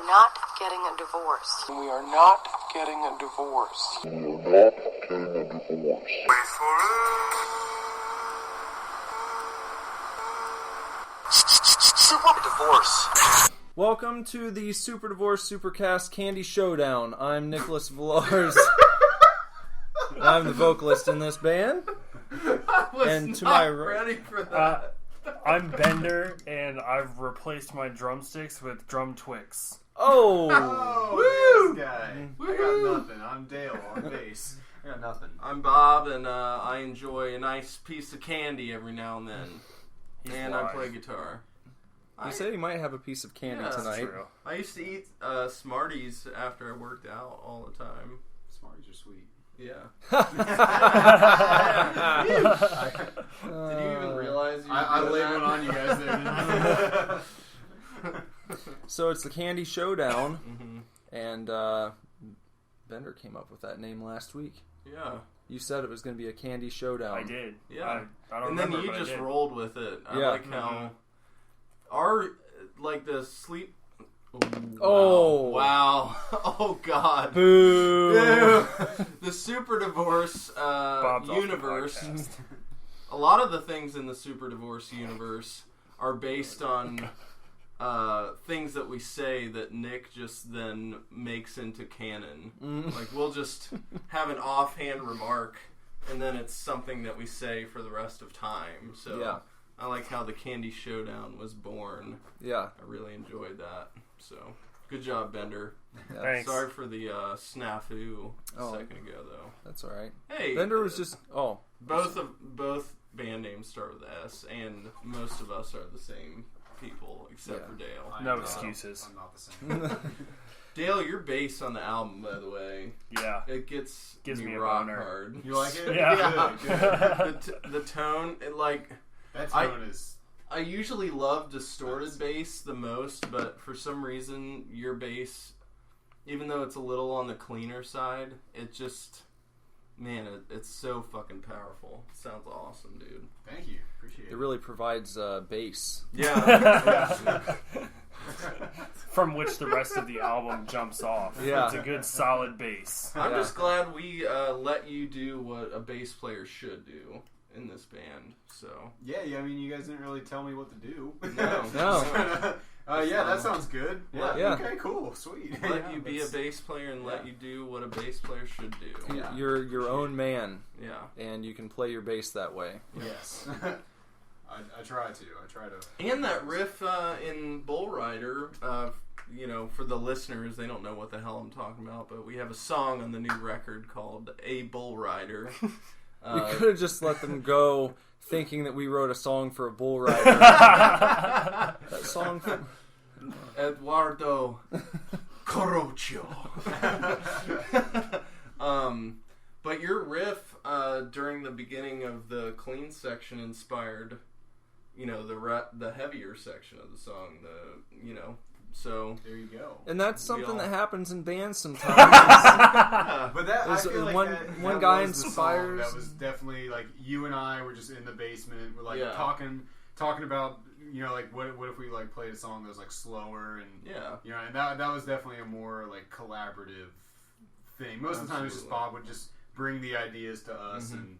are not getting a divorce. We are not getting a divorce. We are not getting a divorce. Wait for it. Divorce. Welcome to the Super Divorce SUPERCAST Candy Showdown. I'm Nicholas Villars. I'm the vocalist in this band. And to my ready for that. I'm Bender, and I've replaced my drumsticks with drum Twix. Oh! Woo! This guy. I got nothing. I'm Dale on bass. I got nothing. I'm Bob, and I enjoy a nice piece of candy every now and then. And I play guitar. You said you might have a piece of candy tonight. True. I used to eat Smarties after I worked out all the time. Smarties are sweet. Yeah. Did you even realize you I were laid doing one on you guys there, didn't I? So it's the Candy Showdown, Mm-hmm. and Bender came up with that name last week. Yeah. You said it was going to be a Candy Showdown. I did. Yeah. I don't And remember, then you but just I did. rolled with it. I Yeah. like how our, like, the sleep... Oh. Wow. Oh, God. Boo! The Super Divorce Bob's off the universe. podcast. A lot of the things in the Super Divorce universe are based on things that we say that Nick just then makes into canon. Like, we'll just have an offhand remark, and then it's something that we say for the rest of time. So Yeah. I like how the Candy Showdown was born. Yeah. I really enjoyed that. So, good job, Bender. Yeah. Thanks. Sorry for the snafu a Oh. second ago, though. That's all right. Hey, Bender was just... Oh. both band names start with S, and most of us are the same people except Yeah. for Dale. No excuses. I'm not the same. Dale, your bass on the album, by the way, Yeah. it gives me a rock boner. hard. You like it? Yeah. Good. The tone, it, like, That tone is... I usually love distorted bass the most, but for some reason, your bass, even though it's a little on the cleaner side, it just, man, it's so fucking powerful. It sounds awesome, dude. Thank you. Appreciate it. It really provides bass. Yeah. From which the rest of the album jumps off. Yeah. It's a good solid bass. I'm Yeah. just glad we let you do what a bass player should do in this band. So Yeah, I mean, you guys didn't really tell me what to do. No. Yeah, that sounds good. Yeah. Okay, cool. Sweet. let you be a bass player and let you do what a bass player should do. Yeah. You're your own man, Yeah. and you can play your bass that way. Yes. I try to. And that riff in Bull Rider, for the listeners, they don't know what the hell I'm talking about, but we have a song on the new record called A Bull Rider. We could have just let them go thinking that we wrote a song for a bull rider. That song from... Eduardo Corrocio. But your riff during the beginning of the clean section inspired, the heavier section of the song. So There you go. And that's something all- that happens in bands sometimes. But that I There's feel like one that guy was the inspires- song. That was definitely like you and I were just in the basement. We're like Yeah. talking about like what if we like played a song that was like slower and yeah. and that was definitely a more like collaborative thing. Most of the time, it's just Absolutely. Bob would just bring the ideas to us, Mhm. and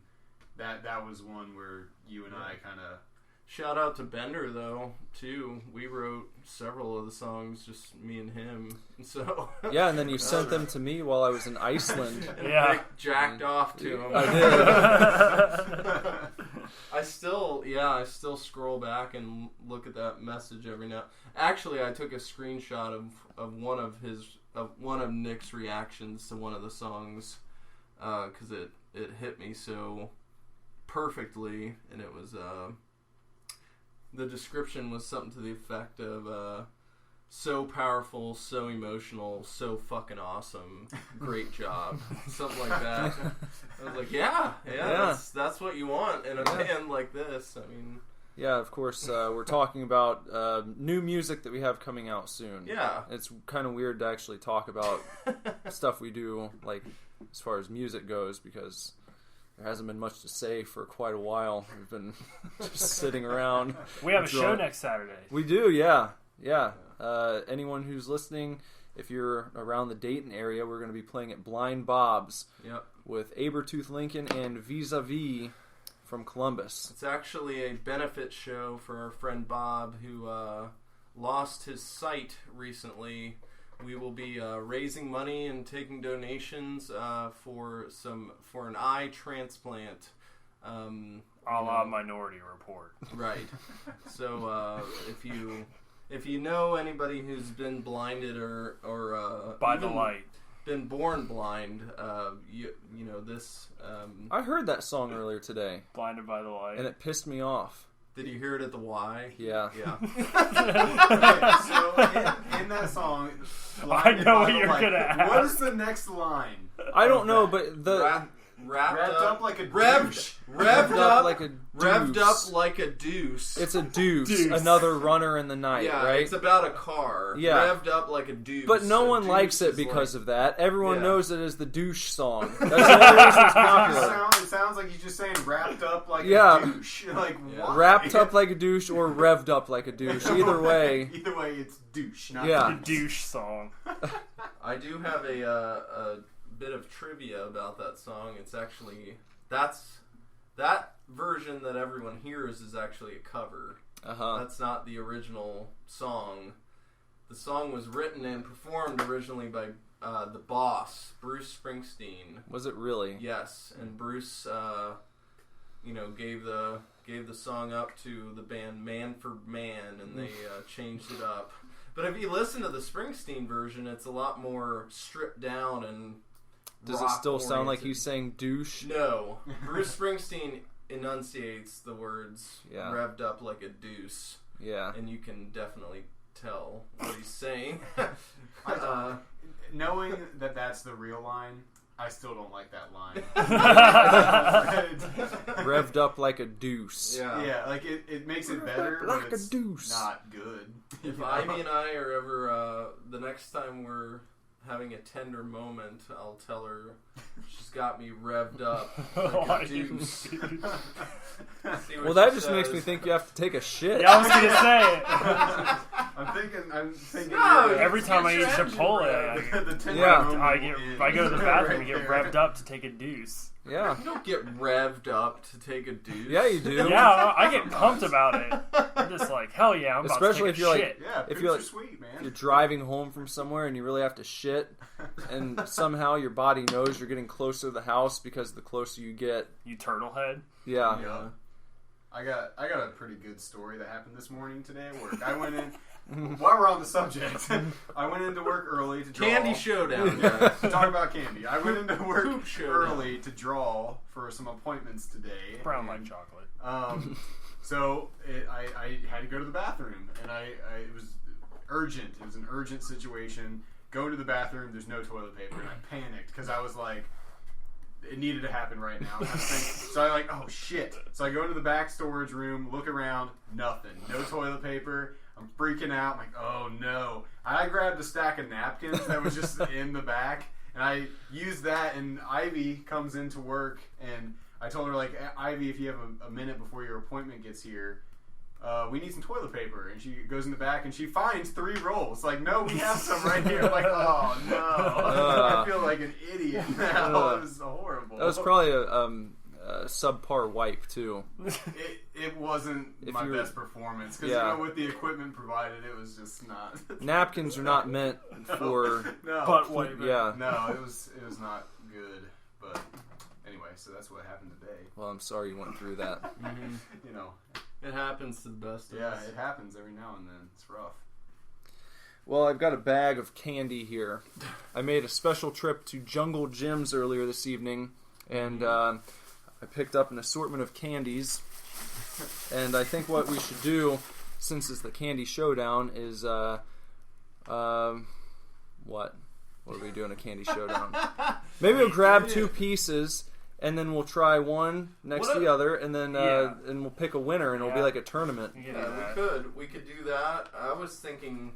that was one where you and I kind of. Shout out to Bender, though, too. We wrote several of the songs, just me and him. So Yeah, and then you sent them to me while I was in Iceland. Yeah. Nick jacked off to him. I did. I still scroll back and look at that message every now. Actually, I took a screenshot of one of Nick's reactions to one of the songs because it hit me so perfectly, and it was the description was something to the effect of so powerful, so emotional, so fucking awesome, great job, something like that. I was like, yeah. That's what you want in a band like this. I mean, Yeah, of course, we're talking about new music that we have coming out soon. yeah. It's kind of weird to actually talk about stuff we do, like, as far as music goes, because there hasn't been much to say for quite a while. We've been just sitting around. We have a show next Saturday. We do, yeah. Yeah. Anyone who's listening, if you're around the Dayton area, we're going to be playing at Blind Bob's with Abertooth Lincoln and Vis-a-Vis from Columbus. It's actually a benefit show for our friend Bob, who lost his sight recently. We will be raising money and taking donations for an eye transplant. A la Minority Report. Right. So if you know anybody who's been blinded or by the light, been born blind, you know this. I heard that song earlier today. Blinded by the light, and it pissed me off. Did you hear it at the Y? Yeah. Okay, so in that song, I know what you're gonna ask. What is the next line? I don't know, but the Wrapped up like a douche. Revved up like a deuce. Revved up like a deuce. It's a deuce, another runner in the night, right? It's about a car. Yeah. Revved up like a deuce. But no one deuce likes it because of that. Everyone Yeah. knows it as the douche song. That's the only reason it's popular. It sounds like you're just saying wrapped up like Yeah. a douche. Like, why? Wrapped up like a douche or revved up like a douche. Either way. Either way, it's douche. Not Yeah. the douche song. I do have a bit of trivia about that song. It's actually that version that everyone hears is actually a cover. That's not the original song. The song was written and performed originally by the boss, Bruce Springsteen. Was it really? Yes, and Bruce, gave the song up to the band Man for Man, and they changed it up. But if you listen to the Springsteen version, it's a lot more stripped down and Does it still sound like he's saying douche? No. Bruce Springsteen enunciates the words revved up like a deuce. Yeah. And you can definitely tell what he's saying. Knowing that that's the real line, I still don't like that line. Revved up like a deuce. Yeah, like it makes it better, like but it's a deuce. not good. If Ivy and I are ever, the next time we're having a tender moment, I'll tell her she's got me revved up like a deuce. Well, that just makes me think you have to take a shit. Yeah, I was gonna say. I'm thinking. No, Every time I eat Chipotle, I go to the bathroom and get revved up to take a deuce. Yeah. You don't get revved up to take a deuce. Yeah, you do. Yeah, I get pumped about it. I'm just like, hell yeah, I'm Especially about to take a shit. Yeah, if you're like, sweet, man. you're driving home from somewhere and you really have to shit, and somehow your body knows you're getting closer to the house because the closer you get, you turtle head. Yeah. I got a pretty good story that happened this morning today at work. I went in. While we're on the subject, I went into work early to draw. Candy Showdown. Talk about candy. I went into work early to draw for some appointments today. Brown like chocolate. So I had to go to the bathroom, and it was urgent. It was an urgent situation. Go to the bathroom. There's no toilet paper, and I panicked because I was like, it needed to happen right now. So I like, oh shit. So I go into the back storage room, look around, nothing. No toilet paper. I'm freaking out. I'm like, oh no. I grabbed a stack of napkins that was just in the back, and I used that, and Ivy comes into work, and I told her, like, Ivy, if you have a minute before your appointment gets here, we need some toilet paper. And she goes in the back, and she finds 3 rolls. Like, no, we have some right here. I'm like, oh no. I feel like an idiot now. It was horrible. That was probably a subpar wipe too. It wasn't my best performance because with the equipment provided, it was just not. Napkins are not meant for butt wiping. Yeah, no, it was not good. But anyway, so that's what happened today. Well, I'm sorry you went through that. You know, it happens to the best of us. Yeah, it happens every now and then. It's rough. Well, I've got a bag of candy here. I made a special trip to Jungle Jim's earlier this evening, and I picked up an assortment of candies, and I think what we should do, since it's the Candy Showdown, is, what? What are we doing a Candy Showdown? Maybe we'll grab 2 pieces, and then we'll try one next to the other, and then and we'll pick a winner, and it'll be like a tournament. Yeah, we could do that. I was thinking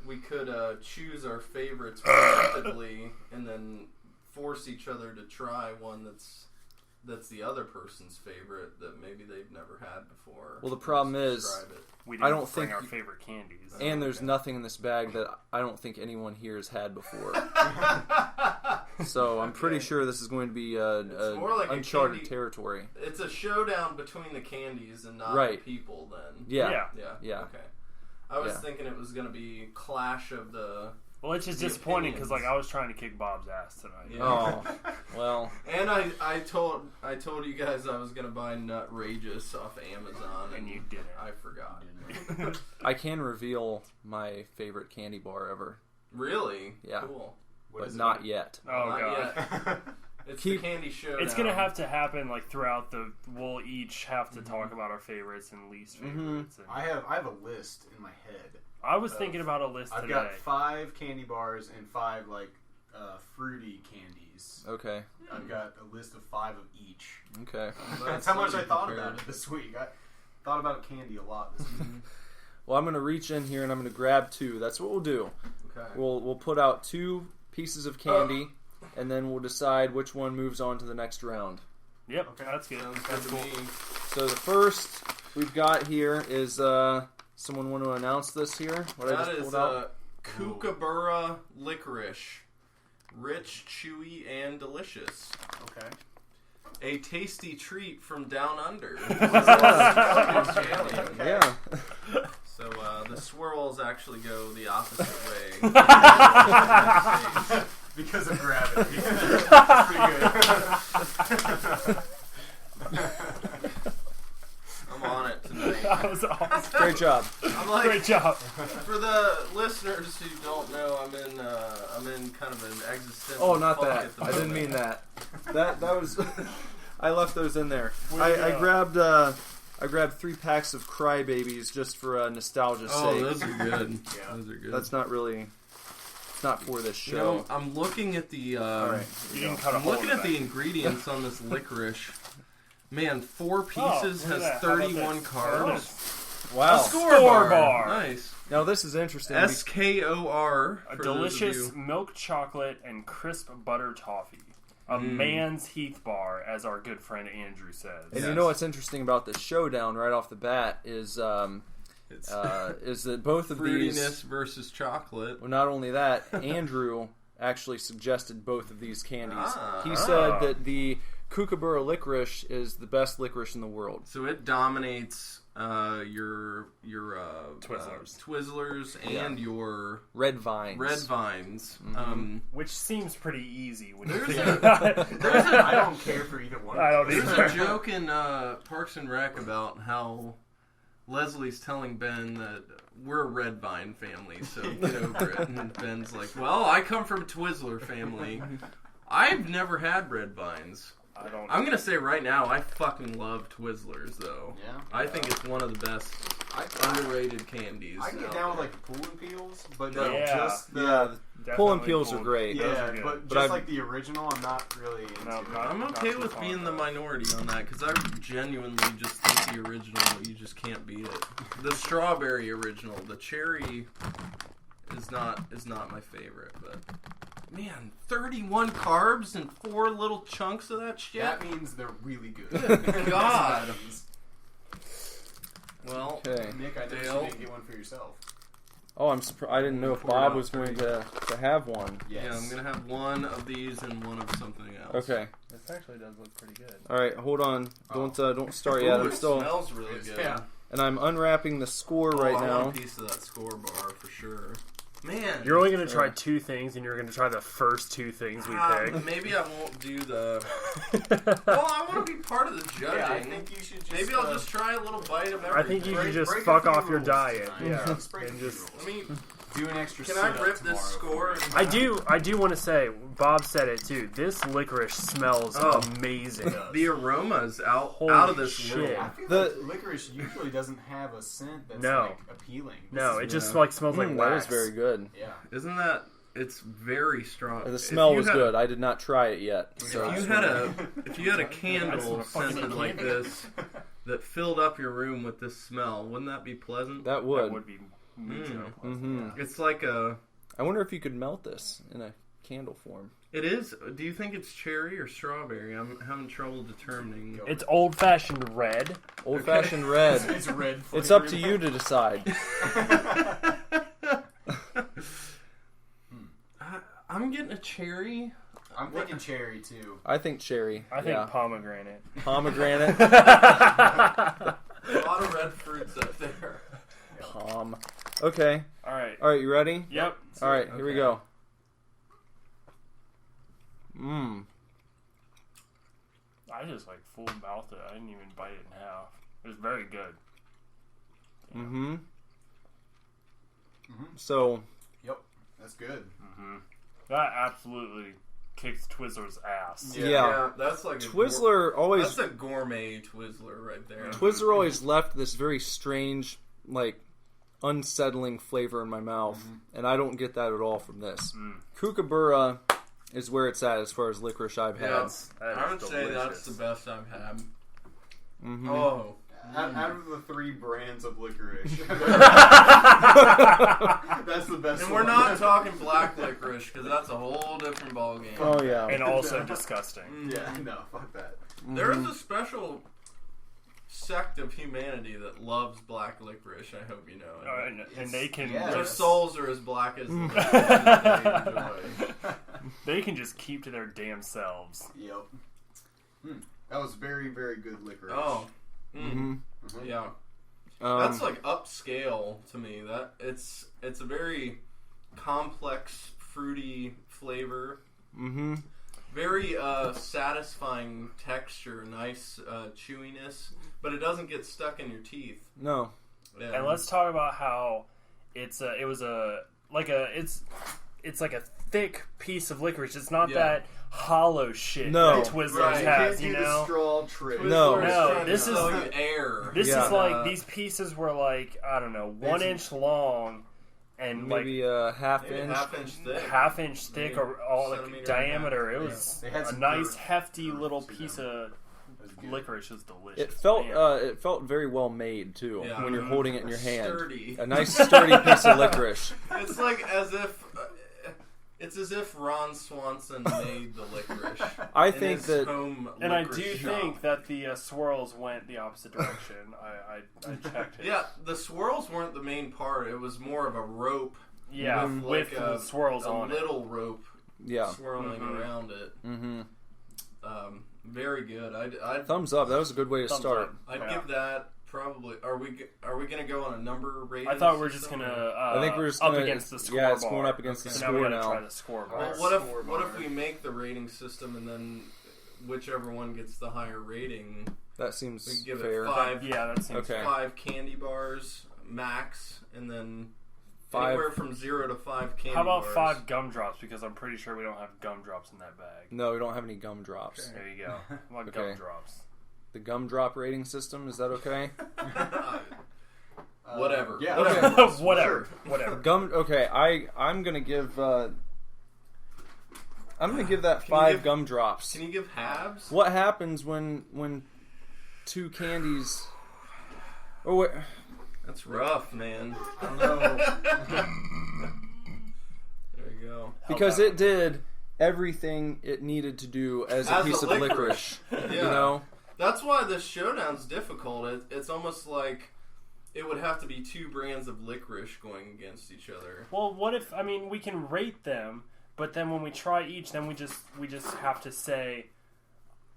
we could choose our favorites preemptively, and then force each other to try one that's that's the other person's favorite that maybe they've never had before. Well, the problem is, Describe it. We I didn't don't bring think our you- favorite candies. and there's nothing in this bag that I don't think anyone here has had before. So I'm pretty sure this is going to be more like a uncharted candy- territory. It's a showdown between the candies and not Right. the people. Then. Yeah. Yeah. Okay. I was Yeah. thinking it was going to be clash of the. Well, it's just The disappointing because opinions. I was trying to kick Bob's ass tonight. Yeah. Oh, well. And I told you guys I was gonna buy Nutrageous off Amazon, And you didn't. I forgot. I can reveal my favorite candy bar ever, Really? Yeah. Cool. but not yet. Oh Not god. yet. It's Keep- the Candy Showdown. It's gonna have to happen like throughout the. We'll each have to talk about our favorites and least favorites. And I have a list in my head. I was thinking about a list I've today. got 5 candy bars and 5 like fruity candies. Okay. I've got a list of 5 of each. Okay. That's how much I thought about it this week. I thought about candy a lot this week. Well, I'm going to reach in here and I'm going to grab 2. That's what we'll do. Okay. We'll put out 2 pieces of candy, and then we'll decide which one moves on to the next round. Yep, Okay. that's good. Sounds That's good to cool. me. So the first we've got here is someone want to announce this here? What I That just is pulled out? Kookaburra licorice. Rich, chewy, and delicious. Okay. A tasty treat from down under. Yeah. So the swirls actually go the opposite way. Because of gravity. That's pretty good. I'm on it tonight. That was awesome. Great job. I'm like, Great job. for the listeners who don't know, I'm in kind of an existential. Oh, not funk that. at the I didn't moment. mean that. That was. I left those in there. Where'd I it grabbed. I grabbed 3 packs of Crybabies just for nostalgia's Oh, sake. those are good. Yeah. Those are good. That's not really. It's not for this You show. know, I'm looking at the. All right. You didn't cut a I'm hole looking in at the the ingredients on this licorice. Man, 4 pieces look at has that. How about 31 this? carbs. Wow. Score bar. Nice. Now this is interesting. SKOR. A for delicious those of you. milk chocolate and crisp butter toffee. A man's Heath bar, as our good friend Andrew says. And you Yes. know what's interesting about this showdown right off the bat is It's is that both of fruitiness these. versus chocolate. Well, not only that, Andrew actually suggested both of these candies. Ah. He said that the Kookaburra licorice is the best licorice in the world. So it dominates your Twizzlers. Twizzlers and your Red vines. red vines. Which seems pretty easy when you There's think a- about it. I don't care for either one. I don't There's either. a joke in Parks and Rec about how Leslie's telling Ben that we're a red vine family, so get over it. And Ben's like, well, I come from a Twizzler family. I've never had red vines. I don't. I'm gonna say right now, I fucking love Twizzlers, though. Yeah. I think it's one of the best underrated candies. I can get out down with there. like the pull and peels, but Yeah. just the Yeah, pull and Definitely peels are pulled. great. Those yeah, are good. but But just I've- like the original, I'm not really into. No, it. not- I'm not okay too with fond being of the that. minority on that because I genuinely just think the original, you just can't beat it. The strawberry original, the cherry is not my favorite, but man, 31 carbs and 4 little chunks of that shit. That means they're really good. God. Well, Okay. Nick, I know Dale. you didn't get one for yourself. Oh, I'm surprised. I didn't know if Pour it Bob out was for going you. to have one. Yes. yeah, I'm gonna have one of these and one of something else. Okay. This actually does look pretty good. All right. Hold on. Don't start Ooh, yet. I'm it still, smells really good. Yeah. and I'm unwrapping the score Oh, right I now. want a piece of that score bar for sure. Man, You're only going to try 2 things, and you're going to try the first 2 things we pick. maybe I won't do the. Well, I want to be part of the judging. Yeah, I think you should just. Maybe I'll just try a little bite of everything. I think you should break- just break a fuck few off your rules diet. tonight. Yeah. Just break a And few just Let me. do an extra. Can I sit-up rip this tomorrow score? for and- I do want to say, Bob said it too. This licorice smells Oh. amazing. The aroma's out Holy of this shit. world. I feel The- like licorice usually doesn't have a scent that's No. like appealing. This No, is- it just like smells like That wax. is very good. yeah. Isn't that? It's very strong. The smell was had, good. I did not try it yet. So. If you had a candle scented like this that filled up your room with this smell, wouldn't that be pleasant? That That would. would be Mm-hmm. It's like a. I wonder if you could melt this in a candle form. It is. Do you think it's cherry or strawberry? I'm having trouble determining. It's old-fashioned red. Old-fashioned red. It's red. It's up to you to decide. I'm getting a cherry. I'm thinking cherry too. I think cherry. I think pomegranate. Pomegranate. A lot of red fruits up there. Pom. Okay. All right. All right, you ready? Yep. All right, here we go. I just like full mouthed it. I didn't even bite it in half. It was very good. So, Yep, that's good. That absolutely kicked Twizzler's ass. Yeah. That's like Twizzler always... That's a gourmet Twizzler right there. Twizzler always left this very strange, like, unsettling flavor in my mouth, and I don't get that at all from this. Kookaburra is where it's at as far as licorice I've had. Yeah, That I is would say that's delicious. the best I've had. Mm-hmm. Oh. Out of the 3 brands of licorice, that's the best. And we're not talking black licorice because that's a whole different ballgame. Oh, yeah. And also disgusting. Yeah, no, fuck that. There is a special sect of humanity that loves black licorice, I hope you know. And they can yeah. Their just, souls are as black as the licorice that they enjoy. they can just keep to their damn selves. Yep. That was very, very good licorice. Oh. Yeah. That's like upscale to me. That it's a very complex, fruity flavor. Very satisfying texture, nice chewiness, but it doesn't get stuck in your teeth. No. Yeah. And let's talk about how it's like a thick piece of licorice. It's not that hollow shit No. that Twizzlers Right. has, You you can't do the know? straw trick. No. No, this is sell the- you air. This Yeah. is like, these pieces were like, I don't know, 1 inch long and Maybe a half maybe inch. half-inch thick. half-inch thick Maybe or all like centimeter diameter. and a It half. was They had a some nice, girth- hefty little girth to piece them. of good. licorice. It was delicious. It felt very well made too Yeah. when you're holding it in your hand. Sturdy. A nice sturdy piece of licorice. It's like as if it's as if Ron Swanson made the licorice. I in think his that, home And I licorice do shop. think that the swirls went the opposite direction. I checked it. Yeah, the swirls weren't the main part. It was more of a rope. Yeah, with, with like the swirls a on it. little rope yeah. swirling around it. Mm-hmm. Very good. I'd Thumbs up. That was a good way to Thumbs start. up. I'd Yeah. give that probably. Are we gonna go on a number rating? I thought we were just system, gonna. or- I think we're just up gonna, against the score yeah, it's bar. going up against Okay. the So now we score gotta now. try the score bar. Well, Score what if bar. we make the rating system and then whichever one gets the higher rating, That we seems give fair. it 5. Yeah, that seems Okay. 5 candy bars max, and then 5. anywhere from 0 to 5 candy How about bars. 5 gumdrops? Because I'm pretty sure we don't have gumdrops in that bag. No, we don't have any gumdrops. There you go. How about Okay. gumdrops? The gumdrop rating system, is that okay? Whatever. Yeah. Whatever. Sure. Whatever. Okay, I'm gonna give that Can you 5 give- gumdrops. Can you give halves? What happens when 2 candies? Oh wait, That's rough, man. There you go. because it did everything it needed to do as a As a piece of licorice. Yeah. You know? That's why this showdown's difficult. It's almost like it would have to be 2 brands of licorice going against each other. Well, what if? I mean, we can rate them, but then when we try each, then we just have to say,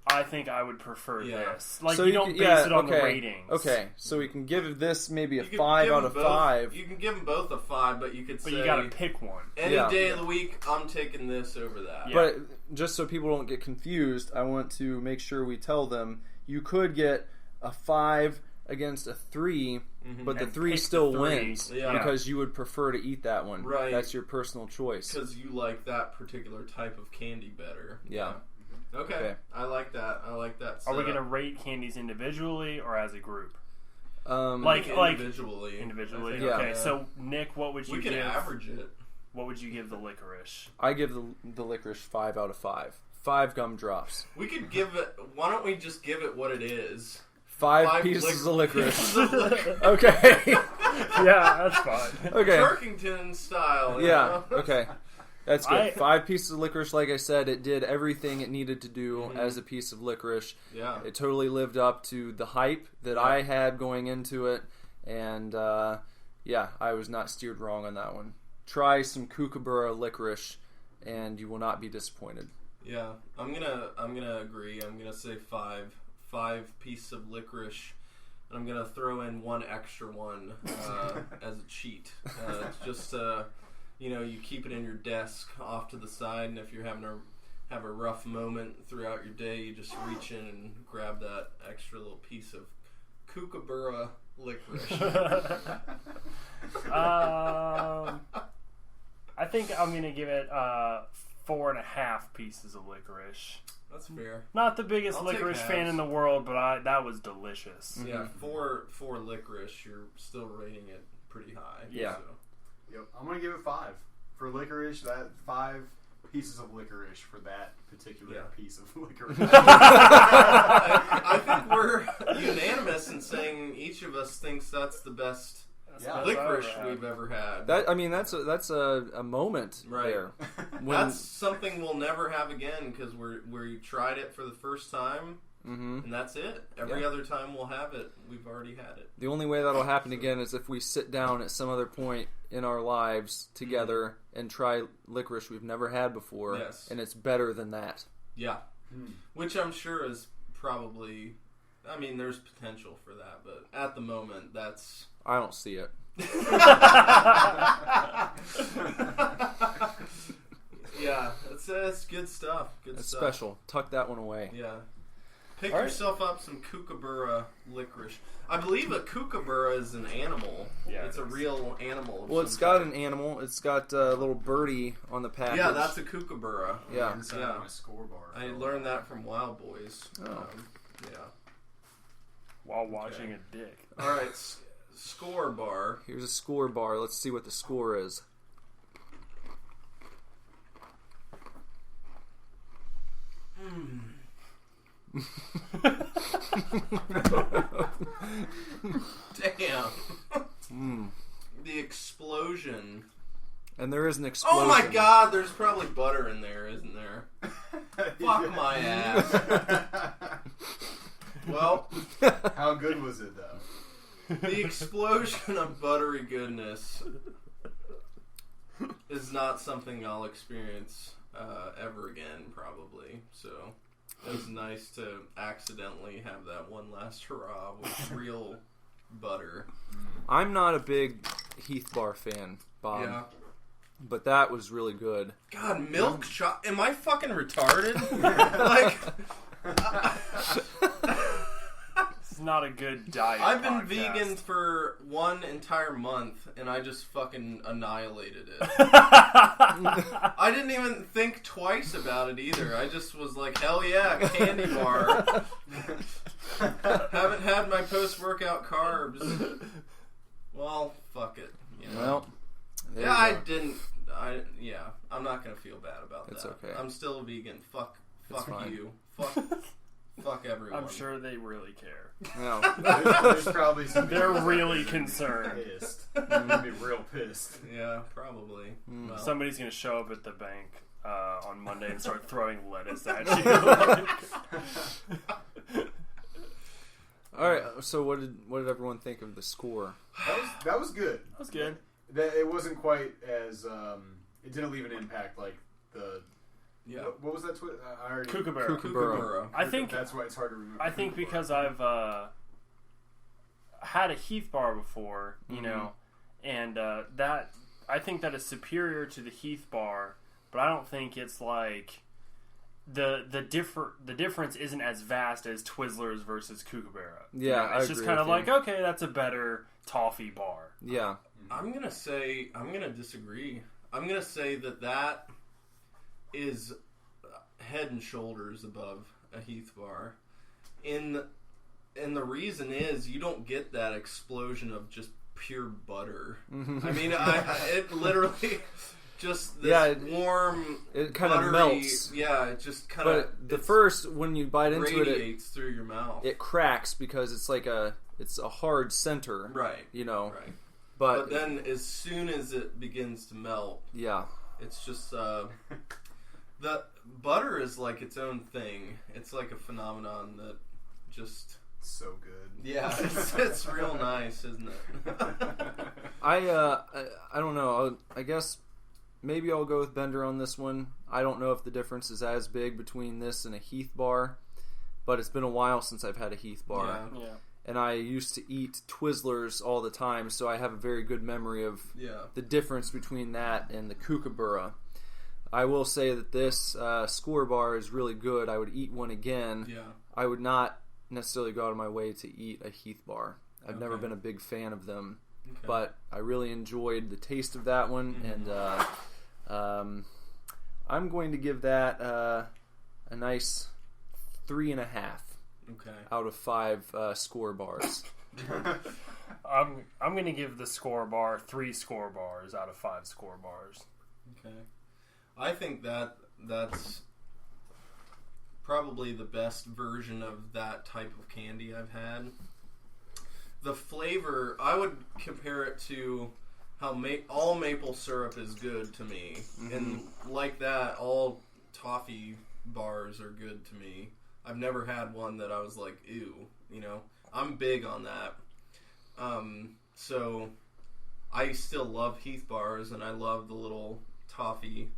I think I would prefer Yeah. this. Like So you don't can- base it on okay, the ratings. Okay, so we can give this maybe a You could 5 give out them of both- 5. You can give them both a 5, but you could But say you gotta pick one. any Yeah. day of the week, I'm taking this over that. Yeah. But just so people don't get confused, I want to make sure we tell them you could get a 5 against a 3, but the And 3 pick the still 3. wins Yeah. because you would prefer to eat that one. Right. That's your personal choice. Because you like that particular type of candy better. Yeah. Okay. I like that. I like that. Are we setup. gonna rate candies individually or as a group? Like, individually? Individually. I think, Okay. yeah. So Nick, what would you we can give? average it. What would you give the licorice? I give the licorice 5 out of 5. 5 gumdrops. We could give it. Why don't we just give it what it is? 5 pieces of licorice. pieces of licorice. Okay. Yeah, that's fine. Okay. Turkington style. you Yeah. know? Okay. That's good. 5 pieces of licorice, like I said, it did everything it needed to do as a piece of licorice. Yeah. It totally lived up to the hype that I had going into it, and I was not steered wrong on that one. Try some Kookaburra licorice, and you will not be disappointed. Yeah, I'm gonna agree. I'm gonna say 5 pieces of licorice, and I'm gonna throw in 1 extra one as a cheat. It's just you keep it in your desk off to the side, and if you're having have a rough moment throughout your day, you just reach in and grab that extra little piece of Kookaburra licorice. I think I'm gonna give it 4.5 pieces of licorice. That's fair. Not the biggest I'll licorice take fan halves. in the world, but that was delicious. Yeah, for licorice, you're still rating it pretty high. Yeah. So. Yep, I'm gonna give it 5 for licorice. That 5 pieces of licorice for that particular piece of licorice. I think we're unanimous in saying each of us thinks that's the best licorice we've ever had. That's a moment there. That's something we'll never have again because we tried it for the first time. And that's it. Every other time we'll have it, we've already had it. The only way that'll happen again is if we sit down at some other point in our lives together and try licorice we've never had before, and it's better than that. Yeah. Which I'm sure is probably... there's potential for that, but at the moment, that's... I don't see it. Yeah, it's good stuff. It's special. Tuck that one away. Yeah. Pick yourself up some Kookaburra licorice. I believe a Kookaburra is an animal. Yeah, it's a real animal. Well, it's got an animal. It's got a little birdie on the package. Yeah, that's a Kookaburra. Yeah. Inside my score bar. I learned that from Wild Boys. Oh. While watching a dick. All right, score bar. Here's a score bar. Let's see what the score is. Damn. The explosion. And there is an explosion. Oh my god, there's probably butter in there, isn't there? Fuck my ass. Well, how good was it though? The explosion of buttery goodness is not something I'll experience ever again, probably. So it was nice to accidentally have that one last hurrah with real butter. I'm not a big Heath Bar fan, Bob. Yeah. But that was really good. God, milk chocolate. Am I fucking retarded? Like... It's not a good diet. I've been podcast. vegan for 1 entire month, and I just fucking annihilated it. I didn't even think twice about it either. I just was like, hell yeah, candy bar. Haven't had my post-workout carbs. Well, fuck it. You know? Well, there yeah, you I go. didn't. I'm not gonna feel bad about It's that. okay. I'm still a vegan. Fuck fine. you. Fuck everyone. I'm sure they really care. No. There's probably some. They're really concerned. pissed. They'd be real pissed. Yeah, probably. Well, Somebody's gonna show up at the bank on Monday and start throwing lettuce at you. All right. So what did everyone think of the score? That was good. That was good. It wasn't quite as. It didn't leave an impact like the. yeah. What was that? I already. Kookaburra. Kookaburra. I think that's why it's hard to remember. I think because I've had a Heath bar before, you know, and that I think that is superior to the Heath bar, but I don't think it's like the difference isn't as vast as Twizzlers versus Kookaburra. Yeah, You know, I it's just agree kind of with like, okay, that's a better toffee bar. Yeah. I'm gonna disagree. I'm gonna say that is head and shoulders above a Heath bar. And the reason is you don't get that explosion of just pure butter. I mean, it literally just this warm. It kind of melts. Yeah, it just kind of. But the first, when you bite into radiates through your mouth. it cracks because it's like it's a hard center. Right. You know. Right. But then as soon as it begins to melt, yeah. It's just the butter is like its own thing. It's like a phenomenon that just So good. yeah, it's real nice, isn't it? I don't know. I guess maybe I'll go with Bender on this one. I don't know if the difference is as big between this and a Heath bar, but it's been a while since I've had a Heath bar. Yeah. And I used to eat Twizzlers all the time, so I have a very good memory of the difference between that and the Kookaburra. I will say that this score bar is really good. I would eat one again. Yeah. I would not necessarily go out of my way to eat a Heath bar. I've never been a big fan of them, but I really enjoyed the taste of that one, and I'm going to give that a nice 3.5. Okay. Out of 5 score bars. I'm going to give the score bar 3 score bars out of 5 score bars. Okay. I think that's probably the best version of that type of candy I've had. The flavor, I would compare it to how all maple syrup is good to me. And like that, all toffee bars are good to me. I've never had one that I was like, ew, you know. I'm big on that. So I still love Heath bars, and I love the little toffee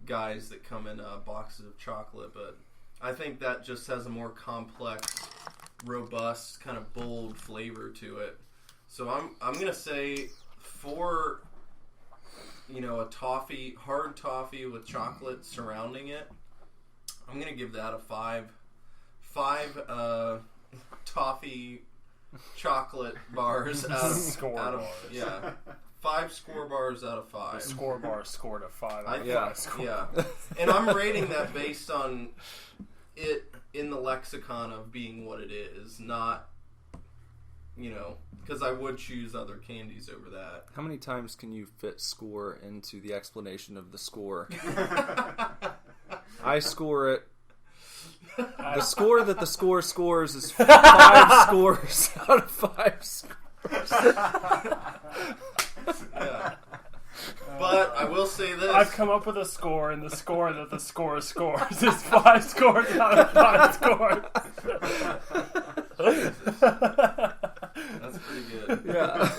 guys that come in boxes of chocolate, but I think that just has a more complex, robust, kind of bold flavor to it. So I'm going to say for, you know, a toffee, hard toffee with chocolate surrounding it, I'm going to give that a 5 toffee chocolate bars out of yeah. 5 score bars out of 5. The score bar scored a 5 out of 5. Yeah. And I'm rating that based on it in the lexicon of being what it is, not, you know, because I would choose other candies over that. How many times can you fit score into the explanation of the score? I score it. The score that the score scores is 5 scores out of 5 scores. Yeah. But I will say this. I've come up with a score, and the score that the score scores is 5 scores out of 5 scores. That's pretty good. Yeah.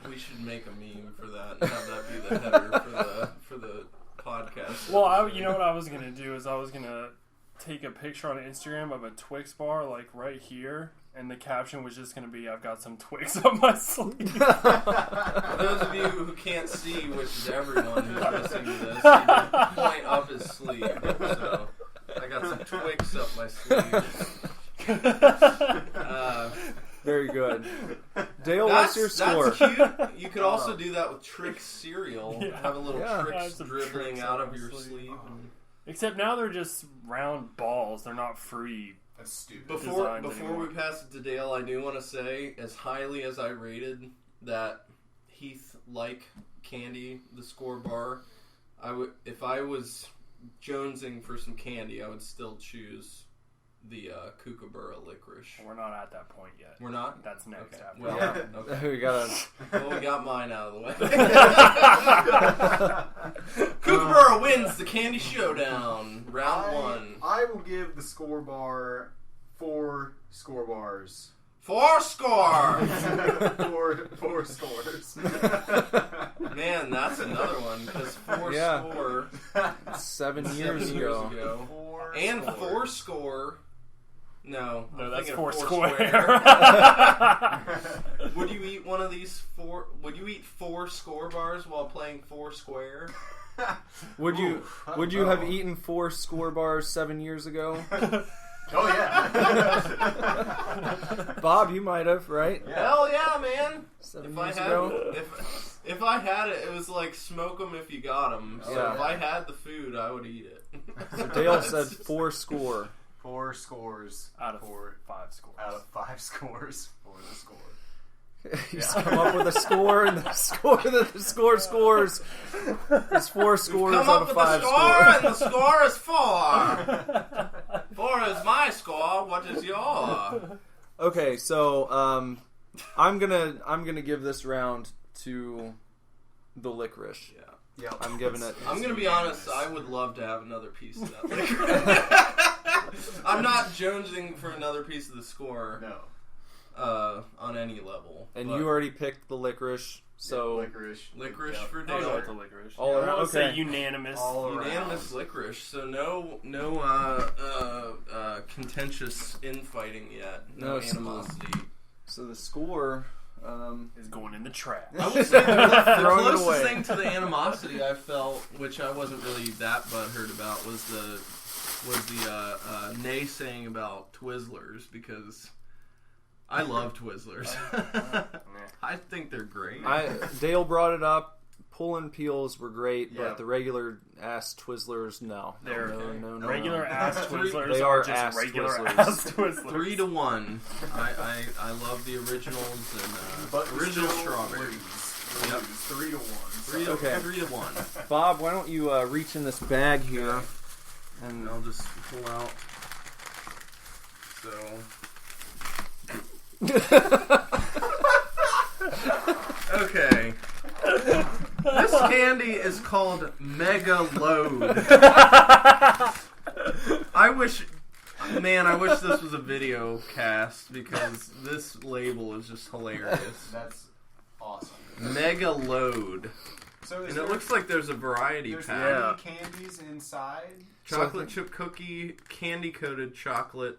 We should make a meme for that and have that be the header for the podcast. Well, you know what I was going to do is I was going to take a picture on Instagram of a Twix bar, like right here, and the caption was just going to be, I've got some Twix up my sleeve. For those of you who can't see, which is everyone who's listening to this, he did point up his sleeve. So, I got some Twix up my sleeve. Very good. Dale, what's your score? That's cute. You could also do that with Trix cereal. Yeah. Have a little Trix Some dribbling Trix out on of my your sleeve. sleeve. Except now they're just round balls. They're not fruity. That's stupid. Before anymore. we pass it to Dale, I do want to say, as highly as I rated that Heath-like candy, the score bar, if I was jonesing for some candy, I would still choose the Kookaburra licorice. We're not at that point yet. We're not? That's next Okay. after. Well, that. okay. We gotta. Well, we got mine out of the way. Kookaburra wins the Candy Showdown, round 1. I will give the score bar 4 score bars. 4 scores! 4 scores. Man, that's another one, because 4 Yeah. score 7 years ago. 4 And scores. 4 score. No, No, I'm that's thinking 4 of square. Would you eat one of these 4? Would you eat 4 score bars while playing 4 square? Would you Oof, I would don't you have know. eaten 4 score bars 7 years ago? Oh yeah. Bob, you might have, right? Hell yeah, man! 7 If I years had ago. if I had it, it was like smoke them if you got them. So Yeah. if I had the food, I would eat it. So Dale said 4 score. 4 scores Out of 4 5 scores. out of 5 scores for the score. He's come up with a score, and the score that the score scores is 4 scores Come out up of with 5 a score, scores. and the score is 4. 4 is my score. What is your? Okay, so I'm gonna give this round to the licorice. Yeah. Yep. I'm giving it. I'm gonna be honest. I would love to have another piece of that licorice. I'm not jonesing for another piece of the score. No. On any level. And but you already picked the licorice, so licorice licorice for I'll go Dale. with the licorice. All around- I would say okay. unanimous. All around. Unanimous licorice. So no contentious infighting yet. No No, animosity. so the score. Is going in the trash. I would say the Throwing it closest away. thing to the animosity I felt, which I wasn't really that butthurt about, was the naysaying about Twizzlers, because I love Twizzlers. I think they're great. Dale brought it up. Pull-and peels were great, Yeah. but the regular ass Twizzlers, no. They're no. regular ass Twizzlers They are are just ass regular Twizzlers. ass Twizzlers. 3-1. I love the originals and But original still strawberry. lose. Yep. 3-1. Okay. 3-1. Bob, why don't you reach in this bag here, and And I'll just pull out. So. Okay. This candy is called Mega Load. I wish this was a video cast, because this label is just hilarious. That's awesome. Mega Load. So is And it looks like there's a variety there's pack. many candies inside. Chocolate chip cookie, candy coated chocolate,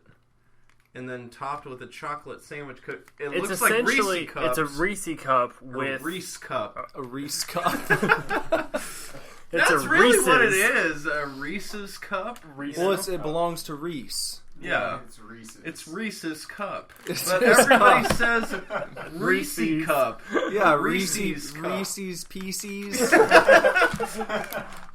and then topped with a chocolate sandwich cookie. It It's looks like essentially Reese cups. it's a Reese cup or with Reese cup. a Reese cup. it's That's a really Reese's. what it is. A Reese's cup. Reese's. Well, it belongs to Reese. Yeah. It's Reese's. It's Reese's cup. It's But his everybody cup. says Reese Reese's. cup. Yeah, Reese's cup. Reese's Pieces.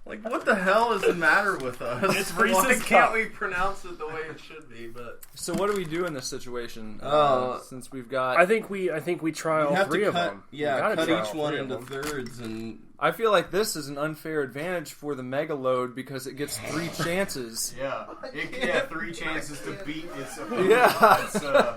Like, what the hell is the matter with us? It's Why Reese's can't cup. we pronounce it the way it should be? But So what do we do in this situation? Since we've got, I think we try all three of them. We gotta cut try each all one three of into them. thirds, and I feel like this is an unfair advantage for the mega load because it gets 3 chances. Yeah. 3 chances to beat its opponent. Yeah.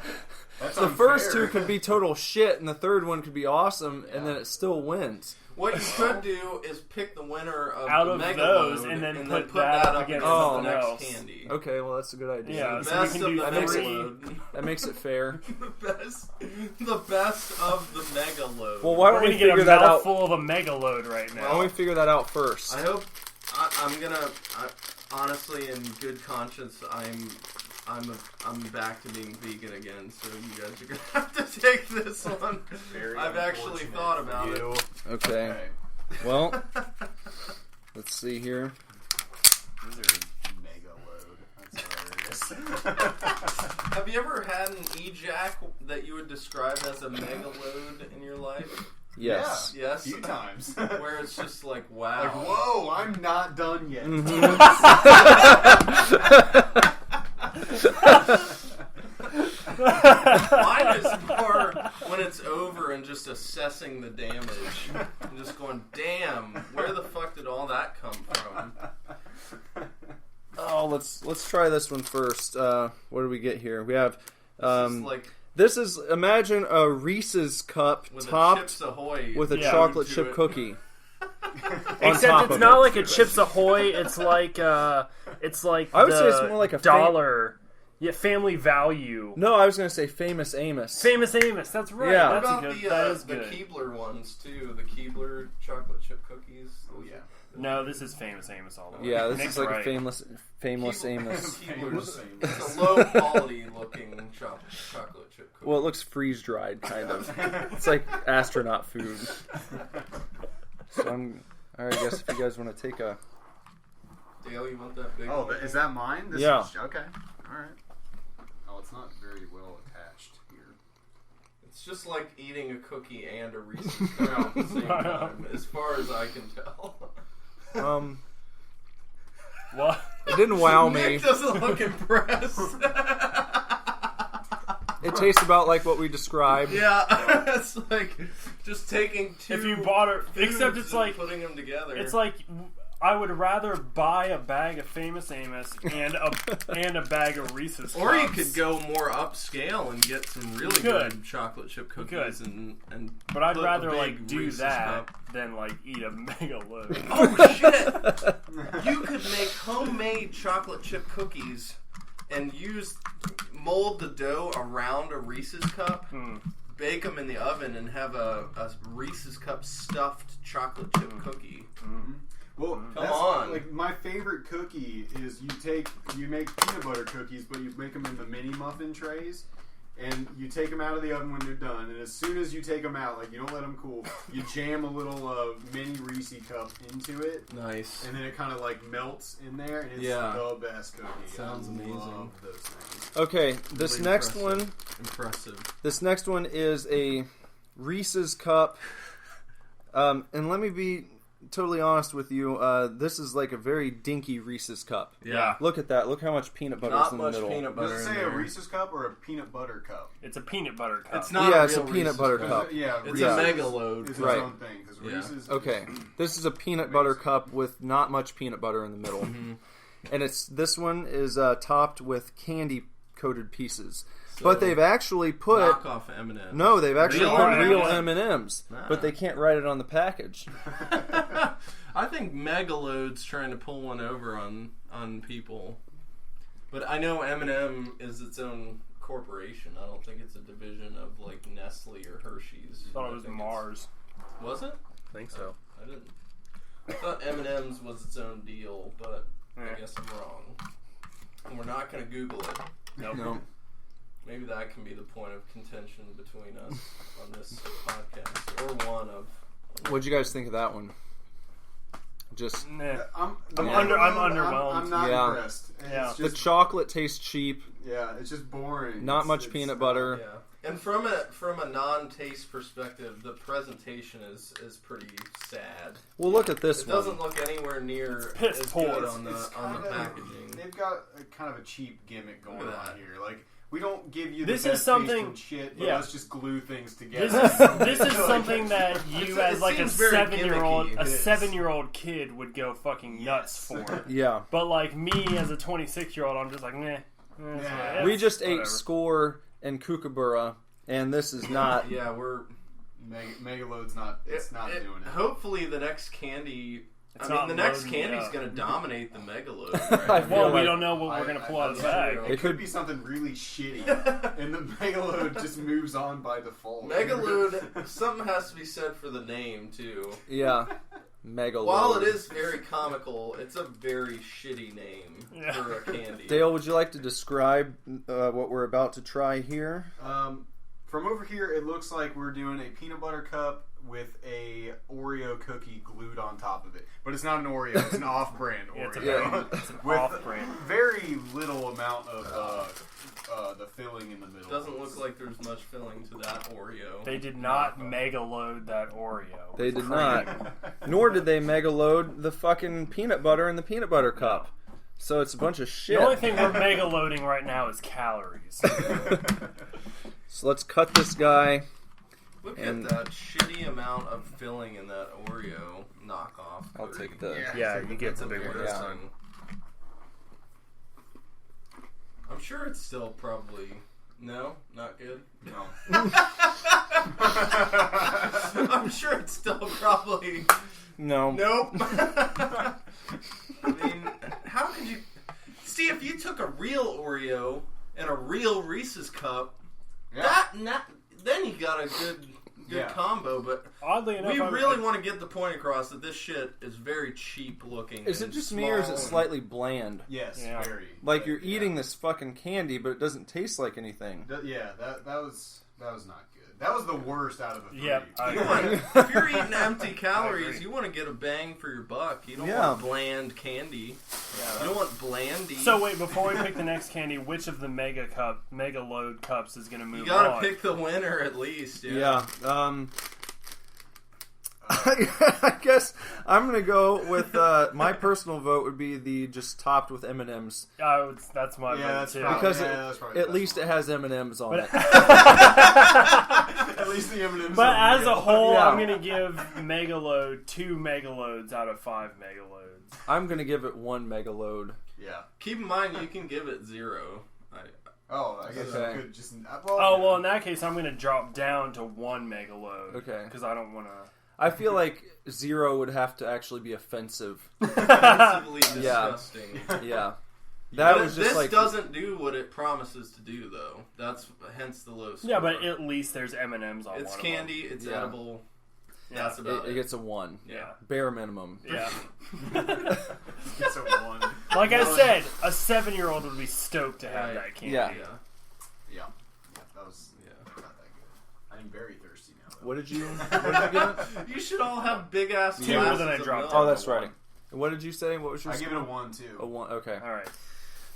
That's The first unfair. 2 could be total shit, and the third one could be awesome, and then it still wins. what you could do is pick the winner of Out the of Mega those, Load and then and put put that that up up against against the something next else. candy. Okay, well that's a good idea. Yeah, The so we best can of do the That makes Mega three. Load. That makes it fair. the best of the Mega Load. Well, why We're don't we gonna get figure a that out? mouthful of a mega load right Why now. don't we figure that out first? I hope honestly, in good conscience, I'm back to being vegan again. So you guys are gonna have to take this one. Very I've actually thought about it. Okay. Well, let's see here. These are mega load. That's hilarious. Have you ever had an E-Jack that you would describe as a mega load in your life? Yes. Yeah, Yes. a few times. Where it's just like, wow. Like, whoa, I'm not done yet. Mine is more when it's over and just assessing the damage. I'm just going, damn, where the fuck did all that come from? Oh, let's try this one first. What do we get here? We have This is like this is imagine a Reese's cup with a topped Chips Ahoy with a Yeah. chocolate to chip it. cookie. Except it's of not it. like a Chips Ahoy. It's like I would say it's more like a dollar. Yeah, family value. No, I was going to say Famous Amos. Famous Amos. That's right. Yeah. What That's about a good. the that is the good. Keebler ones too? The Keebler chocolate chip cookies. Oh, yeah. No, this is Famous Amos all the way. Yeah, this Nick's is like right. a Famous Amos. Keebler's. It's a low quality looking chocolate chip cookie. Well, it looks freeze dried, kind of. It's like astronaut food. So I guess if you guys want to take a. Dale, you want that big Oh, one? is that mine? This Yeah. Is, okay. All right. Oh, it's not very well attached here. It's just like eating a cookie and a Reese's cup at the same time, as far as I can tell. What? It didn't wow me. Nick doesn't look impressed. It tastes about like what we described. Yeah, it's like just taking two. If you bought it, foods except it's and like putting them together. it's like I would rather buy a bag of Famous Amos and a bag of Reese's Cups. Or you could go more upscale and get some really could. good chocolate chip cookies and But I'd put a rather big like do Reese's that cup. than like eat a mega load. Oh shit! You could make homemade chocolate chip cookies and mold the dough around a Reese's cup, bake them in the oven, and have a Reese's cup stuffed chocolate chip cookie. Well, Come on. Like my favorite cookie is you make peanut butter cookies, but you make them in the mini muffin trays, and you take them out of the oven when they're done. And as soon as you take them out, like you don't let them cool, you jam a little mini Reese cup into it. Nice. And then it kind of like melts in there, and it's the best cookie. Sounds amazing. Love those things. Okay, this Really next impressive. one. This next one is a Reese's cup, and let me be totally honest with you. This is like a very dinky Reese's cup. Yeah. Look at that. Look how much peanut butter is Not in the much middle. peanut butter Does it in say a there. Reese's cup or a peanut butter cup? It's a peanut butter cup. It's not Yeah, a it's a real peanut Reese's butter cup. cup. Yeah, It's Reese's a mega load. is its Right. own thing because Yeah. Reese's. Okay, this is a peanut butter cup with not much peanut butter in the middle, and this one is topped with candy coated pieces. But they've actually put Knockoff M&M's. no, they've actually Real put M&Ms? real M&Ms, Nah. but they can't write it on the package. I think Megaload's trying to pull one over on people. But I know M&M is its own corporation. I don't think it's a division of like Nestle or Hershey's. I thought it was think Mars. Was it? I think so. I didn't. I thought M&M's was its own deal, but Yeah. I guess I'm wrong. And we're not going to Google it. Nope. No. Maybe that can be the point of contention between us on this podcast, or one of. What'd you guys think of that one? Just Nah. I'm underwhelmed. I'm not Yeah. impressed. Yeah. It's the just, chocolate tastes cheap. yeah, it's just boring. Not It's- much it's peanut not- butter. Yeah, and from a non-taste perspective, the presentation is pretty sad. Well, look at this It one. doesn't look anywhere near Piss as poor. good It's- on the It's on the kinda- packaging. They've got a kind of a cheap gimmick going Look at on that. here. Like we don't give you the This best is something- taste and shit, but yeah. let's just glue things together. This is something that you, as it like a seems very 7-year-old, gimmicky. a It is. 7-year-old kid would go fucking nuts Yes. for. Yeah. But like me, as a 26-year-old, I'm just like, nah. Yeah. We just ate whatever. Score and Kookaburra, and this is not. Yeah, we're Megaload's not. It's not doing it. Hopefully, the next candy. It's I mean, not the next loading candy's up. going to dominate the Megaload. I Right? feel Well, we like- don't know what we're gonna pull out of the bag. It, It could could- be something really shitty, and the Megaload just moves on by default. Megaload. Something has to be said for the name too. Yeah. Mega While load. it is very comical, it's a very shitty name Yeah. for a candy. Dale, would you like to describe what we're about to try here? From over here, it looks like we're doing a peanut butter cup with a Oreo cookie glued on top of it. But it's not an Oreo, it's an off-brand Yeah, it's a Oreo. brand. It's an With off-brand. very little amount of the filling in the middle. Doesn't look like there's much filling to that Oreo. They did not mega load that Oreo. They did not. Nor did they mega load the fucking peanut butter in the peanut butter cup. So it's a bunch of shit. The only thing we're mega loading right now is calories. So let's cut this guy. Look And- at that shitty amount of filling in that Oreo knockoff. I'll cookie. take the. Yeah, you get the big one. Yeah. I'm sure it's still probably no, not good. No. I'm sure it's still probably No. nope. I mean, how could you see if you took a real Oreo and a real Reese's cup? Yeah. Then you got a good Yeah. combo. But Oddly enough, we really want to get the point across that this shit is very cheap looking. Is it and just me or is small it and- slightly bland? Yes, Yeah. very. Like you're Yeah. eating this fucking candy, but it doesn't taste like anything. Yeah, that was not good. That was the worst out of the three. Yep, I You agree. want, if you're eating empty I calories, agree. you want to get a bang for your buck. You don't Yeah. want bland candy. You don't want blandy. So wait, before we pick the next candy, which of the mega load cups is going to move you gotta on? pick the winner at least. Yeah. I guess I'm gonna go with my personal vote would be the just topped with M&Ms That's my Yeah, vote that's too. probably, because that's probably at the least best it has M&Ms on it. one. At least the M&Ms. But are as real. a whole, Yeah. I'm gonna give Megaload 2 Megaloads out of 5 Megaloads. I'm gonna give it 1 megaload. Yeah. Keep in mind, you can give it 0. Oh, I guess Okay. you could just. Well, in that case, I'm gonna drop down to 1 Megaload. Okay. Because I don't want to. I feel like 0 would have to actually be offensive. Offensively disgusting. Yeah. That But was just this like doesn't do what it promises to do, though. That's hence the low score. Yeah, but at least there's M&Ms on it's one candy. It's Yeah. edible. Yeah. That's about it gets a 1. Yeah. Bare minimum. Yeah. It's a 1. Like I said, a 7-year-old would be stoked to have Right. that candy. Yeah. Yeah. That was not that good. I'm very thirsty now. Though. What did you give it? You should all have big ass. Two, then I dropped Oh, it. that's right. What did you say? What was your I give it score? a 1 too. A 1. Okay. All right.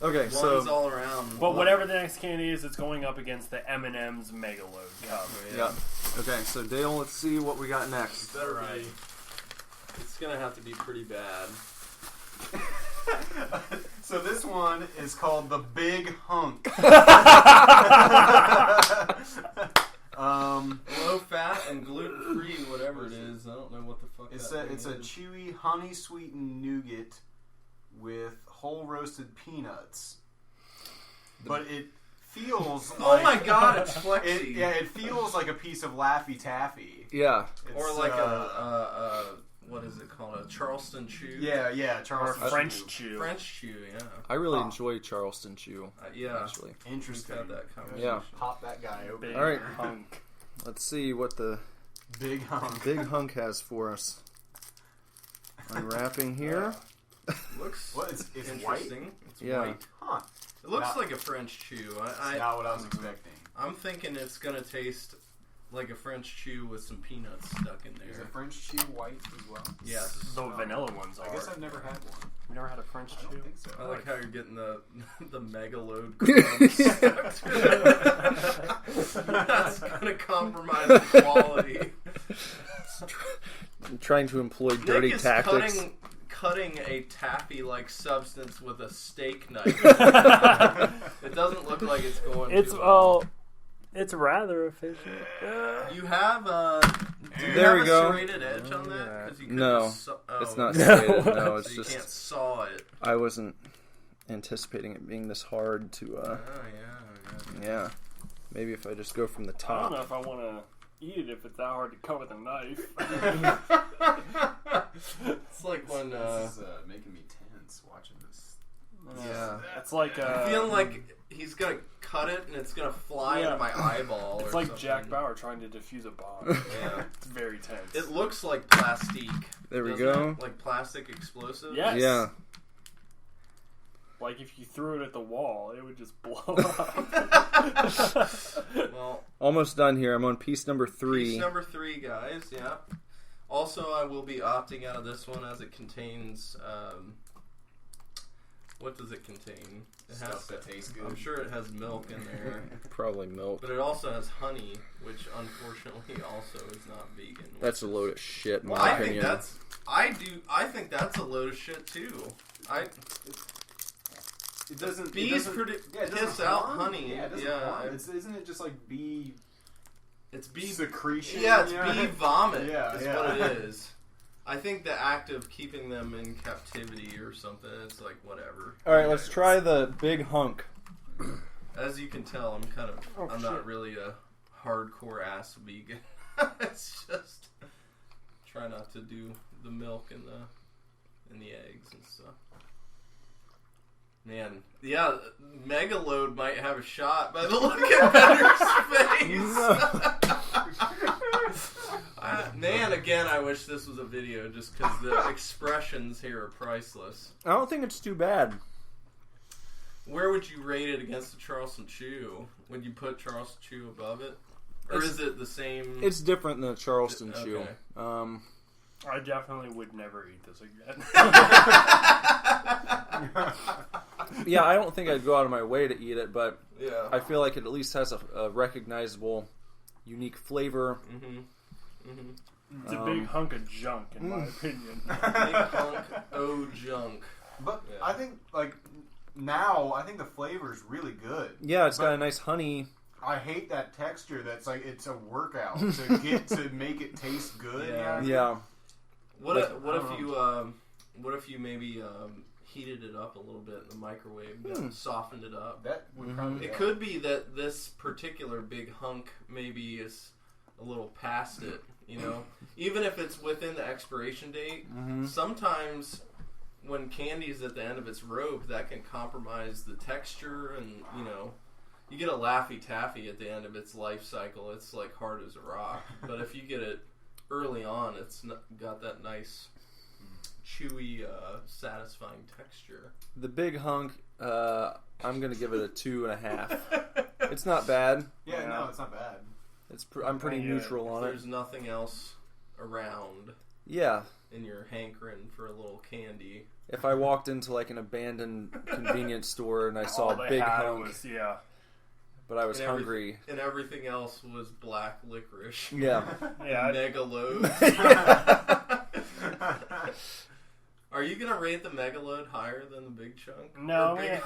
Okay, One's so all around. But whatever the next candy is, it's going up against the M&M's Megaload Cup. yeah. Okay, so Dale, let's see what we got next. Better be. It's gonna have to be pretty bad. So this one is called the Big Hunk. Low fat and gluten free, whatever it is. I don't know what the fuck. It's that a thing is. chewy honey sweetened nougat with whole roasted peanuts, but it feels like Oh my god, it's flexy. it feels like a piece of Laffy Taffy. Yeah. Or It's, like a what is it called? A Charleston chew. yeah, Or Charleston French Chew. chew. French chew. Yeah. I really enjoy Charleston Chew, Yeah. actually. Interesting. We've had that conversation. Yeah. Pop that guy open. Big All right. hunk. Let's see what the Big Hunk. Big Hunk has for us. Unwrapping here. Looks What? It's white? interesting. It's Yeah. white. Huh. It looks Not- like a French chew. That's not what I was expecting. I'm thinking it's gonna taste like a French chew with some peanuts stuck in Is there. a French chew white as well? Yes. The vanilla ones are. I guess I've never had one. You never had a French I don't chew? think so. I like how you're getting the megaload crumbs stuck to it. That's gonna compromise the quality. I'm trying to employ dirty Nick is tactics. cutting a taffy-like substance with a steak knife. It doesn't look like it's going too well. It's rather efficient. You have do you There have we a go. serrated edge on that? 'Cause you couldn't No, oh. it's not serrated. No, So it's you just can't saw it. I wasn't anticipating it being this hard to. Oh yeah. Yeah, maybe if I just go from the I don't top. know if I want to eat it if it's that hard to cut with a knife. It's like when This is making me tense watching this. Yeah. It's like I feel like he's gonna cut it and it's gonna fly Yeah. into my eyeball. it's or like something. Jack Bauer trying to defuse a bomb. Yeah. It's very tense. It looks like plastique. There we doesn't go. it? Like plastic explosive. Yes. Yeah. Like if you threw it at the wall, it would just blow up. Well, Almost done here. I'm on piece number 3. piece number 3, guys. Yeah. Also, I will be opting out of this one as it contains. What does it contain? It Stuff that tastes good. I'm sure it has milk in there, Probably milk. but it also has honey, which unfortunately also is not vegan. That's a load of shit, in Well, my I think opinion. that's. I think that's a load of shit too. It doesn't. Bees it doesn't piss doesn't out harm. honey. Yeah, it doesn't Yeah. harm. Isn't it just like bee It's bee secretion? Yeah, it's you know? bee vomit. Yeah, is yeah. what it is. I think the act of keeping them in captivity or something, it's like whatever. All right, let's try the Big Hunk. As you can tell, I'm not really a hardcore ass vegan. It's just try not to do the milk and the eggs and stuff. Man, yeah, Megaload might have a shot by the look at Better's face. Man, again, I wish this was a video just because the expressions here are priceless. I don't think it's too bad. Where would you rate it against the Charleston Chew? Would you put Charleston Chew above it? Or It's- is it the same? It's different than a Charleston Okay. Chew. I definitely would never eat this again. Yeah, I don't think I'd go out of my way to eat it, but Yeah. I feel like it at least has a recognizable, unique flavor. It's a big hunk of junk, in my opinion. Big hunk o junk. But Yeah. I think like now, I think the flavor is really good. Yeah, it's got a nice honey I hate that texture. That's like it's a workout to make it taste good. Yeah. What if you maybe heated it up a little bit in the microwave, softened it up? That would probably. It could be that this particular big hunk maybe is a little past it. You know, even if it's within the expiration date, sometimes when candy's at the end of its rope, that can compromise the texture, and you know, you get a Laffy Taffy at the end of its life cycle. It's like hard as a rock. But if you get it early on, it's got that nice, chewy, satisfying texture. The big hunk, I'm gonna give it a 2.5. It's not bad. Yeah, no, it's not bad. I'm pretty neutral on it. There's nothing else around. Yeah. And you're hankering for a little candy. If I walked into like an abandoned convenience store and I saw a big hunk, but I was hungry, and everything else was black licorice. Yeah. Mega load. Are you gonna rate the mega load higher than the big chunk? No, big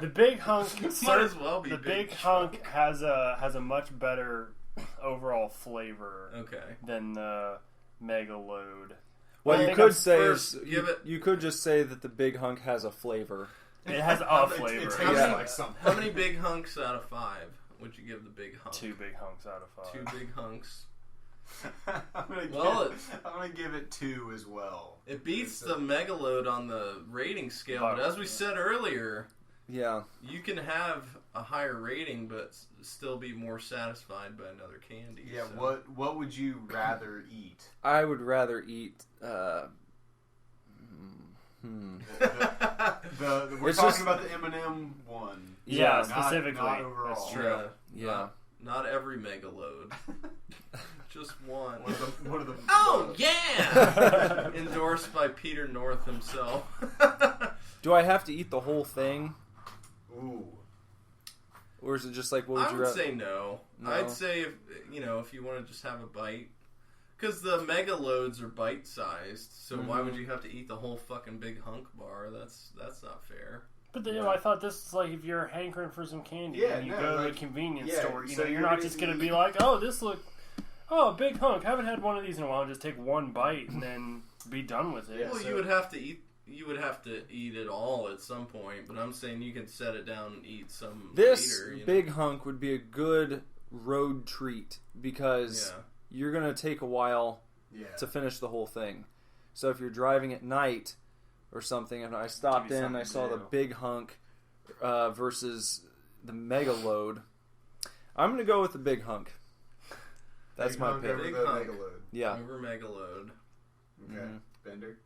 the big hunk might as well be. The big hunk has a much better overall flavor. Than the mega load. What you could say is you could just say that the big hunk has a flavor. It has a flavor. It tastes like something. How many big hunks out of 5 would you give the big hunk? 2 big hunks out of 5. 2 big hunks. I'm gonna give it 2 as well. It beats the mega load on the rating scale, but as we said earlier, you can have a higher rating but still be more satisfied by another candy. Yeah, so. What would you rather eat? I would rather eat. We're talking about the M&M one. Yeah, specifically. Not overall. That's true. Yeah. Not every mega load. Just one. One of the oh, yeah! Endorsed by Peter North himself. Do I have to eat the whole thing? Ooh. Or is it just like, what would you rather? I would say no. I'd say, if you want to just have a bite. Because the mega loads are bite-sized, so why would you have to eat the whole fucking big hunk bar? That's not fair. But I thought this is like if you're hankering for some candy and you go to a convenience store, you're not just going to be like, a big hunk. I haven't had one of these in a while. Just take one bite and then be done with it. Well, you would have to eat it all at some point, but I'm saying you can set it down and eat some later. Big hunk would be a good road treat because you're going to take a while to finish the whole thing. So if you're driving at night or something, and I stopped in, I saw the big hunk versus the mega load, I'm going to go with the big hunk. That's big my hunk pick. Over big the hunk. mega load. Yeah. Over mega load. Okay. Bender?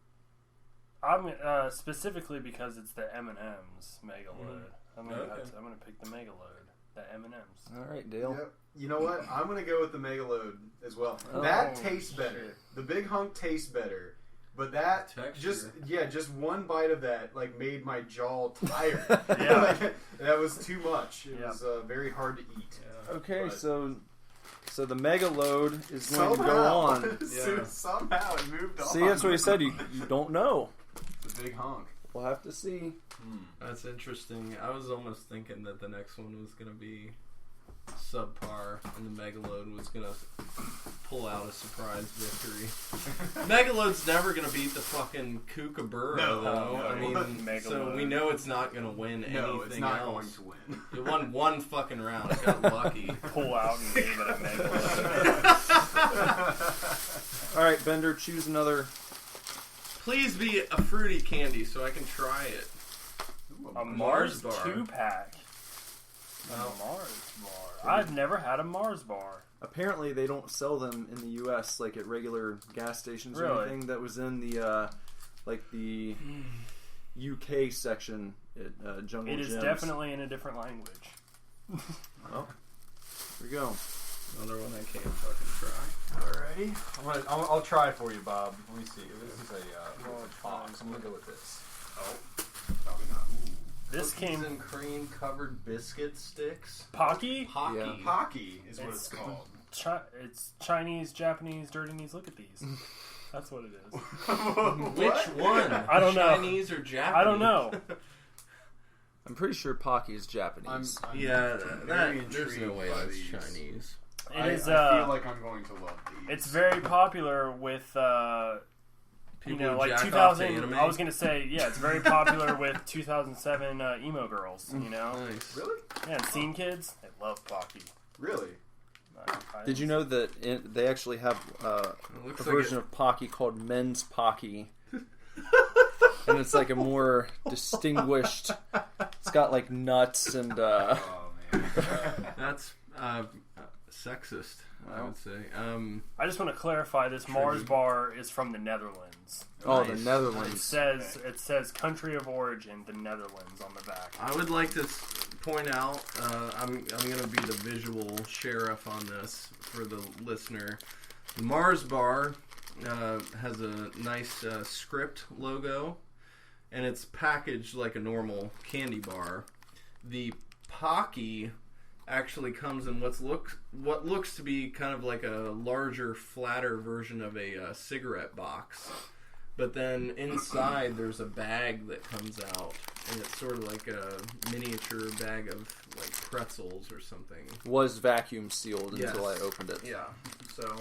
I'm specifically because it's the M&M's mega load. I'm gonna pick the mega load, the M&M's. All right, Dale. Yep. You know what? I'm gonna go with the mega load as well. That tastes better. The big hunk tastes better, but that just one bite of that like made my jaw tired. That was too much. It was very hard to eat. Yeah. Okay, so the mega load is going to go on. Somehow it moved on. See, that's what he said. You don't know. The big honk. We'll have to see. That's interesting. I was almost thinking that the next one was going to be subpar and the Megaload was going to pull out a surprise victory. Megaload's never going to beat the fucking Kookaburra, though. I mean, so we know it's not going to win anything else. It's not going to win. It won one fucking round. It got lucky. Pull out and gave it a Megaload. All right, Bender, choose another. Please be a fruity candy so I can try it. Ooh, a Mars bar. 2-pack. A Mars bar. I've never had a Mars bar. Apparently, they don't sell them in the U.S. like at regular gas stations or anything. That was in the the UK section at Jungle Gyms. It is definitely in a different language. Well, here we go. Another one I can't fucking try. Alrighty. I'll try it for you, Bob. Let me see. This is a box. I'm going to go with this. Oh. Probably not. Ooh. This Cookies and cream covered biscuit sticks. Pocky? Pocky. Yeah. Pocky is what it's called. It's Chinese, Japanese, dirtinese. Look at these. That's what it is. Which one? I don't know. Chinese or Japanese? I don't know. I'm pretty sure Pocky is Japanese. I'm Yeah, very there's no intrigued way by that's these. Chinese. It is. I feel like I'm going to love these. It's very popular with. People who like jack off to 2000. anime. I was gonna say, yeah, it's very popular with 2007 emo girls. You know, Nice. Really? yeah, and scene kids, they love Pocky. Really? Did you know that they actually have a looks like version it- of Pocky called Men's Pocky? And it's like a more distinguished. It's got like nuts and. Oh man. That's sexist, I would say. I just want to clarify this Mars bar is from the Netherlands. Oh, the Nice. It Netherlands. says country of origin, the Netherlands, on the back. I would like to point out, I'm going to be the visual sheriff on this for the listener. The Mars bar has a nice script logo, and it's packaged like a normal candy bar. The Pocky actually comes in what looks to be kind of like a larger, flatter version of a cigarette box. But then inside there's a bag that comes out, and it's sort of like a miniature bag of like pretzels or something. Was vacuum sealed Yes. until I opened it. Yeah. So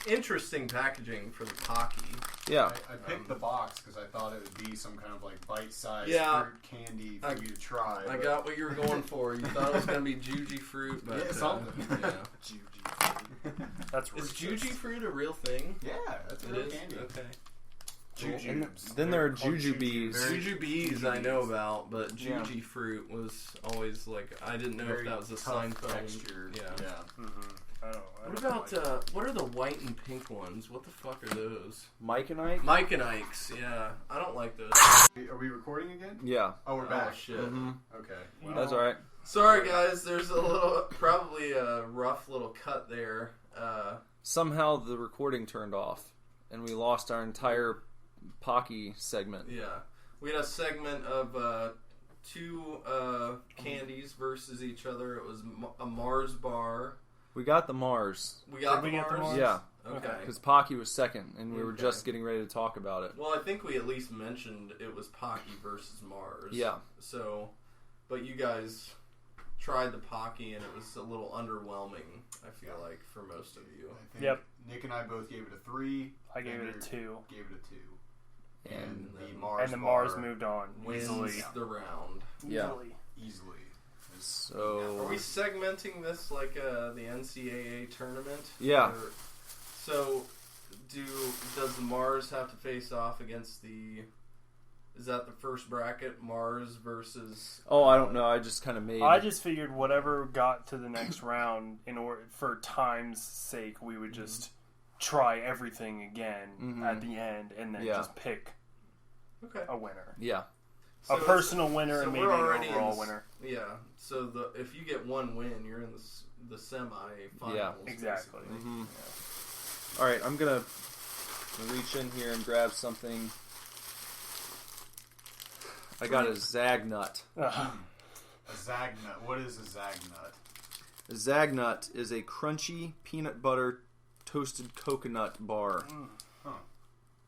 interesting packaging for the Pocky. Yeah. I picked the box because I thought it would be some kind of like bite-sized Yeah. fruit candy for you to try. I but- got what you were going for. You thought it was going to be Juji fruit, but Yeah, something. yeah. That's Is racist. Juji fruit a real thing? Yeah, that's a It real is? candy. Okay. And then there are jujubes. Jujubes I know about, but Yeah. Juji fruit was always like, I didn't know if that was a Seinfeld. texture. Yeah. I don't What like about, what are the white and pink ones? What the fuck are those? Mike and Ike? Mike and Ike's, yeah. I don't like those. Are we recording again? Yeah. Oh, we're Oh, back. shit. Okay. That's alright. Sorry, guys. There's probably a rough little cut there. Somehow the recording turned off, and we lost our entire Pocky segment. Yeah. We had a segment of two candies versus each other. It was a Mars bar. We got the Mars. We got Did we get the Mars? Yeah. Okay. Because Pocky was second, and we were Okay. just getting ready to talk about it. Well, I think we at least mentioned it was Pocky versus Mars. Yeah. So, but you guys tried the Pocky, and it was a little underwhelming, I feel like, for most of you. I think Yep. Nick and I both gave it a 3. I gave it a Andrew 2. Gave it a 2. And the Mars And the Mars bar moved on Wins easily. the round. Yeah. easily. Are So we segmenting this like the NCAA tournament? Yeah. Or, so, does the Mars have to face off against the? Is that the first bracket? Mars versus? I don't know. I just kind of made. I just figured whatever got to the next round, in order for time's sake, we would just try everything again at the end, and then Yeah. just pick Okay. a winner, Yeah. a personal winner, and maybe an overall in winner. Yeah. So if you get one win, you're in the semi-finals. Yeah. Exactly. basically. All right. I'm gonna reach in here and grab something. I got a Zagnut. A Zagnut. What is a Zagnut? A Zagnut is a crunchy peanut butter toasted coconut bar.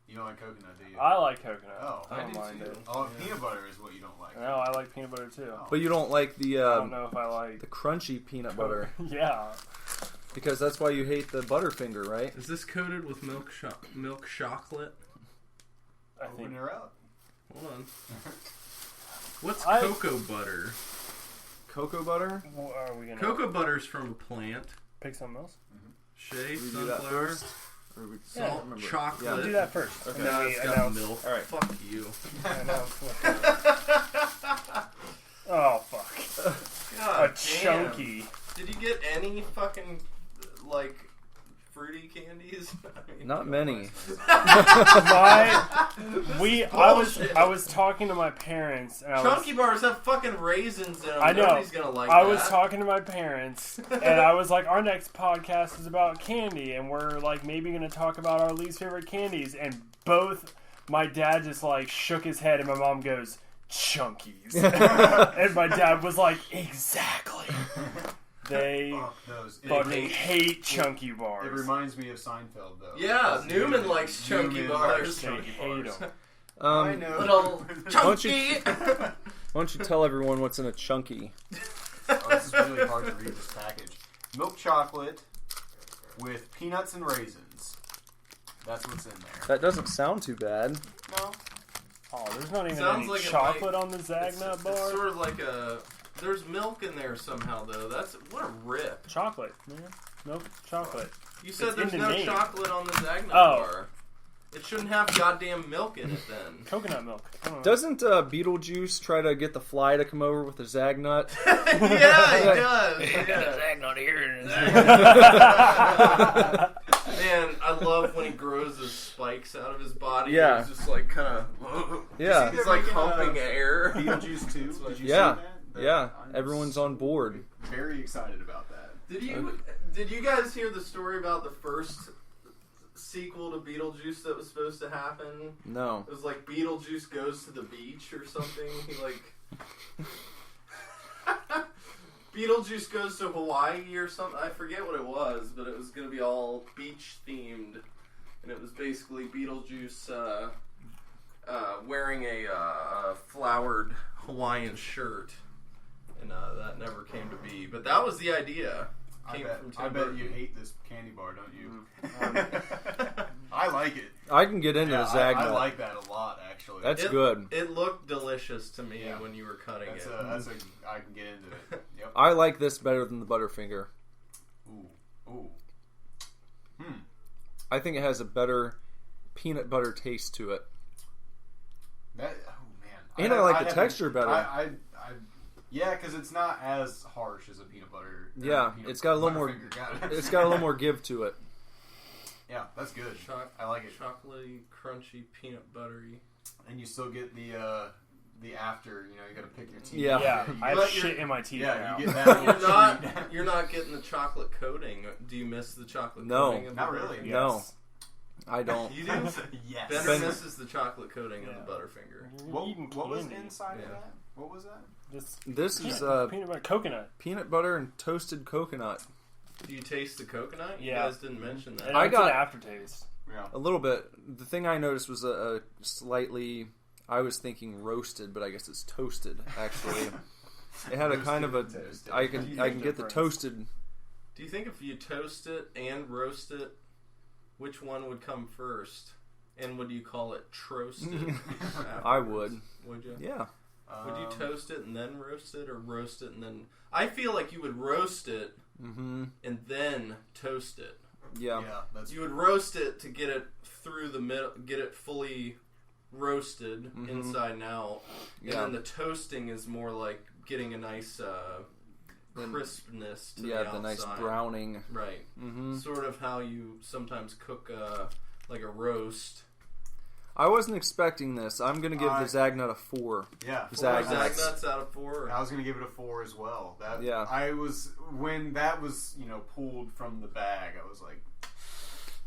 You don't like coconut, do you? I like coconut. Oh, I don't do mind too. it. Oh, peanut butter is what you don't like. No, I like peanut butter too. But you don't like the I don't know if I like the crunchy peanut butter yeah. because that's why you hate the Butterfinger, right? Is this coated with milk chocolate? I Open think her up. Hold on. What's I- cocoa butter? Cocoa butter? are we gonna Cocoa butter's from a plant. pick something else? Shea, We do that sunflower, first? Or we Yeah. I don't remember. chocolate. Yeah. Do that first. Okay. And then No, we it's got announce- milk. All right. Fuck you. announce oh fuck! God A damn. chunky. Did you get any fucking like fruity candies? I mean, Not many. I was talking to my parents, and Chunky bars have fucking raisins in them. I know. Nobody's gonna like I that. was talking to my parents, and I was like, our next podcast is about candy, and we're like maybe going to talk about our least favorite candies. And both my dad just like shook his head, and my mom goes, Chunkies. And my dad was like, exactly. They Those. fucking hate chunky bars. It reminds me of Seinfeld, though. Yeah, Because Newman likes chunky Newman bars. likes chunky They hate bars. 'em. I know. Little don't you- chunky. Why Why don't you tell everyone what's in a chunky? Oh, this is really hard to read this package. Milk chocolate with peanuts and raisins. That's what's in there. That doesn't sound too bad. No. Oh, there's not even Sounds any like it chocolate might- on the Zagnut It's bar. sort of like a. There's milk in there somehow, though. That's what a rip. Chocolate, man. Milk chocolate. You said It's there's in the no name. chocolate on the Zagnut Oh. bar. It shouldn't have goddamn milk in it then. Coconut milk. Come on. Doesn't Beetlejuice try to get the fly to come over with a Zagnut? Yeah, he does. Yeah. Zagnut here. Man, I love when he grows his spikes out of his body. Yeah. He's just like kind of. Yeah. He's like humping air. Beetlejuice 2. Did you Yeah. see that? Yeah. I'm Everyone's on board. very excited about that. Did you guys hear the story about the first sequel to Beetlejuice that was supposed to happen? No. It was like Beetlejuice goes to the beach or something. He like Beetlejuice goes to Hawaii or something. I forget what it was, but it was going to be all beach themed, and it was basically Beetlejuice wearing a flowered Hawaiian shirt, and that never came to be. But that was the idea. I Came bet, from Tim I bet Burton. you hate this candy bar, don't you? I like it. I can get into Yeah, the Zagnut. I like that a lot, actually. That's good. It looked delicious to me Yeah. when you were cutting That's it. I can get into it. Yep. I like this better than the Butterfinger. Ooh. I think it has a better peanut butter taste to it. Man. And I like the haven't- texture better. Yeah, because it's not as harsh as a peanut butter. Yeah, it's got a little more. Butterfinger, got it. It's got a little more give to it. Yeah, that's good. I like it. Chocolatey, crunchy, peanut buttery. And you still get the after. You got to pick your teeth. Yeah. Yeah, I have But shit in my teeth Yeah, now. you get that. You're You're not getting the chocolate coating. Do you miss the chocolate No. coating? Of Not the really. Butterfinger? No, Yes. I don't. You do. Yes. Bender Ben- misses the chocolate coating of Yeah. the Butterfinger. You're eating What was candy. inside Yeah. of that? What was that? This is peanut butter coconut. peanut butter and toasted coconut. Do you taste the coconut? You Yeah. guys didn't mention that. And I it's got- an aftertaste. Yeah. A little bit. The thing I noticed was a slightly. I was thinking roasted, but I guess it's toasted. Actually, it had a kind of a. Toasted. I can get the difference? toasted. Do you think if you toast it and roast it, which one would come first? And would you call it troasted? I would. Would you? Yeah. Would you toast it and then roast it, or roast it and then? I feel like you would roast it and then toast it. Yeah. Yeah, that's You would roast it to get it through the middle, get it fully roasted inside and out, and Yeah. then the toasting is more like getting a nice crispness to the outside. The nice browning. Right. Sort of how you sometimes cook like a roast. I wasn't expecting this. I'm gonna give the Zagnut a 4. yeah. Zagnuts. Zagnuts out of 4. I was gonna give it a 4 as well. Yeah. I was when that was pulled from the bag. I was like,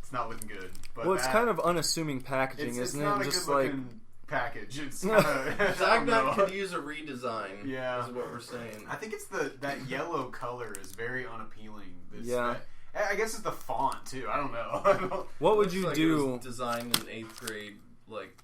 it's not looking good. But Well, it's kind of unnissuming packaging, it's isn't not it? a Just good like looking package. It's kind of Zagnut could use a redesign. Yeah. is what we're saying. I think it's that yellow color is very unappealing. Yeah. I guess it's the font too. I don't know. what would Looks you like it do? was designed in 8th grade, like.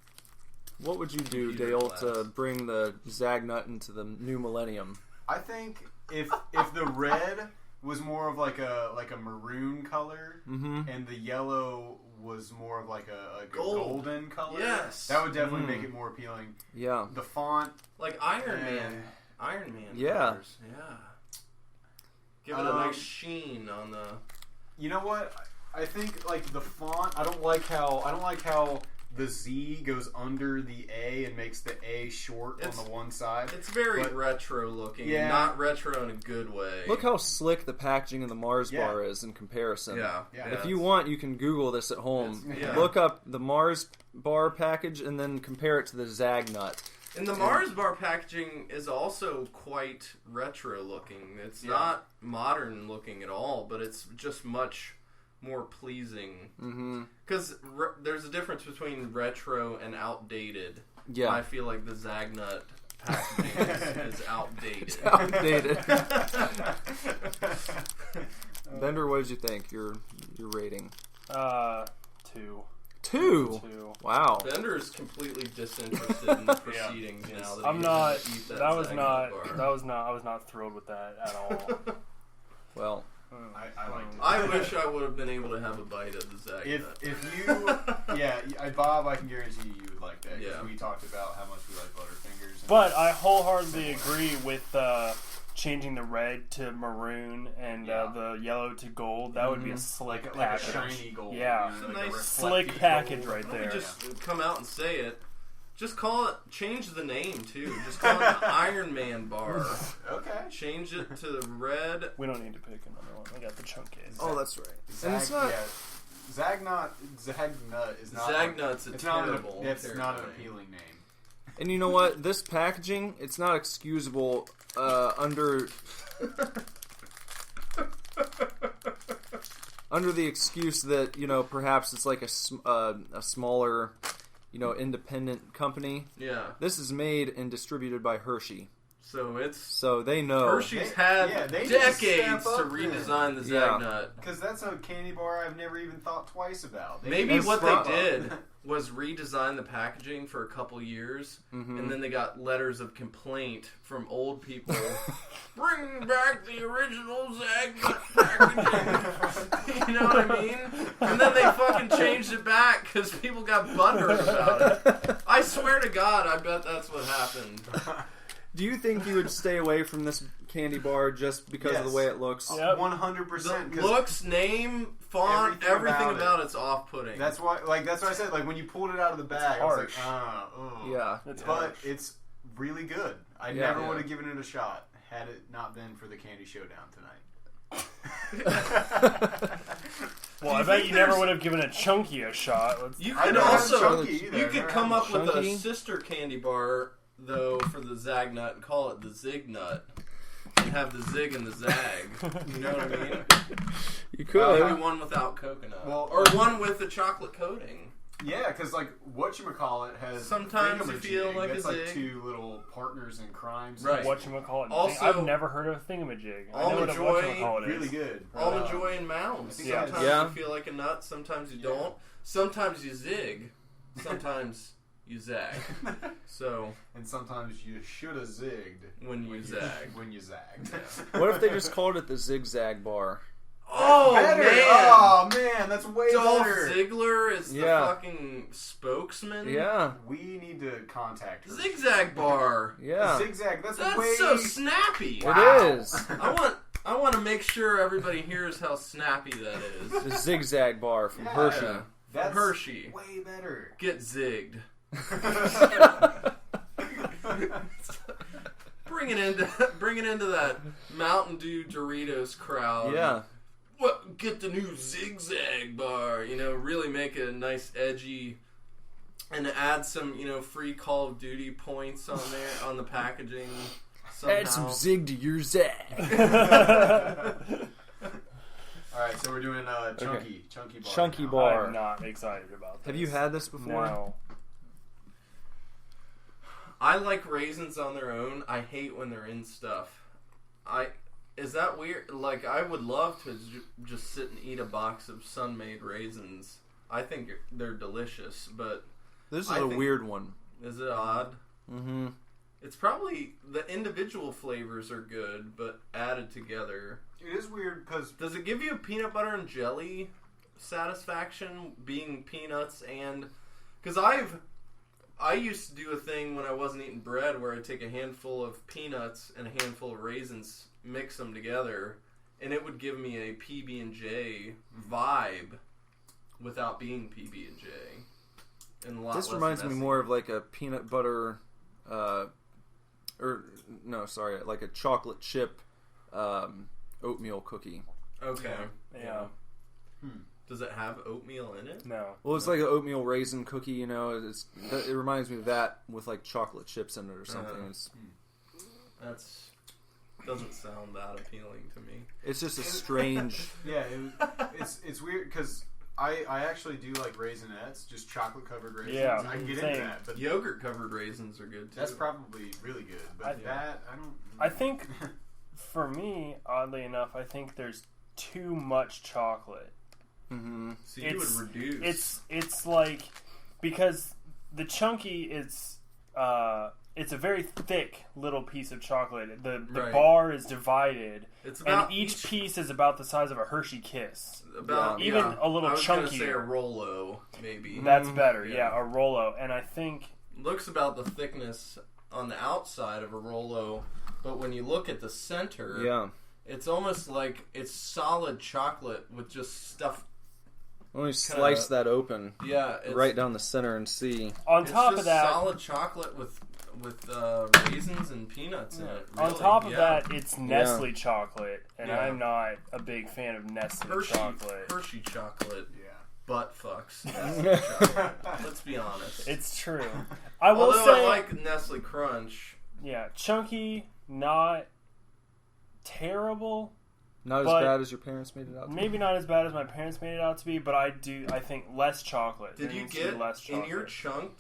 What would you do, computer Dale, class. to bring the Zagnut into the new millennium? I think if the red was more of like a maroon color, and the yellow was more of like a golden color, Yes. that would definitely make it more appealing. Yeah. The font, Like Iron Man. Iron Man. Yeah. colors. Yeah. Give it a nice sheen on the. you know what? I think like the font. I don't like how the Z goes under the A and makes the A short on the one side. It's very But- retro looking. Yeah. Not retro in a good way. Look how slick the packaging of the Mars Yeah. bar is in comparison. Yeah. Yeah. If you want, you can Google this at home. Yeah. Look up the Mars bar package and then compare it to the Zagnut. And the Mars bar packaging is also quite retro looking. It's not modern looking at all, but it's just much more pleasing. Because there's a difference between retro and outdated. Yeah. I feel like the Zagnut packaging is outdated. Outdated. Bender, what did you think? Your rating? 2. 2. Wow. Bender is completely disinterested in the proceedings now. That I'm he not. doesn't eat That was Zagnut not. bar. That was not. I was not thrilled with that at all. Well, I liked it. I wish I would have been able to have a bite of the Zagnut. If you, Bob, I can guarantee you would like that. Yeah. We talked about how much we like Butterfingers. And But I wholeheartedly agree with changing the red to maroon and the yellow to gold. That would be a slick like a package. shiny gold. Yeah. you know, It's a like nice slick reflective package gold. right Let me there. just come out and say it. Just call it. Change the name too. Just call it the Iron Man bar. Okay. Change it to the red. We don't need to pick another one. We got the chunky. oh, that's right. Zag, And it's not. Zagnut is not. Zagnut's a it's not terrible. It's not an terrible name. appealing name. And you know what? This packaging, it's not excusable under the excuse that, you know, perhaps it's like a smaller, you know, independent company. Yeah. This is made and distributed by Hershey. So it's So they know. Hershey's had they need to step decades to up redesign the Yeah. Zagnut. Because that's a candy bar I've never even thought twice about. Maybe It's what from- they did was redesign the packaging for a couple years, and then they got letters of complaint from old people. Bring back the original Zagnut packaging. You know what I mean? And then they fucking changed it back because people got butthurt about it. I swear to God, I bet that's what happened. Do you think you would stay away from this candy bar just because of the Yes. way it looks? Yep. 100%. The looks, name, font, everything about it's off-putting. That's why. That's what I said. Like when you pulled it out of the bag, I was like, harsh. Yeah. It's But harsh. it's really good. I Yeah. never Yeah. would have given it a shot had it not been for the Candy Showdown tonight. Well, I bet you never would have given a chunky a shot. You I could never had also Chunky either. you I've could never come had up with a Chunky. sister candy bar though for the Zagnut and call it the Zignut and have the Zig and the Zag. You know what I mean? You could. Maybe one without coconut, Well, or one with the chocolate coating. Yeah, because like whatchamacallit has Sometimes you feel like that's a like zig. two little partners in crime. Right. Whatchamacallit. Also- I've never heard of a thingamajig. I know Almond what a Joy, whatchamacallit is. Really good. Almond Joy and Mounds. Yeah. Sometimes Yeah. you feel like a nut, sometimes you don't. Sometimes you zig, sometimes you zag. So And sometimes you should have zigged when you zag. When you zagged. What if they just called it the zigzag bar? Oh Better. man! Oh man, that's way Dolph better. Ziggler is the Yeah. fucking spokesman. Yeah. We need to contact her. Zigzag bar. Yeah. Zigzag. That's That's way so snappy. It is. I want to make sure everybody hears how snappy that is. The zigzag bar from Yeah. Hershey. Yeah. That's Hershey. way better. Get zigged. Bring it into that Mountain Dew Doritos crowd. Yeah. What? Get the new zigzag bar. You know, really make it a nice edgy, and add some free Call of Duty points on there on the packaging. Somehow. Add some zig to your zag. All right, so we're doing chunky bar. Chunky now. bar. I'm not excited about this. Have you had this before? No. I like raisins on their own. I hate when they're in stuff. Is that weird? Like, I would love to just sit and eat a box of Sun-Made raisins. I think they're delicious, but This is I a think- weird one. is it odd? Mm-hmm. It's probably the individual flavors are good, but added together. It is weird because Does it give you a peanut butter and jelly satisfaction being peanuts and... Because I used to do a thing when I wasn't eating bread where I'd take a handful of peanuts and a handful of raisins, mix them together, and it would give me a PB&J vibe without being PB&J. And a lot This less reminds me messy. more of like a peanut butter, like a chocolate chip oatmeal cookie. Okay. Yeah. Does it have oatmeal in it? No. Well, it's like an oatmeal raisin cookie, you know. It reminds me of that with like chocolate chips in it or something. That's doesn't sound that appealing to me. It's just a strange. yeah, it's weird because I actually do like raisinettes, just chocolate covered raisins. Yeah, I can get same. into that, but Yogurt covered raisins are good too. that's probably really good. But I don't. I think, for me, oddly enough, I think there's too much chocolate Mm-hmm. So you would reduce. It's like, because the chunky is it's a very thick little piece of chocolate. The Right. bar is divided, It's about and each piece is about the size of a Hershey Kiss. About Even a little I was gonna say a chunkier. Rolo, maybe. That's better, Yeah. a Rolo. And I think Looks about the thickness on the outside of a Rolo, but when you look at the center, Yeah. it's almost like it's solid chocolate with just stuff. Let me slice that open Yeah, it's, right down the center and see. on it's top just of that, solid chocolate with raisins and peanuts in it. on really. top of Yeah. that, it's Nestle chocolate, and Yeah. I'm not a big fan of Nestle chocolate. Hershey chocolate. Yeah. Butt fucks. Nestle chocolate. Let's be honest. It's true. I will Although say, I like Nestle Crunch. yeah, chunky, not terrible. Not as But bad as your parents made it out to be. Maybe not as bad as my parents made it out to be, but I think less chocolate. Did There you needs to be get less chocolate. in your chunk?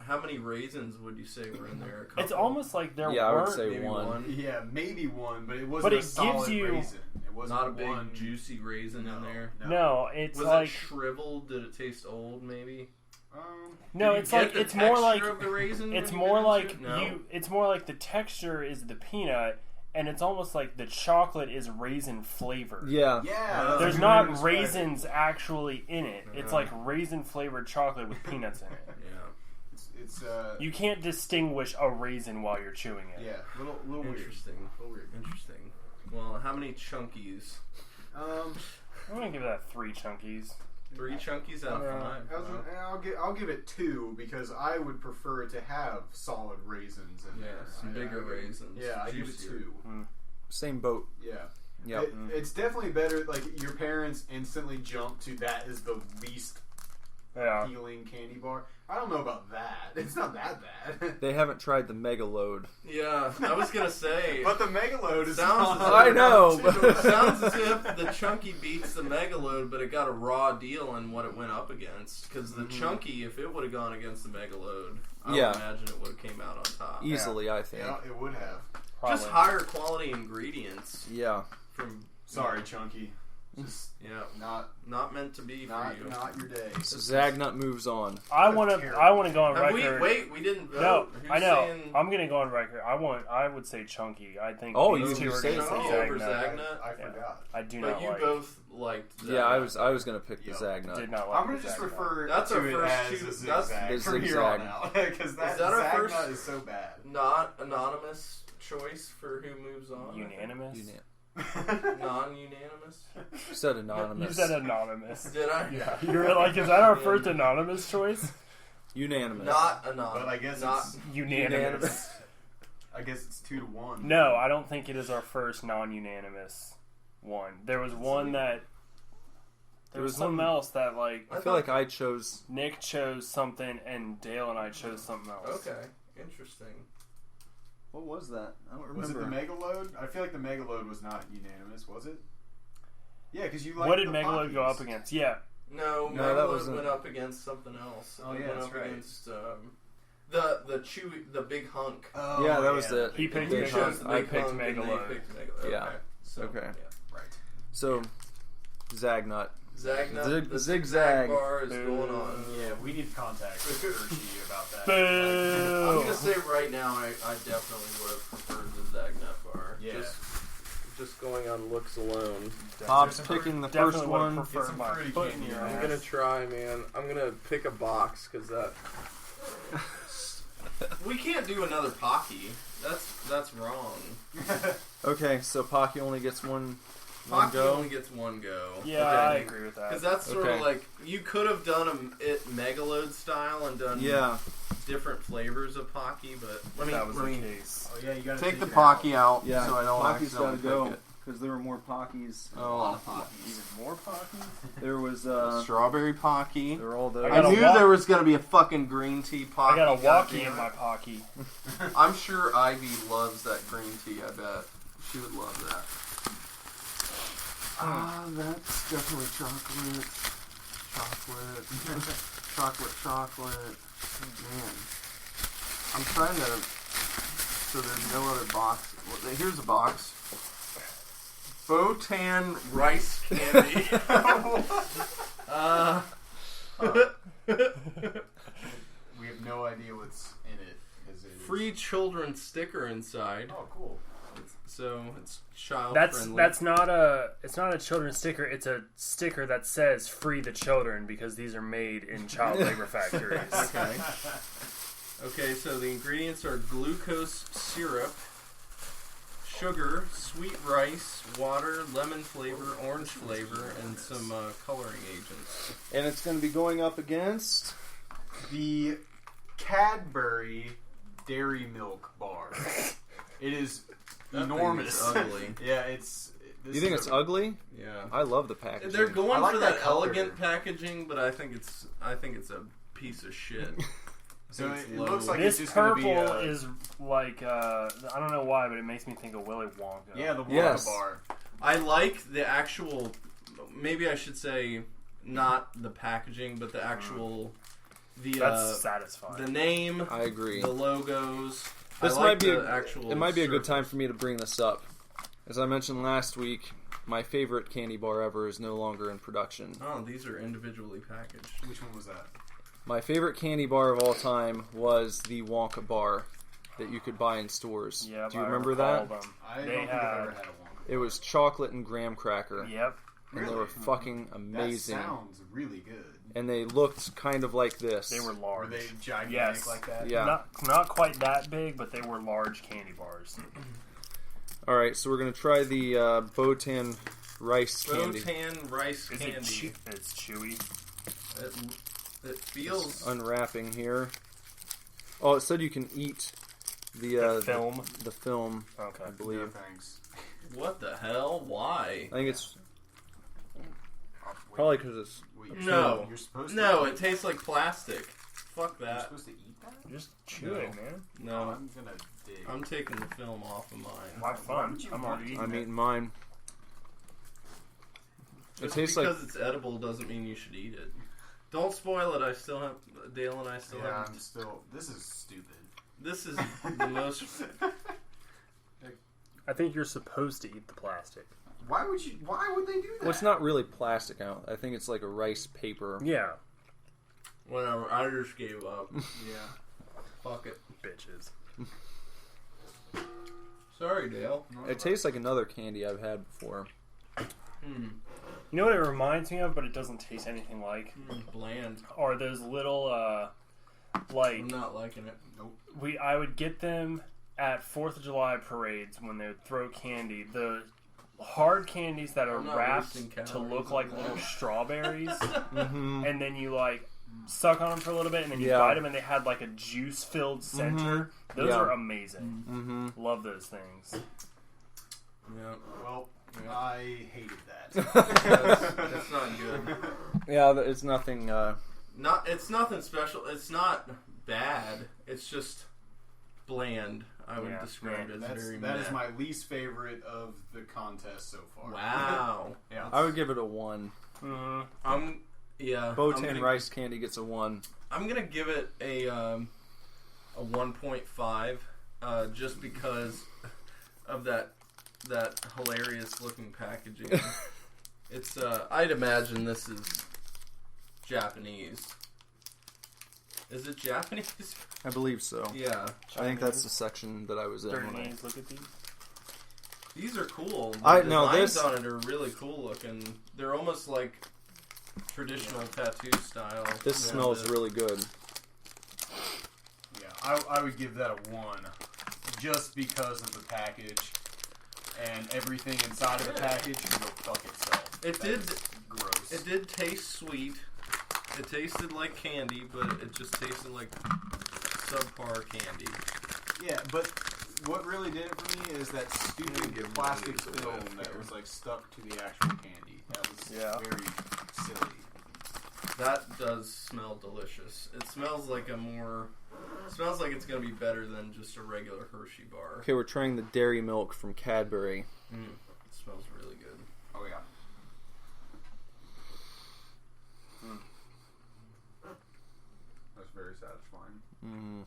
How many raisins would you say were in there? A couple? It's almost like there Yeah, I would weren't. say maybe one. Yeah, maybe one, but it wasn't But it a solid gives you- raisin. It wasn't Not a big one juicy raisin in there. No, it's Was like it shriveled? Did it taste old? Maybe. no, Did you it's get like the it's more like texture of the raisin it's when you more bit like into it? No? it's more like the texture is the peanut, and it's almost like the chocolate is raisin flavored. Yeah. Yeah, that's a There's good not way to describe it. raisins actually in it. It's like raisin flavored chocolate with peanuts in it. Yeah. It's You can't distinguish a raisin while you're chewing it. yeah, little weird. Interesting. Little weird. Interesting. Well, how many chunkies? I'm gonna give that 3 chunkies. 3 chunkies out of 5. I'll give it 2 because I would prefer it to have solid raisins in Yeah, there. some bigger raisins. Yeah, I give it juicier. 2. Same boat. Yeah. Yep. It's definitely better. Like your parents instantly jump to that is the least Yeah. appealing candy bar. I don't know about that. It's not that bad. They haven't tried the Mega Load. Yeah, I was gonna say. But the Mega Load is Sounds not- I know, but- It sounds as if the chunky beats the mega load, but it got a raw deal in what it went up against. Because the chunky, if it would have gone against the mega load, I would imagine it would have came out on top. Easily, I think. Yeah, it would have. Probably. Just higher quality ingredients Yeah. from. Sorry, Chunky. Just Yeah, not meant to be for not you. not your day. So Zagnut moves on. I want to go on Have record. we didn't vote. No, Who's I know. saying I'm gonna go on record. I would say chunky. I think. Oh, these you two are say gonna chunky say over Zagnut. Zagnut? I Yeah. forgot. I do But not you like. both liked Zagnut. Yeah, I was gonna pick the Yeah. Zagnut. Did not like. I'm gonna the just Zagnut. refer That's to our it first as two- a that's zigzag the from here on zigzag. out because that Is that our Zagnut first- is so bad. Not anonymous choice for who moves on. Unanimous. Non-unanimous. You said anonymous. You said anonymous. Did I? Yeah. You were like, is that our first anonymous choice? Unanimous. Not anonymous. But I guess not. it's Unanimous. I guess it's 2-1. No, I don't think it is our first non-unanimous one. There was one that. There was something else that, like, I feel like I chose. Nick chose something and Dale and I chose something else. Okay, interesting. What was that? I don't Was it the Mega Load? I feel like the Mega Load was not unanimous, was it? Yeah, because you like What did the Megaload go Pockies. up against? Yeah. No, No, that Megaload wasn't- went up against something else. Oh, It yeah, went that's up right. against the big hunk. Oh, Yeah, that was it. He picked Big Big You Hunk. chose the I big picked hunk and they Megaload. picked Megaload. Yeah. Okay. So, Okay. Yeah. Right. So, Zagnut. Zagnut, the Zigzag. bar is going on. Yeah, we need to contact Hershey about that. Boo! I'm gonna say right now, I definitely would have preferred the Zagnut bar. Yeah. Just going on looks alone. Bob's some picking the Definitely first would have one. Get preferred some my fruity foot in candy. your I'm I'm ass. gonna try, man. I'm gonna pick a box because that. We can't do another Pocky. That's wrong. Okay, so Pocky only gets one Pocky go. only gets one go. Yeah, I agree with that. Because that's sort Okay. of like you could have done it Megaload style and done Yeah. different flavors of Pocky, but let that was the me case. Oh yeah, you gotta take the it Pocky out Yeah. so I don't Pocky's gotta accidentally go. pick it. Because there were more Pockies. Oh, Even more Pocky? There was, strawberry Pocky. there were all those. I I got a knew walk- there was gonna be a fucking green tea I Pocky. got a walkie goddamn in it. my Pocky. I'm sure Ivy loves that green tea. I bet she would love that. Ah, that's definitely chocolate. Chocolate. Man, I'm trying to. So there's no other box. Well, here's a box. Botan rice candy. We have no idea what's in it. Free children sticker inside. Oh, cool. So it's child friendly. It's not a children's sticker. It's a sticker that says "Free the children" because these are made in child labor factories. Okay, so the ingredients are glucose syrup, sugar, sweet rice, water, lemon flavor, orange flavor, and some coloring agents. And it's going to be going up against The Cadbury Dairy Milk Bar. It is enormous. That thing is ugly. Yeah, it's... You think it's ugly? Yeah. I love the packaging. They're going I like for that that color. elegant packaging, but I think it's a piece of shit. So It's it low. looks like This it's just going to be... purple is like I don't know why, but it makes me think of Willy Wonka. Yeah, the Wonka Yes. Bar. I like the actual. Maybe I should say not the packaging, but the actual. That's satisfying. The name, I agree. the logos. This I might like be the actual. It might be a good circle. time for me to bring this up. As I mentioned last week, my favorite candy bar ever is no longer in production. Oh, these are individually packaged. Which one was that? My favorite candy bar of all time was the Wonka bar that you could buy in stores. Yep, Do you I remember recall that? them. I don't They think I've had- ever had a Wonka. It was chocolate and graham cracker. Yep. And they Really? were fucking amazing. That sounds really good. And they looked kind of like this. They were Were large. they gigantic Yes. like that? Yeah. Not quite that big, but they were large candy bars. Alright, so we're going to try the Botan rice candy. Botan rice Is candy. it's chewy. It feels. Unwrapping here. Oh, it said you can eat the film. The film, Okay. I No believe. thanks. What the hell? Why? I think it's Wait, probably because it's... wait, No. You're supposed to No, eat- it tastes like plastic. Fuck You're that. supposed to eat that? Just chew No. it, man. No, I'm gonna dig. I'm taking the film off of mine. Why fun? would you I'm want already to eating I'm it. eating mine. It Just tastes like... because it's edible doesn't mean you should eat it. Don't spoil it. Dale and I still Yeah, have. I'm still... This is stupid. This is the most. I think you're supposed to eat the plastic. Why would they do that? Well, it's not really plastic out. I think it's like a rice paper. Yeah. Whatever. I just gave up. Yeah. Fuck it. Bitches. Sorry, Dale. It tastes like another candy I've had before. You know what it reminds me of, but it doesn't taste anything like? Bland. Are those little, like... I'm not liking it. Nope. I would get them at 4th of July parades when they would throw candy. The hard candies that are I'm not wrapped wasting to calories look on like that. little strawberries. Mm-hmm. And then you, like, suck on them for a little bit, and then you Yeah. bite them, and they had, like, a juice-filled center. Those Yeah. are amazing. Mm-hmm. Love those things. Yeah. Well, Yeah. I hated that. That's not good. Yeah, it's nothing... It's nothing special. It's not bad. It's just bland. I would Yeah. describe it as very That is meh. my least favorite of the contest so far. Wow. Yeah. I would give it a 1. Mm-hmm. I'm Botan rice candy gets a 1. I'm gonna give it a 1.5, just because of that hilarious looking packaging. It's I'd imagine this is Japanese. Is it Japanese? I believe so. Yeah. I think that's the section that I was in. when I- Dirty look at these. These are cool. The no, designs this- on it are really cool looking. They're almost like traditional tattoo style. This Yeah, smells the- really good. Yeah, I would give that a 1, just because of the package and everything inside of the package can go fuck itself. It That did. is gross. It did taste sweet. It tasted like candy, but it just tasted like subpar candy. Yeah, but what really did it for me is that give stupid one plastic of these a film whiff that here. was like stuck to the actual candy. That was very silly. That does smell delicious. It smells like smells like it's gonna be better than just a regular Hershey bar. Okay, we're trying the dairy milk from Cadbury. It smells really good. Oh yeah. That's very satisfying. Mm.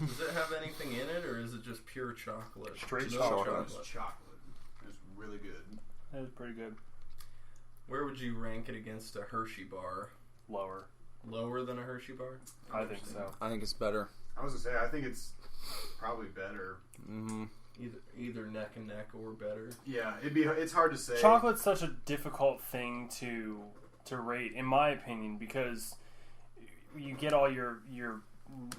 Does it have anything in it, or is it just pure chocolate? Straight No chocolate. It's chocolate. It's really good. That was pretty good. Where would you rank it against a Hershey bar? Lower. Lower than a Hershey bar? I think so. I think it's better. I was gonna say, I think it's probably better. Mm-hmm. Either neck and neck or better. Yeah, it's hard to say. Chocolate's such a difficult thing to rate, in my opinion, because you get all your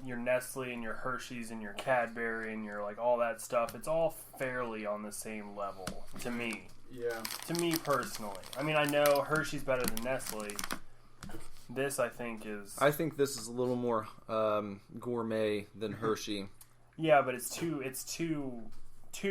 Nestle and your Hershey's and your Cadbury and your like all that stuff. It's all fairly on the same level to me. Yeah. To me personally, I mean, I know Hershey's better than Nestle. This, I think, is. I think this is a little more gourmet than Hershey. Yeah, but it's too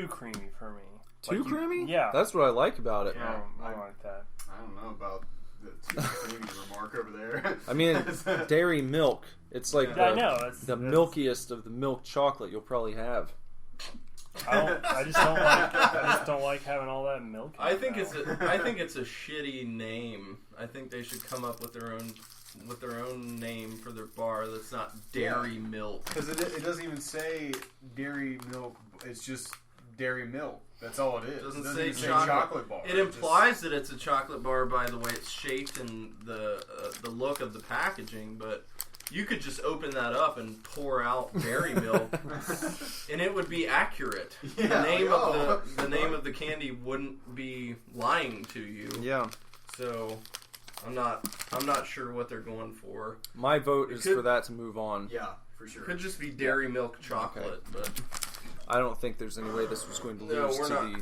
creamy for me. Too creamy? Yeah. That's what I like about it. Yeah. I don't like that. I don't know about the too creamy remark over there. I mean, dairy milk. It's like I know. the milkiest of the milk chocolate you'll probably have. I just don't like having all that milk. I think it's a shitty name. I think they should come up with their own name for their bar that's not dairy milk. Because it doesn't even say dairy milk. It's just dairy milk. That's all it is. It doesn't even say say chocolate. chocolate bar. It implies that it's a chocolate bar by the way it's shaped and the look of the packaging, but you could just open that up and pour out dairy milk, and it would be accurate. Yeah, the name of the candy wouldn't be lying to you. Yeah. So I'm not sure what they're going for. My vote is for that to move on. Yeah, for sure. Could just be dairy milk chocolate, but I don't think there's any way this was going to lose to the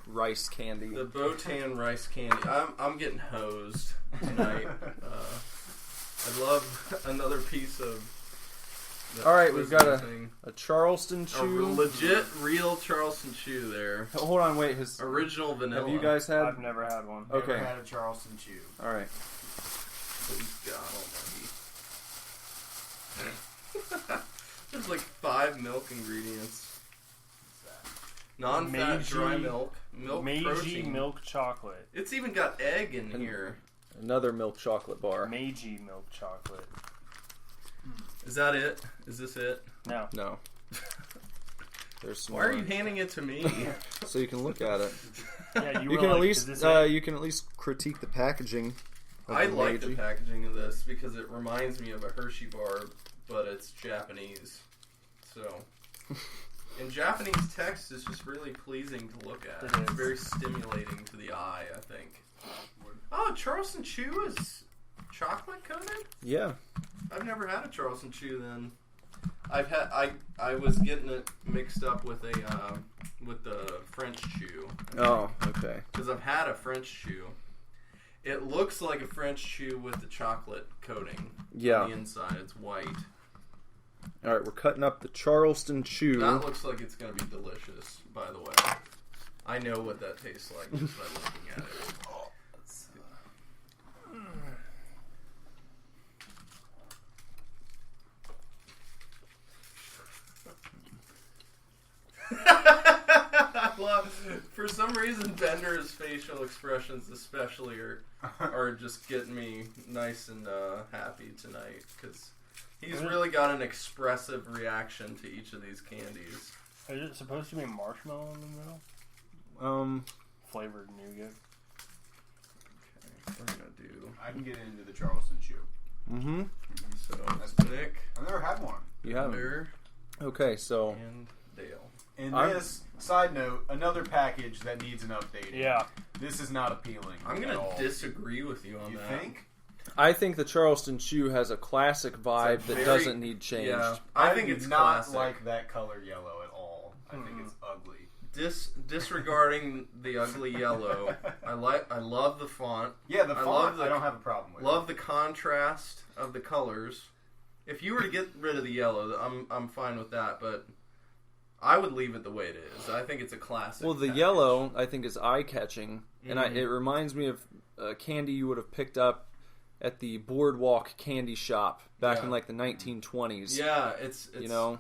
rice candy. the Botan rice candy. I'm getting hosed tonight. I'd love another piece of. All right, we've got thing. a Charleston A chew. legit, real Charleston chew there. Hold on, wait. Original vanilla. Have you guys had? I've never had one. Okay. Never had a Charleston chew. All right. Please God almighty. There's like 5 milk ingredients. Non-fat Meiji- dry milk Meiji protein. milk chocolate. It's even got egg in here. Another milk chocolate bar. Meiji milk chocolate. Is that it? Is this it? No. No. There's some Why are more. you handing it to me? So you can look at it. Yeah, You were can like, at least is this it? you can at least critique the packaging. of I the like the Meiji. packaging of this because it reminds me of a Hershey bar, but it's Japanese. So, and Japanese text is just really pleasing to look at. It It's is. very stimulating to the eye, I think. Oh, Charleston Chew is chocolate coated? Yeah. I've never had a Charleston Chew then. I was getting it mixed up with the French Chew. Oh, okay. Because I've had a French Chew. It looks like a French Chew with the chocolate coating. Yeah. On the inside, it's white. All right, we're cutting up the Charleston chew. That looks like it's going to be delicious, by the way. I know what that tastes like just by looking at it. For some reason, Bender's facial expressions, especially, are just getting me nice and happy tonight because he's really got an expressive reaction to each of these candies. Is it supposed to be marshmallow in the middle? Flavored nougat. Okay, we're gonna do. I can get into the Charleston chew. Mm-hmm. So That's Nick, I've never had one. You haven't. Bear, Okay, so and Dale. And I'm- this, side note, another package that needs an update. Yeah. This is not appealing. I'm at gonna all. disagree with you on You that. think? I think the Charleston chew has a classic vibe It's a that very- doesn't need changed. Yeah, I think do it's not classic. like that color yellow at all. I think it's ugly. Disregarding the ugly yellow, I love the font. Yeah, the I font love the- I don't have a problem with. Love the contrast of the colors. If you were to get rid of the yellow, I'm fine with that, but I would leave it the way it is. I think it's a classic. Well, the package. yellow, I think, is eye-catching, and it reminds me of candy you would have picked up at the Boardwalk candy shop back in, like, the 1920s. Yeah, it's you know?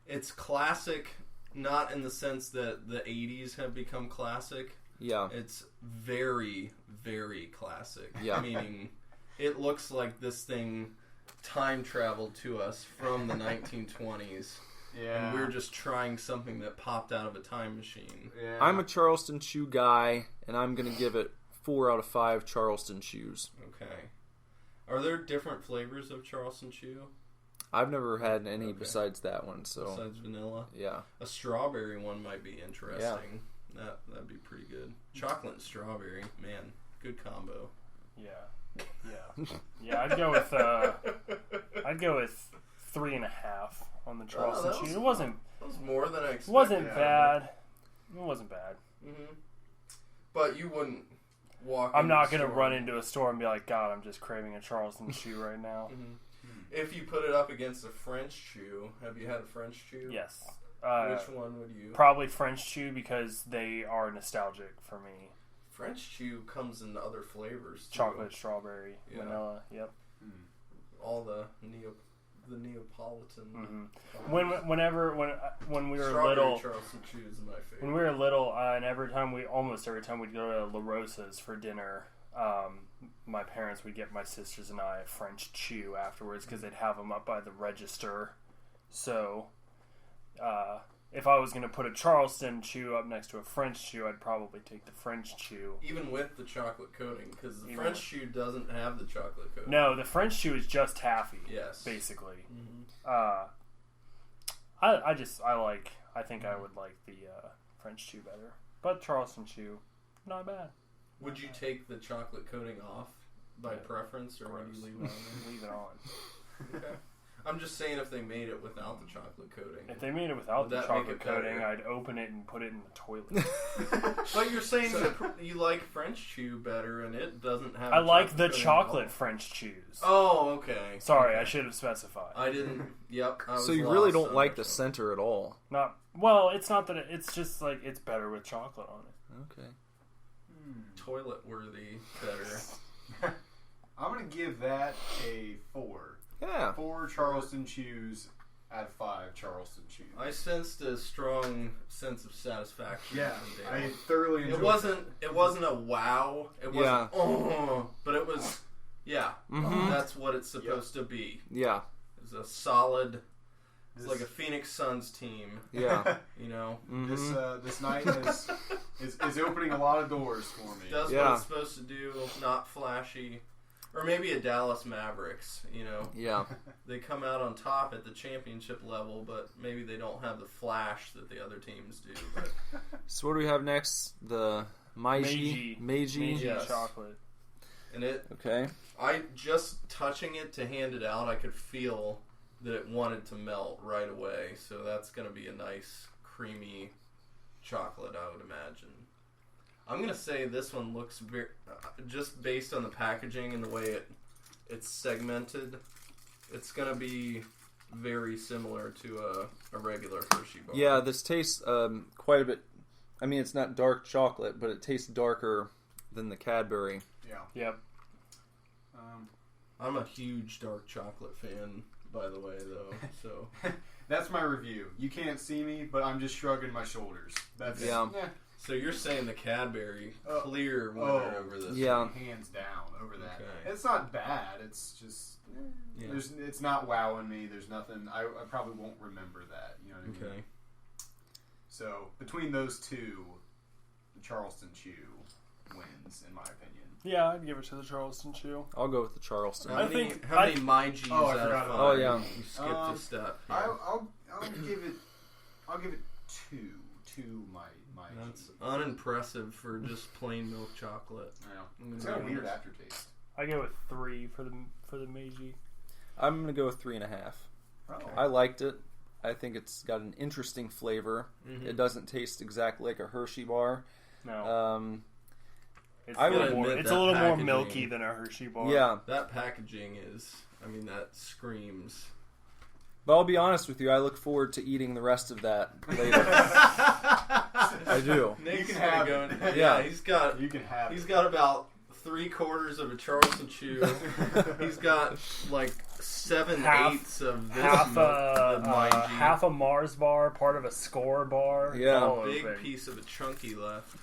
it's classic, not in the sense that the 80s have become classic. Yeah. It's very, very classic. Yeah. Meaning, it looks like this thing time traveled to us from the 1920s. Yeah. And we're just trying something that popped out of a time machine. Yeah. I'm a Charleston chew guy, and I'm going to give it 4 out of 5 Charleston chews. Okay. Are there different flavors of Charleston chew? I've never had any besides that one. So besides vanilla? Yeah. A strawberry one might be interesting. Yeah. That'd be pretty good. Chocolate and strawberry, man, good combo. Yeah. I'd go with 3.5 on the Charleston chew. It wasn't. That was more than I expected. Wasn't bad. It wasn't bad. Mm-hmm. But you wouldn't walk. I'm not gonna run into a store and be like, God, I'm just craving a Charleston chew right now. Mm-hmm. If you put it up against a French chew, have you had a French chew? Yes. Which one would you? Probably French chew because they are nostalgic for me. French chew comes in other flavors too. Chocolate, strawberry, vanilla. Yep. All the Neapolitan. Mm-hmm. When we were strawberry little, Charleston chew is my favorite. when we were little, and almost every time we'd go to La Rosa's for dinner, my parents would get my sisters and I a French chew afterwards because they'd have them up by the register. So, if I was going to put a Charleston chew up next to a French chew, I'd probably take the French chew. Even with the chocolate coating, because the French chew doesn't have the chocolate coating. No, the French chew is just taffy. Yes. Basically. Mm-hmm. I think I would like the French chew better. But Charleston chew, not bad. Would you take the chocolate coating off by preference, or would you leave it on? Leave it on. Okay. I'm just saying if they made it without the chocolate coating. If they made it without Would the that chocolate make it coating, better? I'd open it and put it in the toilet. But you're saying you like French chew better, and it doesn't have. I like the coating at chocolate all. French chews. Oh, okay. Sorry, Okay. I should have specified. I didn't. Yep. I was So you really lost don't on like which the one. center at all? It's not that it's just like it's better with chocolate on it. Okay. Toilet worthy better. I'm going to give that a 4. Yeah. 4 Charleston chews out of 5 Charleston chews. I sensed a strong sense of satisfaction. Yeah, from I Dale. thoroughly enjoyed It wasn't a wow. It wasn't but it was that's what it's supposed to be. Yeah. It's a solid. It's like a Phoenix Suns team. Yeah. You know, This night is opening a lot of doors for me. does what it's supposed to do. Not flashy, or maybe a Dallas Mavericks. You know, Yeah. they come out on top at the championship level, but maybe they don't have the flash that the other teams do. But So what do we have next? The Meiji Yes. chocolate. and it, Okay. I just touching it to hand it out, I could feel that it wanted to melt right away. So that's going to be a nice creamy chocolate, I would imagine. I'm going to say this one looks very, just based on the packaging and the way it's segmented, it's going to be very similar to a regular Hershey bar. Yeah, this tastes quite a bit. I mean, it's not dark chocolate, but it tastes darker than the Cadbury. Yeah. Yep. I'm a huge dark chocolate fan, by the way, though. So That's my review. You can't see me, but I'm just shrugging my shoulders. That's Yeah. So you're saying the Cadbury clear winner over this? Yeah. hands down over that. Okay. It's not bad. It's just it's not wowing me. There's nothing. I probably won't remember that. You know what I mean? Okay. So between those two, the Charleston Chew wins, in my opinion. Yeah, I'd give it to the Charleston chew. I'll go with the Charleston. How many Meiji's Oh, I out forgot of 5? about Oh, yeah. You skipped a step. Yeah. I'll give it 2. 2 my That's unimpressive for just plain milk chocolate. Yeah. It's got a weird aftertaste. I go with 3 for the Meiji. I'm gonna go with 3.5. Oh. I liked it. I think it's got an interesting flavor. Mm-hmm. It doesn't taste exactly like a Hershey bar. No. It's I a would little more, admit it's that a little more packaging- milky than a Hershey bar. Yeah, That packaging is, that screams. but I'll be honest with you. I look forward to eating the rest of that later. I do. Nick's can gonna have go. it. Yeah, he's got You can have he's it. got about 3/4 of a Charleston Chew. He's got like 7/8 of this the Meiji. half a Mars bar, part of a Score bar. Yeah. It's all Big open. piece of a chunky left,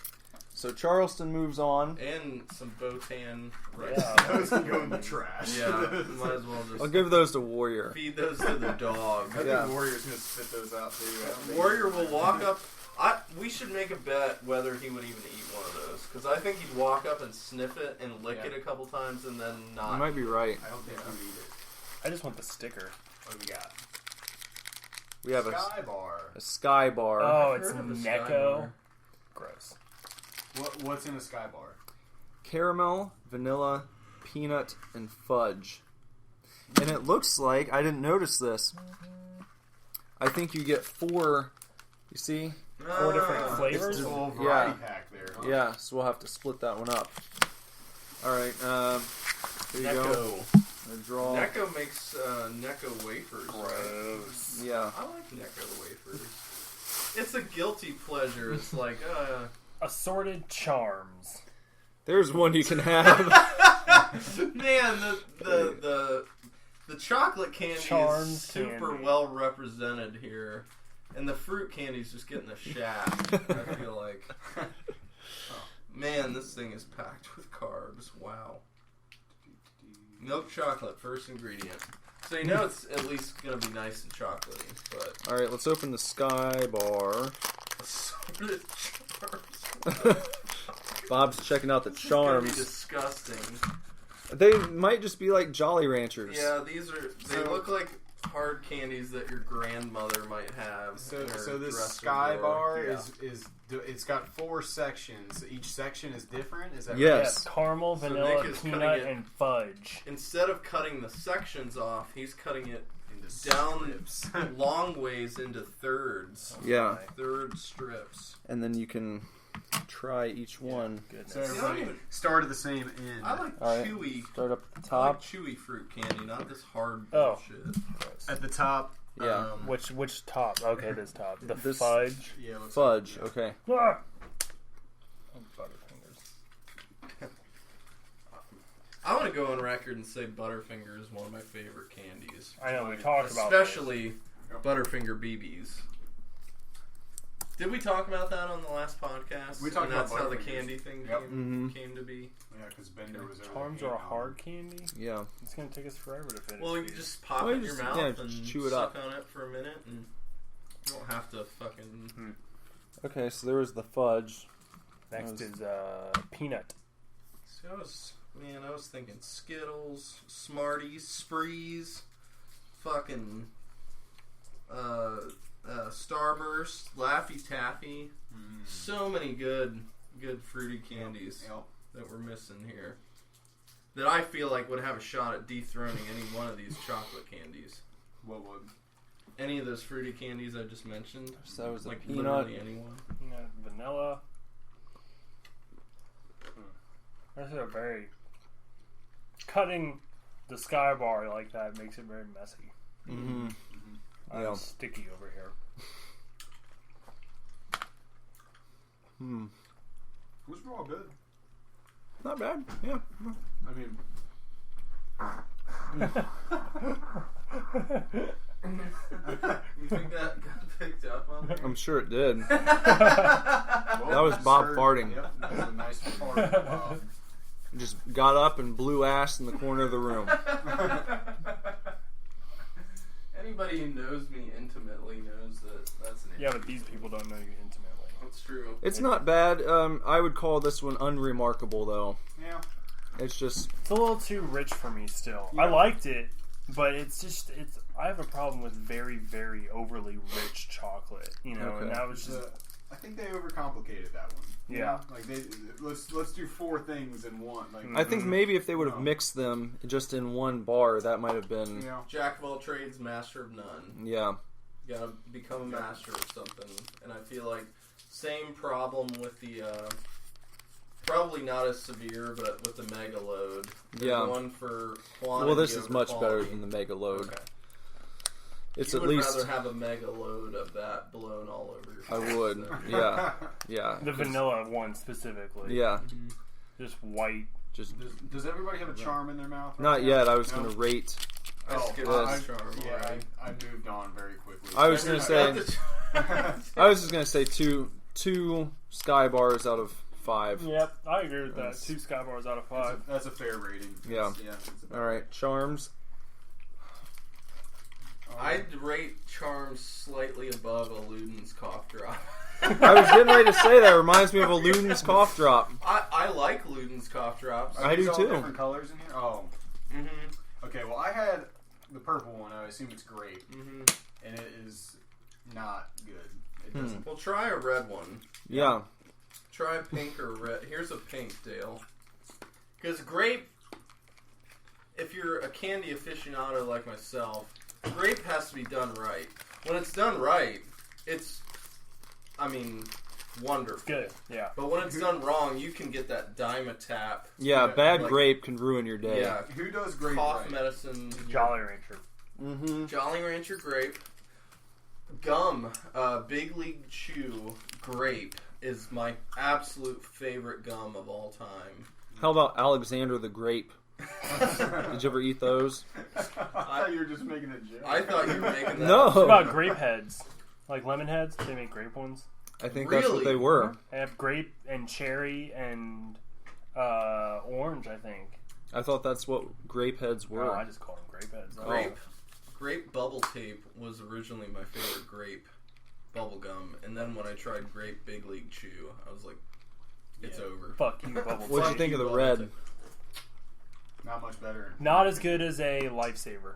So Charleston moves on. and some Botan rice. Yeah. Those can go in the trash. Yeah, might as well I'll just give those to Warrior. feed those to the dog. I Yeah. think Warrior's gonna spit those out too. Warrior will walk up We should make a bet whether he would even eat one of those. Because I think he'd walk up and sniff it and lick it a couple times and then not. You might be right. I don't think we need it. I just want the sticker. What do we got? We have Sky bar. a Sky Bar. Oh, I've it's heard of a Sky Necco. Bar. Gross. What's in a Sky bar? Caramel, vanilla, peanut, and fudge. And it looks like, I didn't notice this, I think you get 4, you see? 4 different flavors? It's a little Yeah. variety pack there. Huh? Yeah, so we'll have to split that one up. Alright, there you go. Necco. I'm gonna draw. Necco makes Necco wafers. Gross. Yeah. I like Necco wafers. It's a guilty pleasure. It's like, Assorted charms. There's one you can have. man, the chocolate candy Charms is super candy. well represented here, and the fruit candy's just getting a shaft. I feel like, man, this thing is packed with carbs. Wow. Milk chocolate, first ingredient. So you know it's at least gonna be nice and chocolatey, but Alright, let's open the Sky Bar. assorted charms. Bob's checking out the It's gonna be charms. disgusting. They might just be like Jolly Ranchers. Yeah, these are. They So- look like hard candies that your grandmother might have. So, in her so this dresser Sky drawer. bar Yeah. is it's got 4 sections. Each section is different. Is that right? Yes. Caramel, So vanilla, Nick is peanut, cutting it. and fudge. Instead of cutting the sections off, he's cutting it Into down strips. long ways into thirds. Yeah. Third strips. And then you can try each one. Goodness. So everybody even- start at the same end. I like All right. chewy. Start up at the I like top. chewy fruit candy, not this hard Oh. bullshit. At the top. Yeah. Which top? Okay, this top. The This- fudge. Yeah. Looks Fudge, Like, okay. Ah! Oh, Butterfingers. I want to go on record and say Butterfinger is one of my favorite candies. I know, we talked about this. Especially Butterfinger BBs. Did we talk about that on the last podcast? We talked and about that's how the Butterfingers. candy thing Yep. came to be. Yeah, because Bender was over Charms the are a can on hard candy? Yeah. It's going to take us forever to finish Well, you these. just pop Well, it you in your just- mouth yeah, and just chew it suck up. on it for a minute, and you don't have to fucking. Okay, so there was the fudge. Next is peanut. So I was thinking Skittles, Smarties, Sprees, fucking Starburst, Laffy Taffy. So many good fruity candies Yep. that we're missing here. That I feel like would have a shot at dethroning any one of these chocolate candies. What would? Any of those fruity candies I just mentioned. So that was a like peanut. literally anyone. Peanut, vanilla. This is a very... Cutting the Sky Bar like that makes it very messy. Mm-hmm. I'm Yeah. sticky over here. It was raw good. Not bad. Yeah. I mean, You think that got picked up on there? I'm sure it did. well, That was Bob farting. Yep, that was a nice fart. Bob. Just got up and blew ass in the corner of the room. Anybody who knows me intimately knows that that's an Yeah, but these people don't know you intimately. That's true. It's not bad. I would call this one unremarkable, though. Yeah. It's just... It's a little too rich for me still. I liked it, but it's I have a problem with very, very overly rich chocolate, you know, and Okay. that was just... I think they overcomplicated that one. You Yeah. know? Like let's do 4 things in one. Like I think maybe if they would have mixed them just in one bar, that might have been... you know. Jack of all trades, master of none. Yeah. You gotta become a master of something. And I feel like same problem with the probably not as severe, but with the mega load. They're Yeah. going for quantity. Well, this is over much quality. better than the Mega Load. Okay. It's You at would least... rather have a mega load of that blown all over your face. I would. So. Yeah. Yeah. The vanilla one specifically. Yeah. Just white. Just... Does everybody have a charm in their mouth? Right Not now? yet. I was No? going to rate... I skipped I, this charm yeah, already. I moved on very quickly. I was going to say... I I was just going to say two Sky Bars out of 5. Yep, I agree with that. That's- 2 Sky Bars out of 5. That's a fair rating. Yeah. It's about All right. Charms. Oh I'd rate Charms slightly above a Luden's cough drop. I was getting ready to say that. It reminds me of a Luden's cough drop. I like Luden's cough drops. I do these all too. Different colors in here. Oh. Mm-hmm. Okay. Well, I had the purple one. I assume it's grape, Mm-hmm. and it is not good. It doesn't. Well, try a red one. Yeah. Try a pink or red. Here's a pink, Dale. Because grape, if you're a candy aficionado like myself, grape has to be done right. When it's done right, it's, wonderful. Good, yeah. But when it's done wrong, you can get that Dimetap. Yeah, bad like- grape can ruin your day. Yeah, Who does grape cough right? medicine. Jolly Rancher. Mm-hmm. Jolly Rancher grape. Gum, Big League Chew grape is my absolute favorite gum of all time. How about Alexander the Grape? Did you ever eat those? I thought you were just making a joke. I thought you were making that. No. What about grape heads? Like lemon heads? They make grape ones. I think that's what Really? they were. They have grape and cherry and orange, I think. I thought that's what grape heads were. No, I just call them grape heads. Grape bubble tape was originally my favorite grape bubble gum, and then when I tried grape Big League Chew, I was like, it's over. Fuck you, bubble. What'd you Fuck think of the bubble red? tape. Not much better. Not as good as a Lifesaver.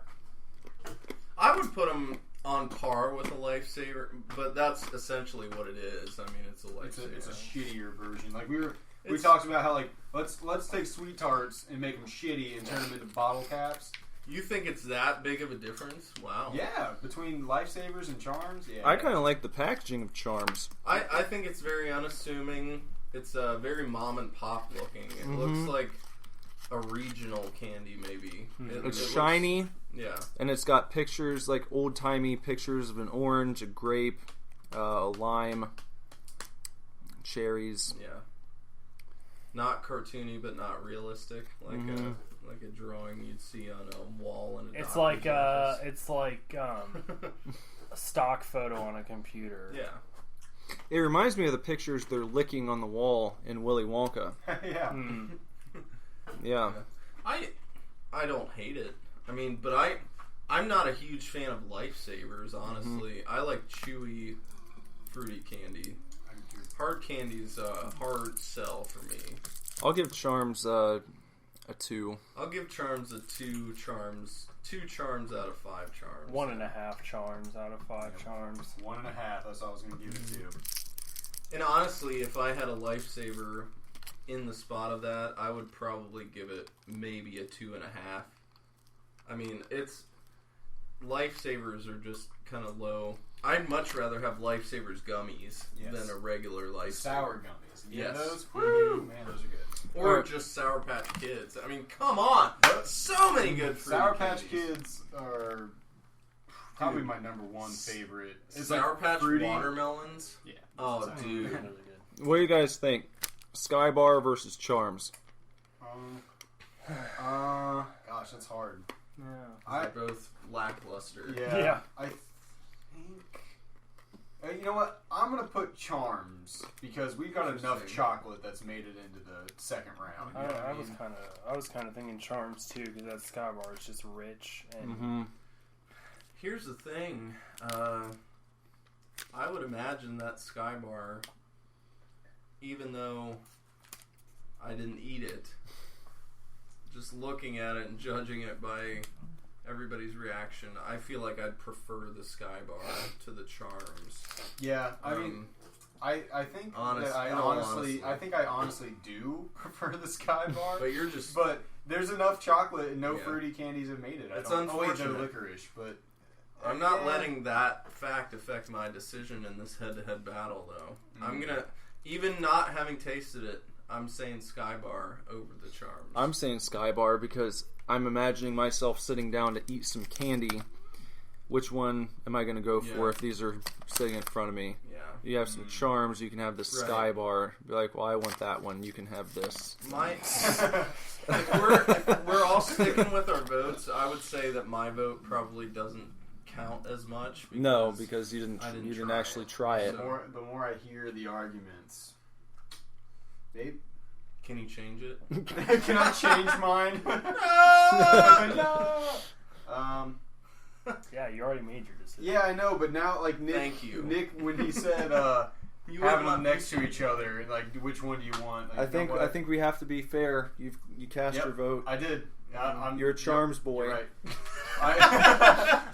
I would put them on par with a Lifesaver, but that's essentially what it is. I mean, it's a Lifesaver. It's a shittier version. Like we It's- talked about how like let's take sweet tarts and make them shitty and turn them into bottle caps. You think it's that big of a difference? Wow. Yeah, between Lifesavers and Charms. Yeah, I kind of like the packaging of Charms. I think it's very unassuming. It's very mom and pop looking. It Mm-hmm. looks like a regional candy, maybe. It It's looks- shiny, yeah. and it's got pictures, like old-timey pictures of an orange, a grape, a lime, cherries. Yeah. Not cartoony, but not realistic. Like a drawing you'd see on a wall in a It's doctor's like office. a stock photo on a computer. Yeah. It reminds me of the pictures they're licking on the wall in Willy Wonka. yeah. Yeah. I don't hate it. I mean, but I'm not a huge fan of Lifesavers, honestly. I like chewy, fruity candy. Hard candy is a hard sell for me. I'll give Charms a 2. I'll give Charms a 2 charms. 2 charms out of 5 charms. 1.5 charms out of 5 charms. 1.5. That's all I was going to give it to. And honestly, if I had a Lifesaver in the spot of that, I would probably give it maybe a 2.5. I mean, it's Lifesavers are just kind of low. I'd much rather have Lifesavers gummies than a regular Lifesaver. Sour gummies. You Yes. get those? Woo! Man, those are good. Or just Sour Patch Kids. I mean, come on! So many good fruity Sour Patch candies. Kids are probably my number one favorite. It's Sour like Patch fruity. Watermelons? Yeah. Oh, dude. Really good. What do you guys think? Skybar versus Charms. Gosh, that's hard. Yeah. They're both lackluster. Yeah. I think. You know what? I'm gonna put Charms because we've got enough Interesting. chocolate that's made it into the second round. You know what I mean? was kind of thinking Charms too, because that Skybar is just rich and Mm-hmm. Here's the thing. I would imagine that Skybar, even though I didn't eat it, just looking at it and judging it by everybody's reaction, I feel like I'd prefer the Skybar to the Charms. Yeah, I mean, I think that I honestly do prefer the Skybar. But you're just... But there's enough chocolate and no Yeah. fruity candies have made it. It's Oh, wait, no unfortunate. licorice, but I'm not letting that fact affect my decision in this head-to-head battle, though. I'm gonna... Even not having tasted it, I'm saying Skybar over the Charms. I'm saying Skybar because I'm imagining myself sitting down to eat some candy. Which one am I going to go for if these are sitting in front of me? Yeah. You have some Charms, you can have the Right. Skybar. Be like, well, I want that one. You can have this. If we're all sticking with our votes, I would say that my vote probably doesn't count as much. No, because you didn't. I didn't You didn't try actually it. try it. the more I hear the arguments, babe, Can you change it? can I change mine? No! Yeah, you already made your decision. Yeah, I know, but now, like, Nick, Thank you. Nick, when he said You having wouldn't them let next to each other, like, which one do you want? Like, I you know think what? I think we have to be fair. You cast Yep, your vote. I did. You're a Charms boy. You're right.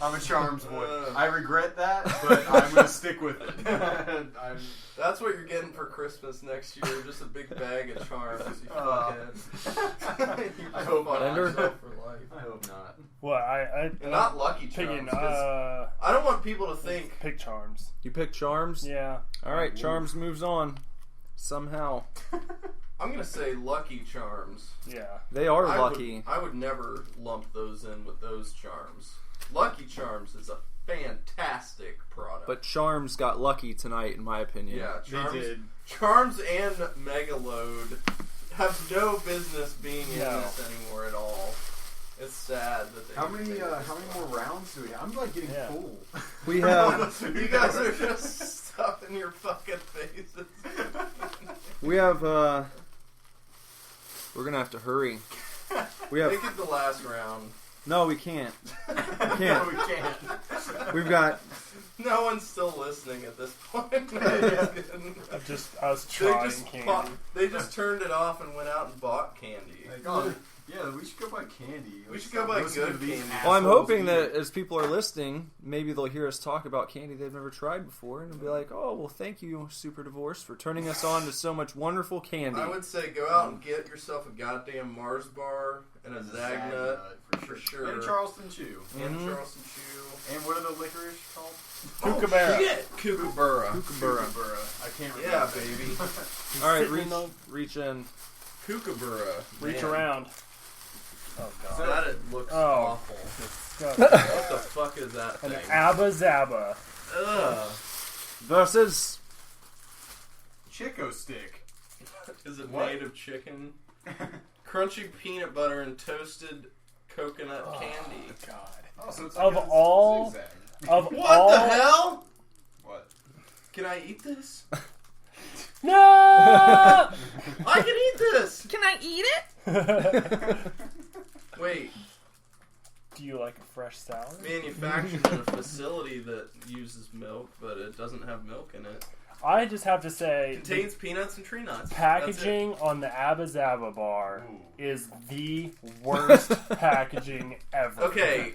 I'm a Charms boy. I regret that, but I'm going to stick with it. That's what you're getting for Christmas next year. Just a big bag of Charms. You fuckhead. I hope not. Blender? For life. I hope not. Well, I And not Lucky picking, Charms. 'Cause I don't want people to think. pick Charms. You pick Charms? Yeah. All right, Charms moves on. Somehow. I'm gonna say Lucky Charms. Yeah. They are I lucky. I would never lump those in with those Charms. Lucky Charms is a fantastic product. But Charms got lucky tonight, in my opinion. yeah, Charms, They did. Charms and Megaload have no business being in No. this anymore at all. It's sad that they. How many more rounds do we have? I'm, like, getting Yeah. full. We have You guys are just stuffing your fucking faces. we have we're gonna have to hurry. We have Make it the last round. no, we can't. We No, can't. we can't. We've got No one's still listening at this point. I was trying candy. They just turned it off and went out and bought candy. Like, oh, yeah, we should go buy candy. We should go buy good candy. Well, I'm assholes hoping eat that it. as people are listening, maybe they'll hear us talk about candy they've never tried before, and they'll be like, "Oh, well, thank you, Super Divorce, for turning us on to so much wonderful candy." I would say go out and get yourself a goddamn Mars bar and a Zagnut for sure. And a Charleston Chew. And a Charleston Chew. And what are the licorice called? Kookaburra. Kookaburra. Kookaburra. I can't remember. Yeah, baby. All right, Sitting in the- reach in. Kookaburra. Reach Man. around. Oh, God. That it looks Oh. awful. Disgusting. What the fuck is that An thing? Abba Zaba. Ugh. Versus Chico stick. Is it What? made of chicken? Crunchy peanut butter and toasted coconut candy. God. Oh, so it's Of like a all- zigzag. Of What all... the hell? What? Can I eat this? No! I can eat this! Can I eat it? Wait, Do you like a fresh salad? manufactured in a facility that uses milk, but it doesn't have milk in it. I just have to say, Contains peanuts and tree nuts. packaging on the Abba Zaba bar Ooh. is the worst packaging ever. Okay.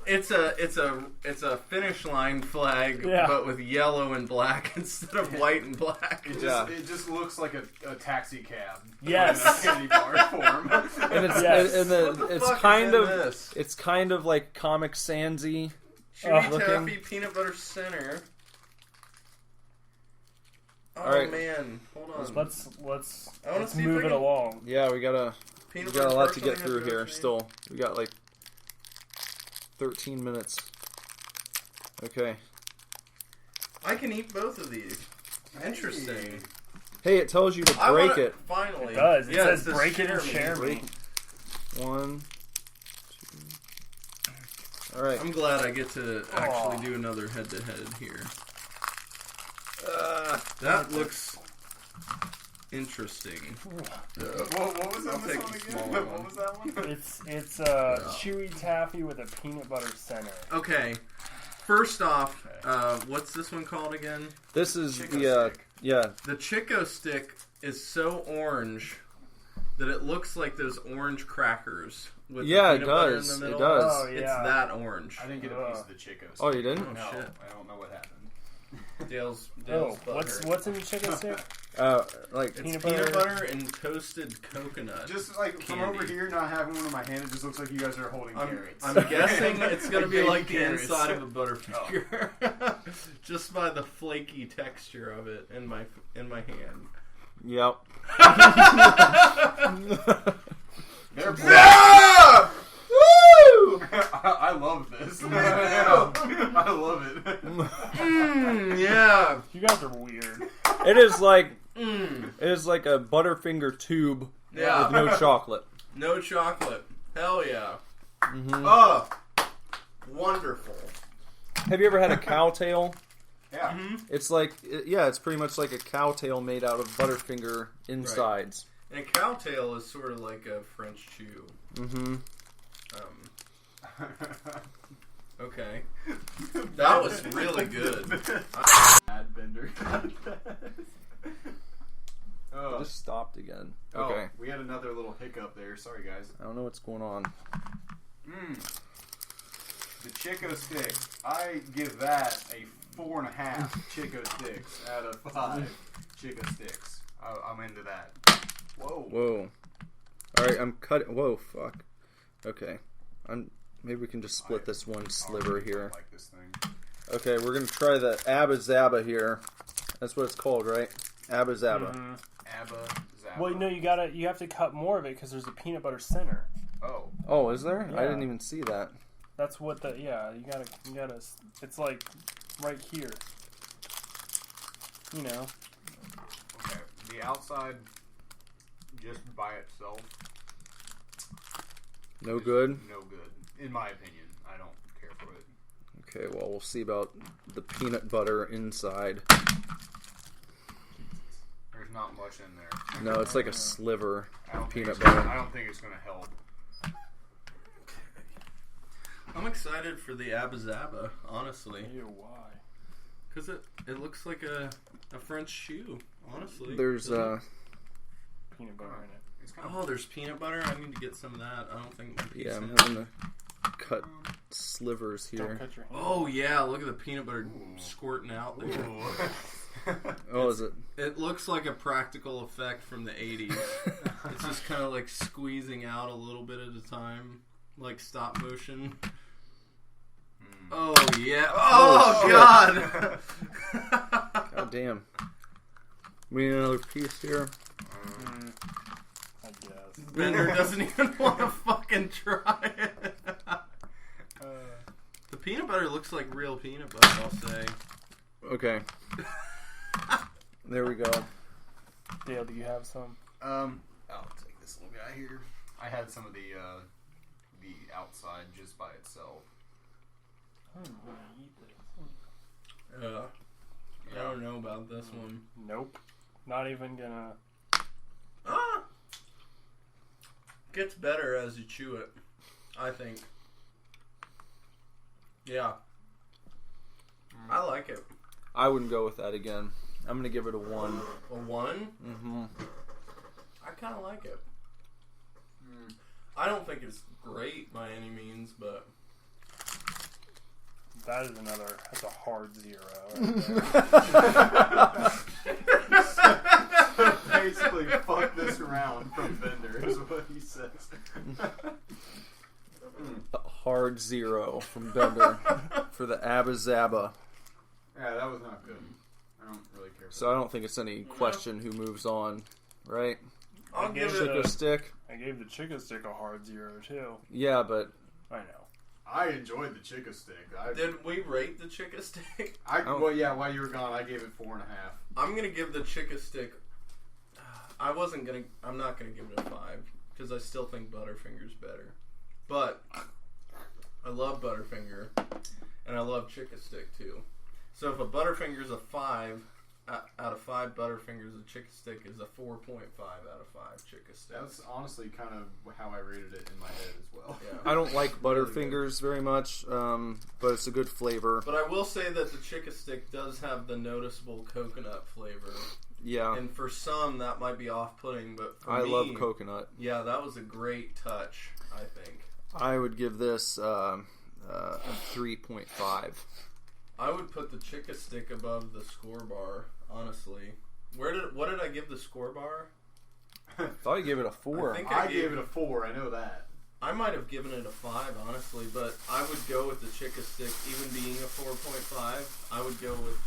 It's a finish line flag, Yeah. but with yellow and black instead of white and black. It just looks like a taxi cab. Yes. In a candy bar form. And it's Yes. What the it's fuck kind is in of this? it's kind of like Comic Sans-y. Chewy looking. taffy peanut butter center. Oh Alright. man, hold on. Let's I wanna see if move I it can- along. Yeah, we got a Peanut lot butter to get partially through here. hydrogenated. Still, we got like 13 minutes. Okay. I can eat both of these. Interesting. Hey, it tells you to I break wanna- it. Finally. It does. It Yeah, says it break it and share me. me. 1, 2. All right. I'm glad I get to actually do another head-to-head here. That looks interesting. What was I'll that take one the again? smaller What one. was that one? It's chewy taffy with a peanut butter center. Okay. First off, what's this one called again? This is Chico the stick. yeah. The Chico stick is so orange that it looks like those orange crackers with Yeah, the it peanut butter in does. the It middle. does. Oh, It's yeah. that orange. I didn't get a piece of the Chico stick. Oh, you didn't? Oh, No, shit. I don't know what happened. Dale's Oh, butter. what's in the chicken stick? Like It's Peanut peanut butter? butter and toasted coconut. Just like from Candy. over here, not having one in my hand, it just looks like you guys are holding carrots. I'm guessing it's gonna be baby like the carrots. inside of a Butterfinger, just by the flaky texture of it in my hand. yep. They're black. Yeah! Woo! I love this. I love it. Yeah. You guys are weird. It is like Mm. it is like a Butterfinger tube Yeah. with no chocolate. No chocolate. Hell yeah. Mm-hmm. Oh, wonderful. Have you ever had a cow tail? Yeah. It's like it's pretty much like a cow tail made out of Butterfinger insides. And a cow tail is sort of like a French chew. Mm-hmm. Okay. That was really good. Bad Bender. It just stopped again. Oh, Okay. we had another little hiccup there. Sorry, guys. I don't know what's going on. The Chico stick. I give that a 4.5 Chico sticks out of 5 Chico sticks. I'm into that. Whoa. Whoa. Alright, I'm cutting. Whoa, fuck. Okay. Maybe we can just split this one sliver here. I like this thing. Okay, we're gonna try the Abba Zaba here. That's what it's called, right? Abba Zaba. Mm-hmm. Abba Zaba. Well, no, you have to cut more of it because there's a peanut butter center. Oh. Oh, is there? Yeah. I didn't even see that. That's what you gotta. It's like right here. You know. Okay. The outside, just by itself, No good? no good. In my opinion. I don't care for it. Okay, well, we'll see about the peanut butter inside. There's not much in there. No, it's like a sliver I don't of think peanut it's gonna- butter. I don't think it's going to help. I'm excited for the Abba Zaba, honestly. Ew, why? Because it looks like a French shoe, honestly. There's, Peanut butter in it. It's kind Oh, there's peanut butter? I need to get some of that. I don't think my piece yeah, I'm is. having to cut slivers Don't here. cut your hand. Oh, yeah, look at the peanut butter squirting out there. Oh, is it? It looks like a practical effect from the 80s. It's just kind of like squeezing out a little bit at a time, like stop motion. Oh, yeah. Oh, God! God damn. We need another piece here. I guess. Bender doesn't even want to fucking try it. The peanut butter looks like real peanut butter, I'll say. Okay. There we go. Dale, do you have some? I'll take this little guy here. I had some of the outside just by itself. I don't want to eat this. I don't know about this one. Nope. Not even gonna. Gets better as you chew it, I think. Yeah. I like it. I wouldn't go with that again. I'm gonna give it a 1. A 1? Mm-hmm. I kind of like it. I don't think it's great by any means, but... That's a hard 0. Basically, fuck this round from Bender is what he says. A hard 0 from Bender for the Abba Zaba. Yeah, that was not good. I don't really care. So I don't think it's any question who moves on, right? I'll give it Chico a... stick. I gave the chicken stick a hard 0 too. Yeah, but I know. I enjoyed the Chica stick. Did we rate the Chica stick? Well, yeah. While you were gone, I gave it 4.5. I'm gonna give the Chica stick... I'm not gonna give it a 5, because I still think Butterfinger's better. But, I love Butterfinger, and I love Chica stick too. So if a Butterfinger's a 5, out of 5 Butterfingers, a Chica stick is a 4.5 out of 5 Chica sticks. That's honestly kind of how I rated it in my head as well. Yeah. I don't like Butterfingers very much, but it's a good flavor. But I will say that the Chica stick does have the noticeable coconut flavor. Yeah. And for some, that might be off-putting, but for I me... love coconut. Yeah, that was a great touch, I think. I would give this a 3.5. I would put the Chica stick above the score bar, honestly. What did I give the score bar? I thought you gave it a 4. I think I gave it a 4. I know that. I might have given it a 5, honestly, but I would go with the Chica stick, even being a 4.5. I would go with,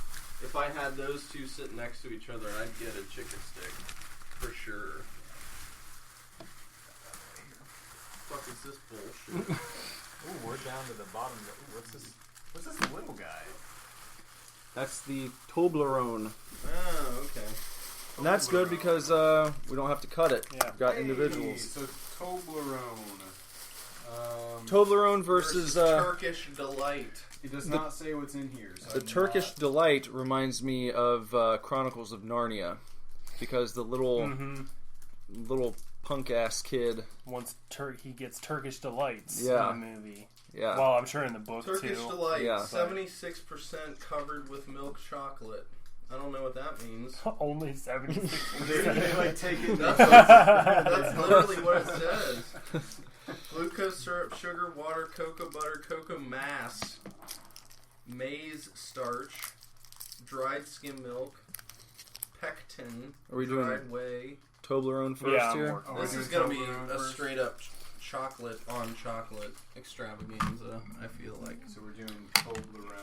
if I had those two sitting next to each other, I'd get a Chica stick, for sure. What the fuck is this bullshit? Ooh, we're down to the bottom. Ooh, what's this little guy? That's the Toblerone. Oh, okay. And that's good because we don't have to cut it. Yeah. We've got individuals. So Toblerone. Toblerone versus Turkish Delight. It does not say what's in here. So the Turkish Delight reminds me of Chronicles of Narnia, because the little punk ass kid. Once he gets Turkish delights Yeah. in the movie. Yeah. Well, I'm sure in the book Turkish too. Delight, Yeah. 76% covered with milk chocolate. I don't know what that means. Only 76%. They like take it. That's literally what it says. Glucose syrup, sugar, water, cocoa butter, cocoa mass, maize starch, dried skim milk, pectin, Are we doing dried whey. Toblerone first Yeah, here? more- This is going to be a straight up chocolate on chocolate extravaganza, I feel like. So we're doing Toblerone.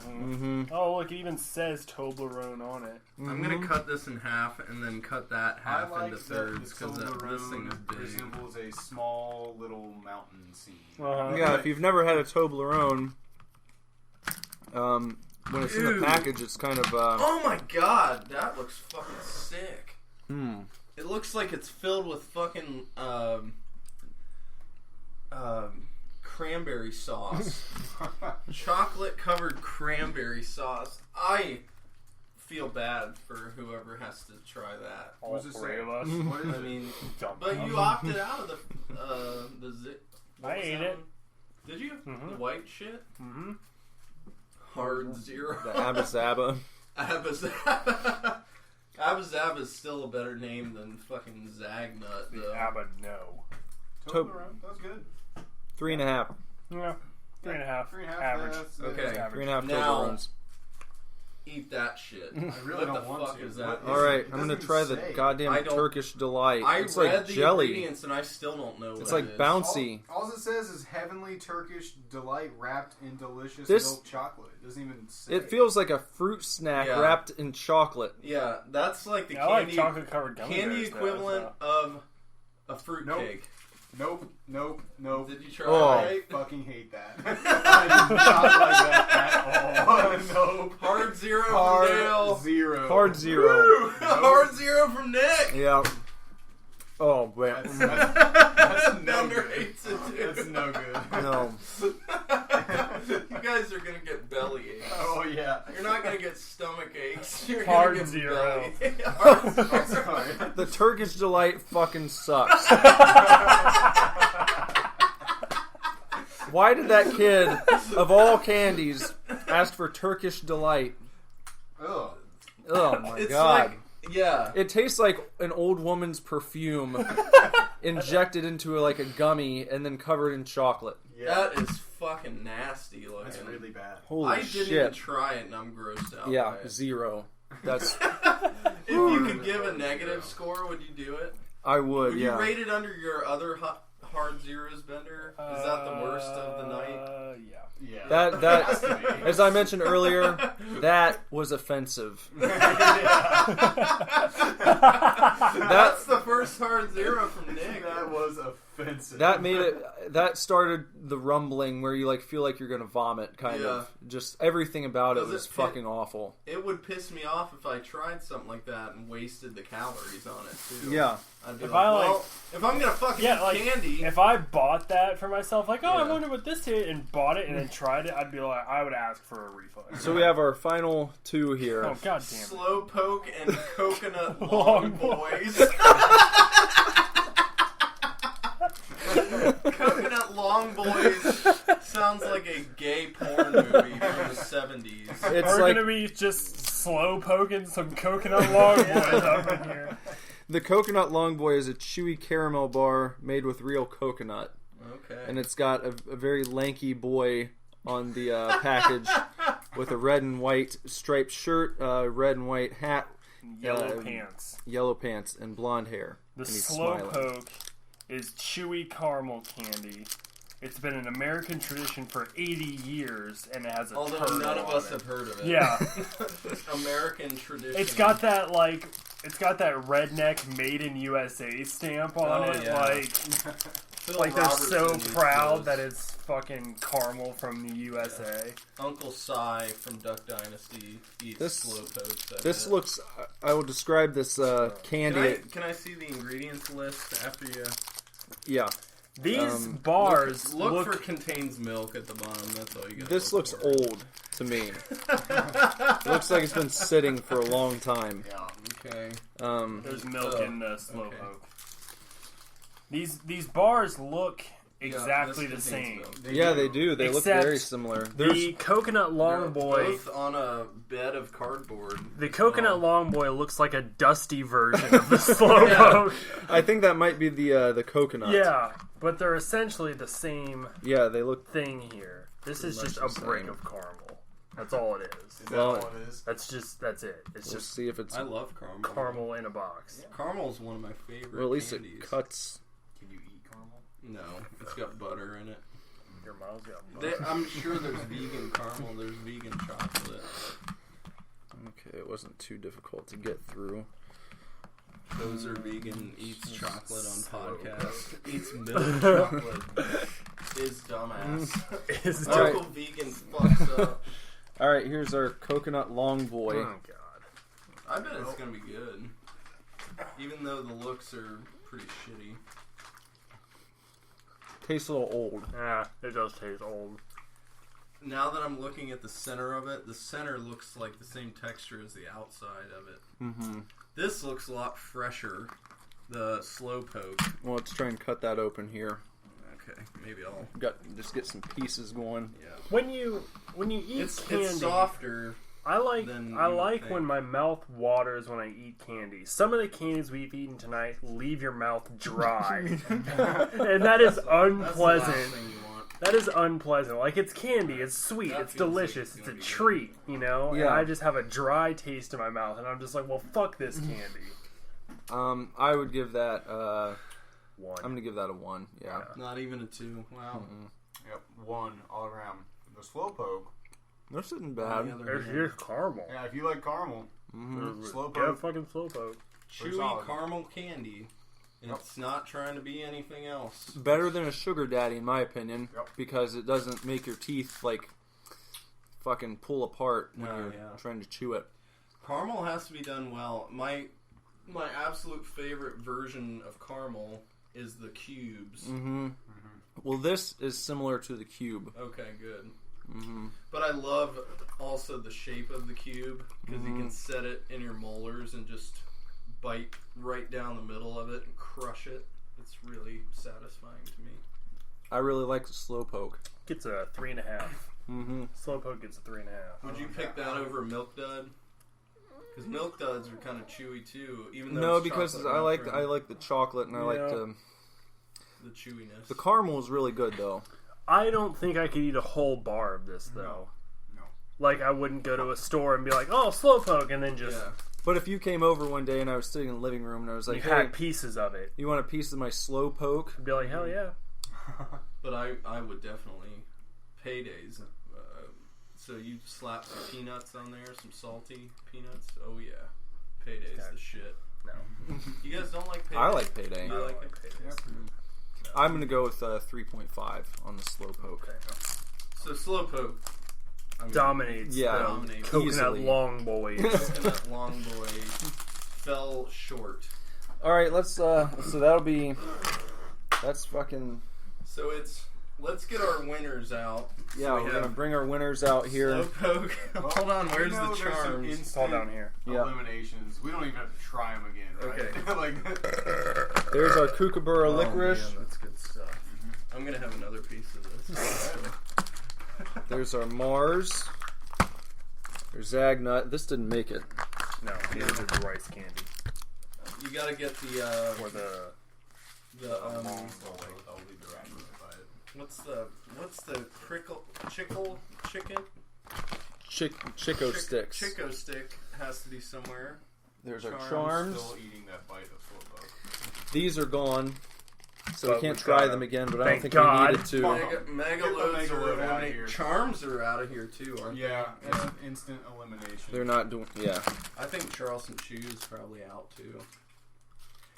Mm-hmm. Oh, look, it even says Toblerone on it. I'm going to cut this in half and then cut that I half like into that thirds the because this thing is Toblerone big. resembles a small little mountain scene. Yeah, if you've never had a Toblerone, when it's in Ew. the package, it's kind of Oh my god, that looks fucking sick. hmm. It looks like it's filled with fucking cranberry sauce. Chocolate covered cranberry sauce. I feel bad for whoever has to try that. All What's it three say? of us. What is I it? mean, Dumb. but you opted out of the zip. I ate it. Did you? Mhm. The white shit? Mm-hmm. Hard zero. The Abba Zaba. Abazab. Abazab is still a better name than fucking Zagnut, though. Abba, no. Toblerone. That's good. 3.5. Yeah. 3.5. 3.5. Average. That's Okay. Average. 3.5 Now- Toblerones. Eat that shit. I really What don't the want fuck to. is that? What All right, it? It I'm gonna doesn't try the say. goddamn I don't- Turkish Delight. I It's read like the jelly. ingredients and I still don't know what It's it like is. bouncy. All it says is heavenly Turkish delight wrapped in delicious This- milk chocolate. It doesn't even say. It feels like a fruit snack Yeah. wrapped in chocolate. Yeah, that's like the I like candy, chocolate covered gummy candy bears, though, equivalent so. of a fruit Nope. cake. Nope. Did you try Oh. it? I fucking hate that. I do not like that at all. Nope. Hard zero from Dale. Hard zero. Hard zero. Woo! Hard zero from Nick. Yeah. Oh man. That's no Thunder good. hates it too. That's no good. No. You guys are gonna get belly aches. Oh yeah. You're not gonna get stomach aches. You're Hard gonna get zero. belly. Hard I'm sorry. The Turkish Delight fucking sucks. Why did that kid, of all candies, ask for Turkish Delight? Ugh. Oh my It's god. like, yeah. It tastes like an old woman's perfume injected into like a gummy and then covered in chocolate. Yeah. That is fucking nasty looking. That's really bad. Holy I didn't even shit. try it and I'm grossed out Yeah, by it. 0. That's If you could give a negative score, would you do it? I would, Would yeah. you rate it under your other hard zeros, Bender? Is that the worst of the night? Yeah. Yeah. That Has to be. as I mentioned earlier, that was offensive. That's the first hard zero from Nick. That was offensive. That made it. That started the rumbling where you like feel like you're gonna vomit, kind of. Just everything about it Does was it fucking awful. It would piss me off if I tried something like that and wasted the calories on it too. Yeah. I'd be If like, I, like- well, if I'm gonna fucking Yeah, eat like, candy, if I bought that for myself, like, oh, I Yeah. wonder what this is, and bought it and then tried it, I'd be like, I would ask for a refund. So we have our final two here. Oh, god damn it. slow poke and coconut Long long boys. Coconut Long Boys sounds like a gay porn movie from the 70s. It's We're like gonna be just slow poking some coconut long boys up in here. the coconut long boy is a chewy caramel bar made with real coconut, Okay. and it's got a very lanky boy on the package with a red and white striped shirt, red and white hat, Yellow pants. yellow pants, and blonde hair. The and he's slow smiling. poke is chewy caramel candy. It's been an American tradition for 80 years, and it has a Although turtle none of on us it. have heard of it. Yeah. American tradition. It's got that redneck made in USA stamp on Oh, it. yeah. Phil Like they're so Robertson proud used that those. it's fucking caramel from the USA. Uncle Si from Duck Dynasty eats This- slow pokes. I This bet. looks. I will describe this candy. Can I see the ingredients list after you? Yeah, These bars Look for contains milk at the bottom. That's all you got. this looks old to me. It looks like it's been sitting for a long time. Yeah. Okay. There's milk in the slow okay. poke. These bars look exactly this the contains same. milk. Yeah, they do. They look Except very similar. The coconut long They're boy. both on a bed of cardboard. The coconut long boy looks like a dusty version of the Slowpoke. I think that might be the coconut. Yeah, but they're essentially the same Yeah, they look. thing here. This is Pretty just much a the brick same. of caramel. That's all it is. Is that Well, all it is? That's it. It's We'll just see if it's. I love caramel. caramel in a box. Caramel's one of my favorite Or at least candies. it cuts. Can you eat caramel? No, it's got butter in it. Your mouth's got I'm sure there's vegan caramel. There's vegan chocolate. Okay, it wasn't too difficult to get through. Those are vegan. Eats chocolate on podcast. Eats milk chocolate. Is dumbass. Is Local vegan fucks up. All right, here's our coconut long boy. Oh god. I bet it's gonna be good. Even though the looks are pretty shitty. Tastes a little old. Yeah, it does taste old. Now that I'm looking at the center of it, the center looks like the same texture as the outside of it. Mm-hmm. This looks a lot fresher. The Slowpoke. Well, let's try and cut that open here. Okay, maybe I'll. Just get some pieces going. Yeah. When you eat candy, It's softer. I like than I you like think. when my mouth waters when I eat candy. Some of the candies we've eaten tonight leave your mouth dry, and that is That's the last unpleasant. thing you want. That is unpleasant. Like, it's candy, it's sweet, That it's feels like delicious, it's it's a gonna be treat, you know. Yeah. And I just have a dry taste in my mouth, and I'm just like, well, fuck this candy. I would give that. One. I'm gonna give that a 1. Yeah. Not even a 2. Wow. Yep, 1 all around. The Slowpoke. This isn't On bad. the other There's hand, just caramel. Yeah, if you like caramel, Slowpoke. Get a fucking Slowpoke. Pretty chewy solid. caramel candy. It's not trying to be anything else. Better than a sugar daddy, in my opinion, Yep. because it doesn't make your teeth like fucking pull apart when Oh, you're yeah. trying to chew it. Caramel has to be done well. My absolute favorite version of caramel is the cubes. Mm-hmm. Well, this is similar to the cube. Okay, good. Mm-hmm. But I love also the shape of the cube because you can set it in your molars and just bite right down the middle of it and crush it. It's really satisfying to me. I really like the Slowpoke. Gets a 3.5. Mm-hmm. Slowpoke gets a 3.5. Would you pick that over Milk Dud? Because Milk Duds are kind of chewy too, even though No, it's because chocolate I like milk the chocolate and I like Yeah. the chewiness. the caramel is really good though. I don't think I could eat a whole bar of this, though. No. Like, I wouldn't go to a store and be like, oh, Slowpoke, and then just Yeah. But if you came over one day and I was sitting in the living room and I was like, you "Hey, had pieces of it. you want a piece of my Slowpoke?" I'd be like, hell yeah. But I would definitely paydays. So you slap some peanuts on there, some salty peanuts. Oh yeah, payday's the shit. No. You guys don't like payday? I like Payday. You like it? I'm gonna go with 3.5 on the Slowpoke. So Slowpoke Dominates Yeah, the dominates. coconut easily. long boys. Coconut long boy fell short. All right, let's. So that's fucking. So let's get our winners out. Yeah, So we we're gonna have bring our winners out here. Slowpoke. Hold on, where's We know the there's some charms? instant All down here. Yeah. eliminations. We don't even have to try them again, right? like, There's our Kookaburra Oh, licorice. man, that's good stuff. I'm gonna have another piece of this. There's our Mars. There's Zagnut. This didn't make it. No, these are the rice candy. You gotta get the Or the... I'll leave the rack by it. what's the chicken? Chico sticks. Chico stick has to be somewhere. There's our Charms. charms. Still eating that bite of Slowpoke. These are gone, so But we can't we've try got them again. But I thank don't think God. we needed to. Megaloads Get the are Megaload outta eliminated. here. Charms are out of here too, aren't Yeah, it's an instant elimination. They're not doing. Yeah. they? I think Charleston Chew is probably out too.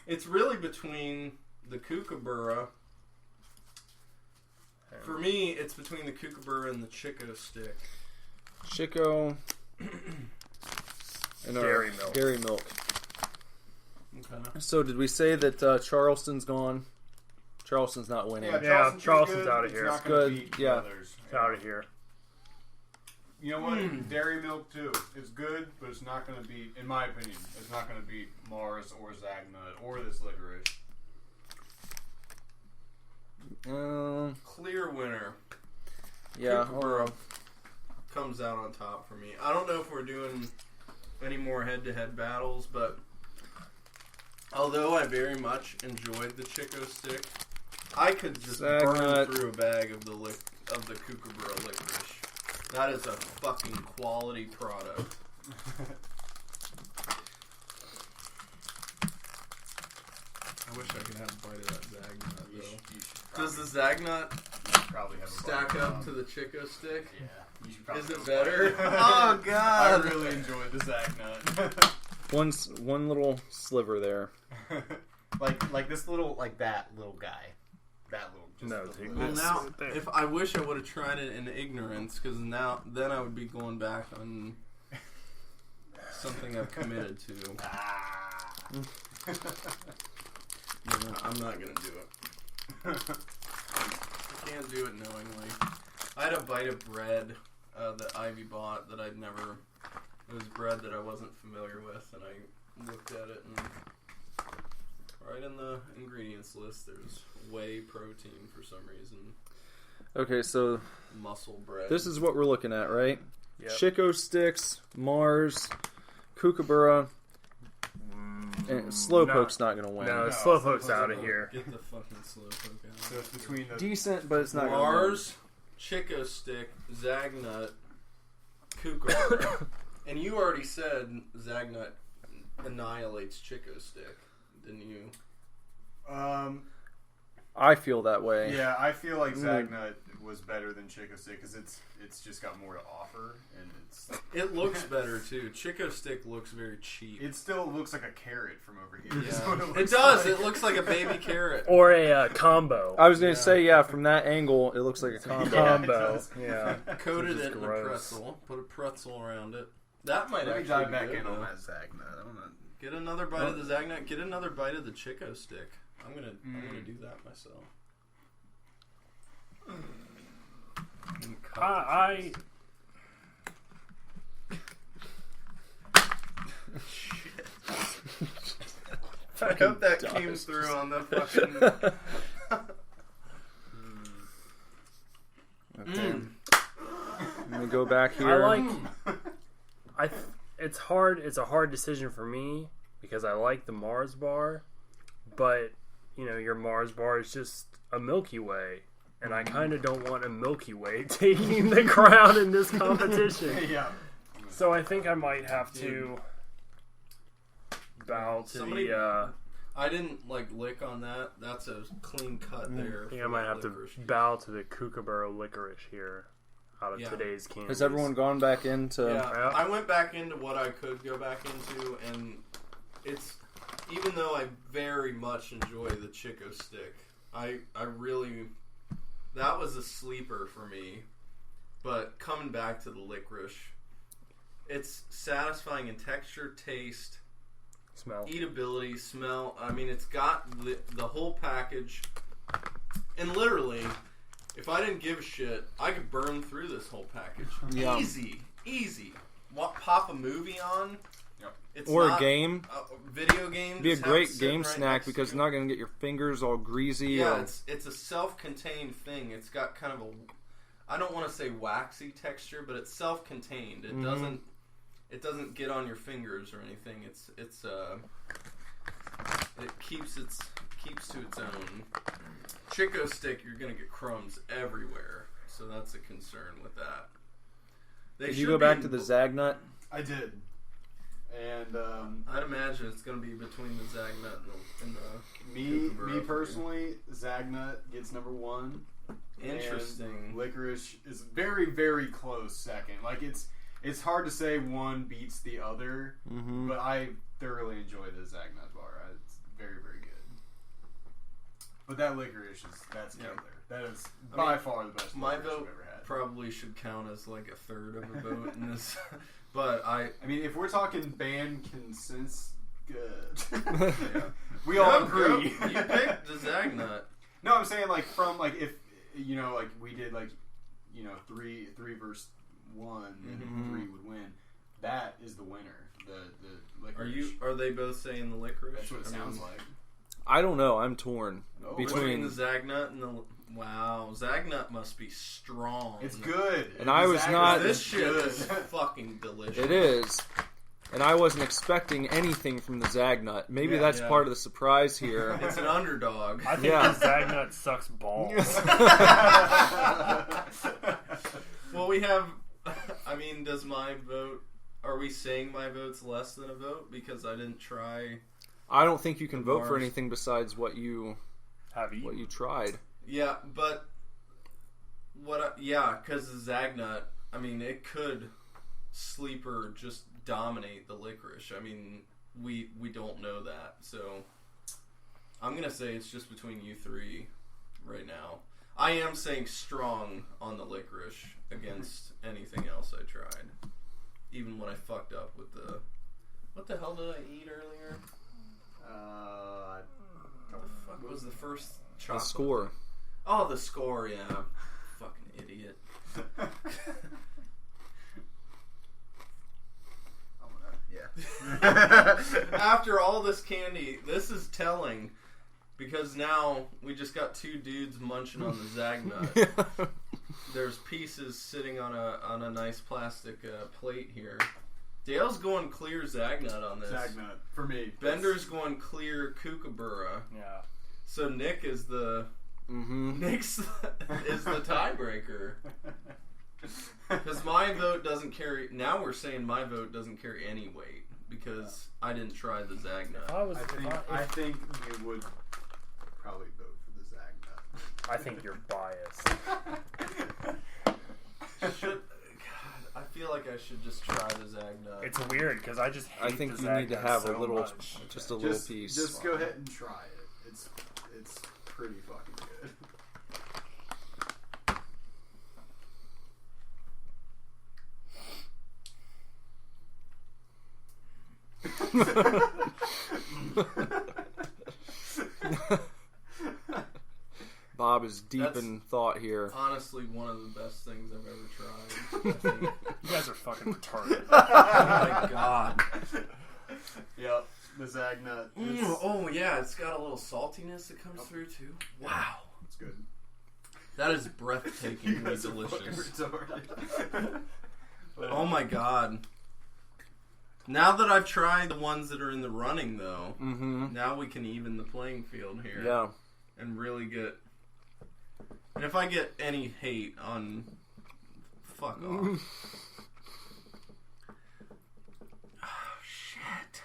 It's really between the Kookaburra. For me, it's between the Kookaburra and the Chico stick. Chico. And our Dairy milk. Dairy milk. Okay. So did we say that Charleston's gone? Charleston's not winning. Yeah, Charleston's good, outta it's here. not gonna Good, beat the yeah. others. Out of here. You know what? Dairy milk too. It's good, but it's not going to beat, in my opinion, it's not going to beat Mars or Zagnut or this licorice. Clear winner. Yeah. Kookaburra comes out on top for me. I don't know if we're doing any more head-to-head battles, but although I very much enjoyed the Chico Stick, I could just burn through a bag of the Kookaburra licorice. That is a fucking quality product. I wish I could have a bite of that Zagnut, though. Does the Zagnut Probably have a stack bite. up to the Chico Stick? Yeah. You should probably Is it have a better? bite. Oh, I God! really enjoyed the Zagnut. One little sliver there. like this little, like that little guy. That little. Just No, the dude, little- Well, now, if I wish I would have tried it in ignorance, because then I would be going back on something I've committed to. No, I'm not gonna do it. I can't do it knowingly. I had a bite of bread that Ivy bought that I'd never. It was bread that I wasn't familiar with, and I looked at it, and right in the ingredients list, there's whey protein for some reason. Okay, so Muscle bread. this is what we're looking at, right? Yep. Chico Sticks, Mars, Kookaburra, and Slowpoke's not going to win. No, No, Slowpoke's Slowpoke's out of out. here. Get the fucking slowpoke out. So it's between the. Decent, but it's not going to win. Mars, Chico Stick, Zagnut, Kookaburra. And you already said Zagnut annihilates Chico Stick, didn't you? I feel that way. Yeah, I feel like Zagnut was better than Chico Stick because it's just got more to offer, and It looks better too. Chico Stick looks very cheap. it still looks like a carrot from over here. is Yeah. what It looks does. like. It looks like a baby carrot. Or a combo. I was going to say, yeah, from that angle, it looks like a combo. Yeah, it Combo. does. Yeah. Coated Which is it in a gross. pretzel. Put a pretzel around it. That might Let me actually dive be back good, in on though. that Zagnut. I don't know. Get another bite of the Zagnut. Get another bite of the Chico Stick. I'm gonna do that myself. I I hope that came through on the fucking. Okay. Let me go back here. it's hard. It's a hard decision for me because I like the Mars bar, but your Mars bar is just a Milky Way, and I kind of don't want a Milky Way taking the crown in this competition. Yeah. So I think I might have to bow to Somebody- the. I didn't lick on that. That's a clean cut there. I think I might have to bow to the Kookaburra licorice here out of today's candies. Has everyone gone back into... Yeah, I went back into what I could go back into, and it's even though I very much enjoy the Chico Stick, I really that was a sleeper for me. But coming back to the licorice, it's satisfying in texture, taste, Smell. eatability, smell. I mean, it's got the whole package, and literally, if I didn't give a shit, I could burn through this whole package. Yeah. Easy. Pop a movie on. Yep. It's Or not a game. Video game. It'd be a just have it great sitting game right snack next because to you're you. not going to get your fingers all greasy. Yeah, or... it's a self-contained thing. It's got kind of a, I don't want to say waxy texture, but it's self-contained. It doesn't get on your fingers or anything. It keeps to its own. Chico Stick, you're gonna get crumbs everywhere, so that's a concern with that. Did you go back to the Zagnut? I did. And I'd imagine it's gonna be between the Zagnut and the me Kookaburra. personally, Zagnut gets number one. Interesting. And licorice is very, very close second. It's hard to say one beats the other, but I thoroughly enjoy the Zagnut bar. It's very, very good. But that licorice that's killer. That is by far the best My licorice vote I've ever had. probably should count as like a third of a vote in this, but I mean, if we're talking band consensus, good. yeah. We all Go. agree. You picked the Zagnut. No, I'm saying from if we did three versus one, and 3 would win. That is the winner. The licorice. Are they both saying the licorice? That's what it sounds like. I don't know. I'm torn Between the Zagnut and the... Wow, Zagnut must be strong. It's good. And I was not... This shit is fucking delicious. It is. And I wasn't expecting anything from the Zagnut. Maybe that's part of the surprise here. It's an underdog. I think the Zagnut sucks balls. Well, we have... I mean, does my vote... Are we saying my vote's less than a vote? Because I didn't try... I don't think you can vote for anything besides what you tried. Yeah, but... because the Zagnut, I mean, it could sleeper just dominate the licorice. I mean, we don't know that. So, I'm going to say it's just between you three right now. I am saying strong on the licorice against anything else I tried. Even when I fucked up with the... What the hell did I eat earlier? What the fuck was the first chocolate? The score. Oh, the score, yeah. Fucking idiot. After all this candy, this is telling. Because now we just got two dudes munching on the Zagnut. There's pieces sitting on a nice plastic plate here. Dale's going clear Zagnut on this. Zagnut for me. Bender's going clear Kookaburra. Yeah. So Nick is the Nick's is the tiebreaker. Because my vote doesn't carry. Now we're saying my vote doesn't carry any weight because I didn't try the Zagnut. I think you would probably vote for the Zagnut. I think you're biased. I feel like I should just try the Zagnut. It's weird because I just hate I think the you Zagnut need to have so a little, much. just a little piece. Just go ahead and try it. It's pretty fucking good. Bob is deep in thought here. Honestly, one of the best things I've ever tried. You guys are fucking retarded. Oh my god. Yep, the Zagnut. Oh yeah, it's got a little saltiness that comes through too. Wow, it's good. That is breathtakingly delicious. Oh my god. Now that I've tried the ones that are in the running, though, now we can even the playing field here. Yeah. And really get... And if I get any hate on... Fuck off. Oh, shit.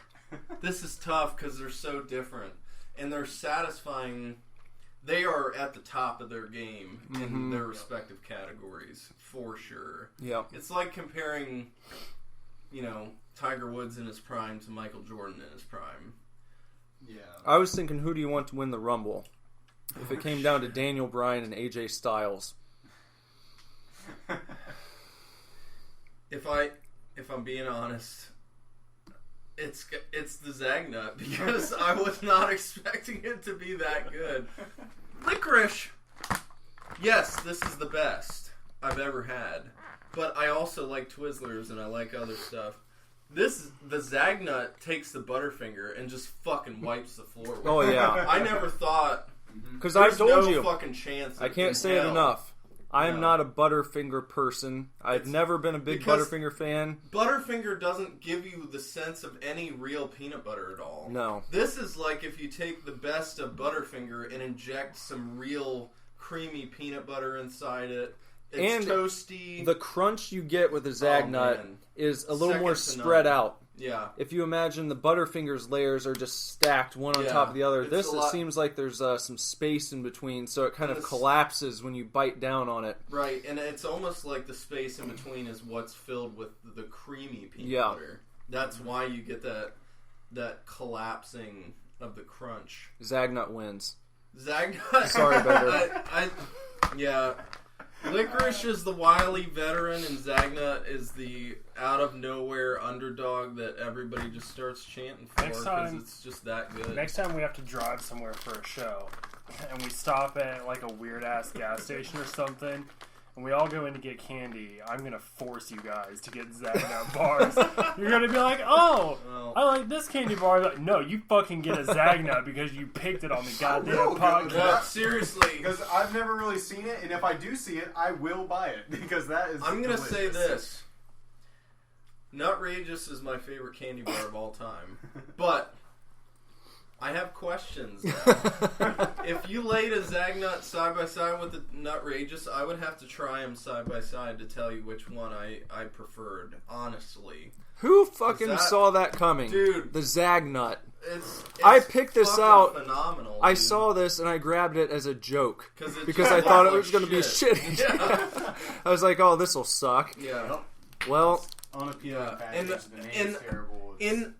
This is tough because they're so different. And they're satisfying... They are at the top of their game in their respective categories, for sure. Yeah. It's like comparing, you know, Tiger Woods in his prime to Michael Jordan in his prime. Yeah. I was thinking, who do you want to win the Rumble? If it came down to Daniel Bryan and AJ Styles. If I'm being honest, it's the Zagnut because I was not expecting it to be that good. Licorice. Yes, this is the best I've ever had. But I also like Twizzlers and I like other stuff. The Zagnut takes the Butterfinger and just fucking wipes the floor with it. Oh yeah. I never thought. Because I told no you. Fucking chance. I can't say it enough. I am not a Butterfinger person. I've never been a big Butterfinger fan. Butterfinger doesn't give you the sense of any real peanut butter at all. No. This is like if you take the best of Butterfinger and inject some real creamy peanut butter inside it. It's and toasty. The crunch you get with the Zagnut is a little more spread out. Yeah. If you imagine the Butterfinger's layers are just stacked one on top of the other, it seems like there's some space in between, so it kind of collapses when you bite down on it. Right, and it's almost like the space in between is what's filled with the creamy peanut butter. That's why you get that collapsing of the crunch. Zagnut wins. Zagnut. Sorry, Bender. Yeah. Licorice is the wily veteran, and Zagnut is the out-of-nowhere underdog that everybody just starts chanting for because it's just that good. Next time we have to drive somewhere for a show, and we stop at like a weird-ass gas station or something, and we all go in to get candy, I'm going to force you guys to get Zagnut bars. You're going to be like, oh, I like this candy bar. Like, no, you fucking get a Zagnut because you picked it on the goddamn podcast. Yeah, seriously. Because I've never really seen it, and if I do see it, I will buy it because that is. I'm gonna delicious. say this: Nutrageous is my favorite candy bar of all time, but I have questions now. If you laid a Zagnut side by side with the Nutrageous, I would have to try them side by side to tell you which one I preferred. Honestly, Who fucking saw that coming? Dude. The Zagnut. it's I picked this fucking out. Phenomenal. I dude. saw this and I grabbed it as a joke. It Because just I thought it looked was like going to be shitty. Yeah. I was like, oh, this will suck. Yeah. Well, On a peanut package, the name's in- terrible. In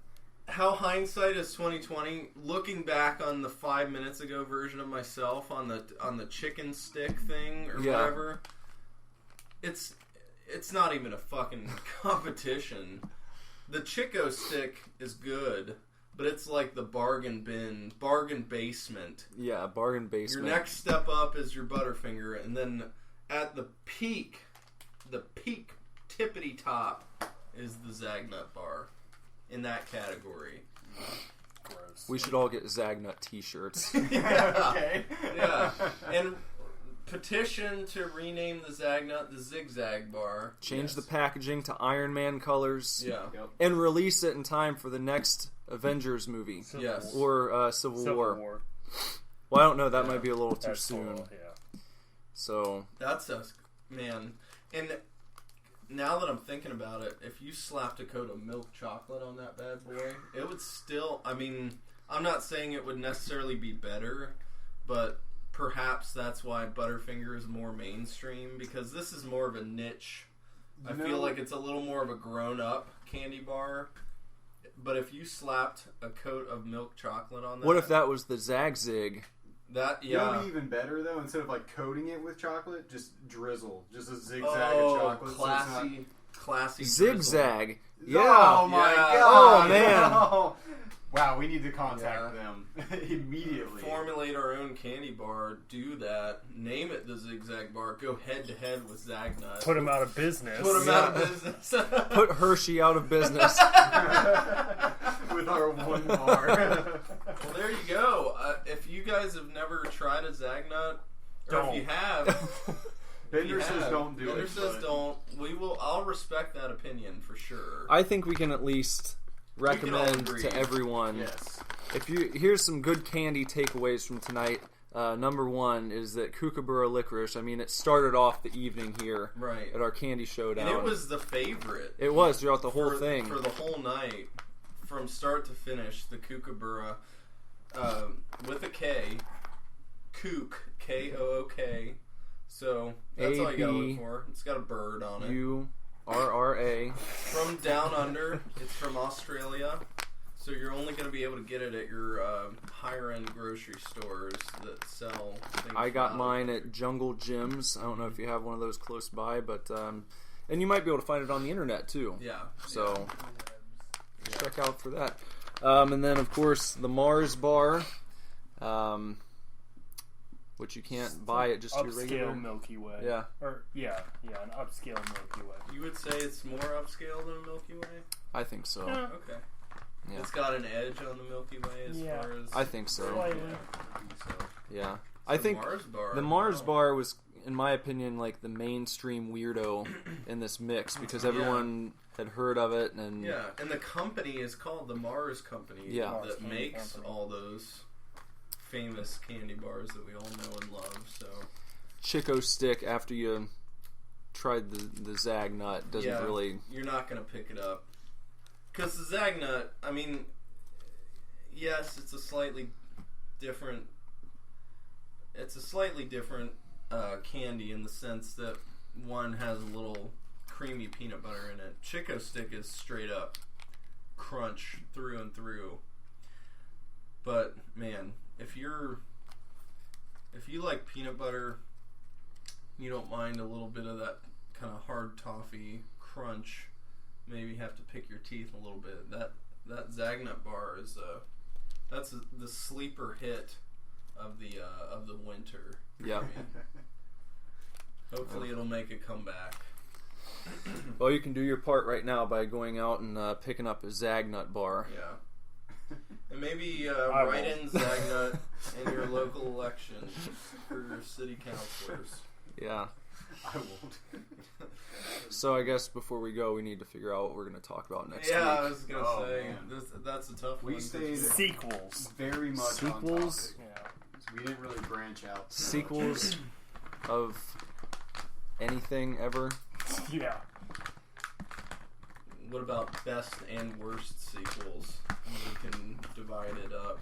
how hindsight is 2020, looking back on the 5 minutes ago version of myself on the chicken stick thing or Yeah. whatever, it's not even a fucking competition. The Chico stick is good, but it's like the bargain basement. yeah, bargain basement. Your next step up is your Butterfinger, and then at the peak tippity top is the Zagnut bar in that category. Gross. We should all get Zagnut t-shirts. Yeah. Okay. Yeah. And petition to rename the Zagnut the Zigzag bar. Change Yes. the packaging to Iron Man colors. Yeah. And release it in time for the next Avengers movie. Civil Yes. War. Or Civil War. War. Well, I don't know. That Yeah. might be a little too That's soon. total, yeah. So, That's us, man. And now that I'm thinking about it, if you slapped a coat of milk chocolate on that bad boy, it would still, I mean, I'm not saying it would necessarily be better, but perhaps that's why Butterfinger is more mainstream, because this is more of a niche. I feel like it's a little more of a grown-up candy bar. But if you slapped a coat of milk chocolate on that... what if that was the Zag-Zig? That, You know yeah. what would be even better though? Instead of like coating it with chocolate, just drizzle, just a zigzag Oh, of chocolate. so it's not- classy Zigzag. Yeah. Oh my Yeah. god! Oh, man. No. Wow, we need to contact Yeah. them immediately. Formulate our own candy bar, do that, name it the Zigzag Bar, go head to head with Zagnut. Put him out of business. Put 'em out of business. Put Hershey out of business. With our one bar. Well, there you go. If you guys have never tried a Zagnut, or if you have, Bender says don't do Bender it. says but- don't. I'll respect that opinion for sure. I think we can at least all recommend agree. to everyone. Yes. Here's some good candy takeaways from tonight. Number one is that Kookaburra licorice. I mean, it started off the evening here Right. at our Candy Showdown. And it was the favorite. It was throughout the whole for, thing. For the whole night, from start to finish, the Kookaburra, with a K, Kook, K-O-O-K. So that's all you gotta look for. It's got a bird on it. URRA. From Down Under. It's from Australia. So you're only going to be able to get it at your higher-end grocery stores that sell things. I got from mine at Jungle Gyms. I don't know if you have one of those close by, but and you might be able to find it on the internet too. Yeah. So check out for that. And then of course the Mars bar, which you can't buy at just your regular. Upscale Milky Way. Yeah. Or an upscale Milky Way. You would say it's more upscale than a Milky Way? I think so. Yeah. Okay. Yeah. It's got an edge on the Milky Way as Yeah. far as... I think so. Slightly. I think so. Yeah. I think Mars bar. the Mars wow. bar was, in my opinion, like the mainstream weirdo in this mix because everyone had heard of it and Yeah, and the company is called the Mars Company. Yeah. Mars That Candy makes Company. all those famous candy bars that we all know and love. So Chico stick after you tried the Zagnut doesn't yeah, really. you're not gonna pick it up because the Zagnut. I mean, yes, it's a slightly different. It's a slightly different candy in the sense that one has a little creamy peanut butter in it. Chico stick is straight up crunch through and through. But man, if you like peanut butter, you don't mind a little bit of that kind of hard toffee crunch. Maybe you have to pick your teeth a little bit. That Zagnut bar is that's the sleeper hit of the winter. Yeah. Hopefully it'll make a comeback. Well, you can do your part right now by going out and picking up a Zagnut bar. Yeah. And maybe I write won't. in Zagnut in your local election for your city councilors. Yeah. I won't. So I guess before we go, we need to figure out what we're going to talk about next Yeah, I week. was going to Oh, say, man. that's a tough We one. stayed Sequels. very much Sequels? on topic. Yeah. So we didn't really branch out. too Sequels of anything ever. Yeah. What about best and worst sequels? We can divide it up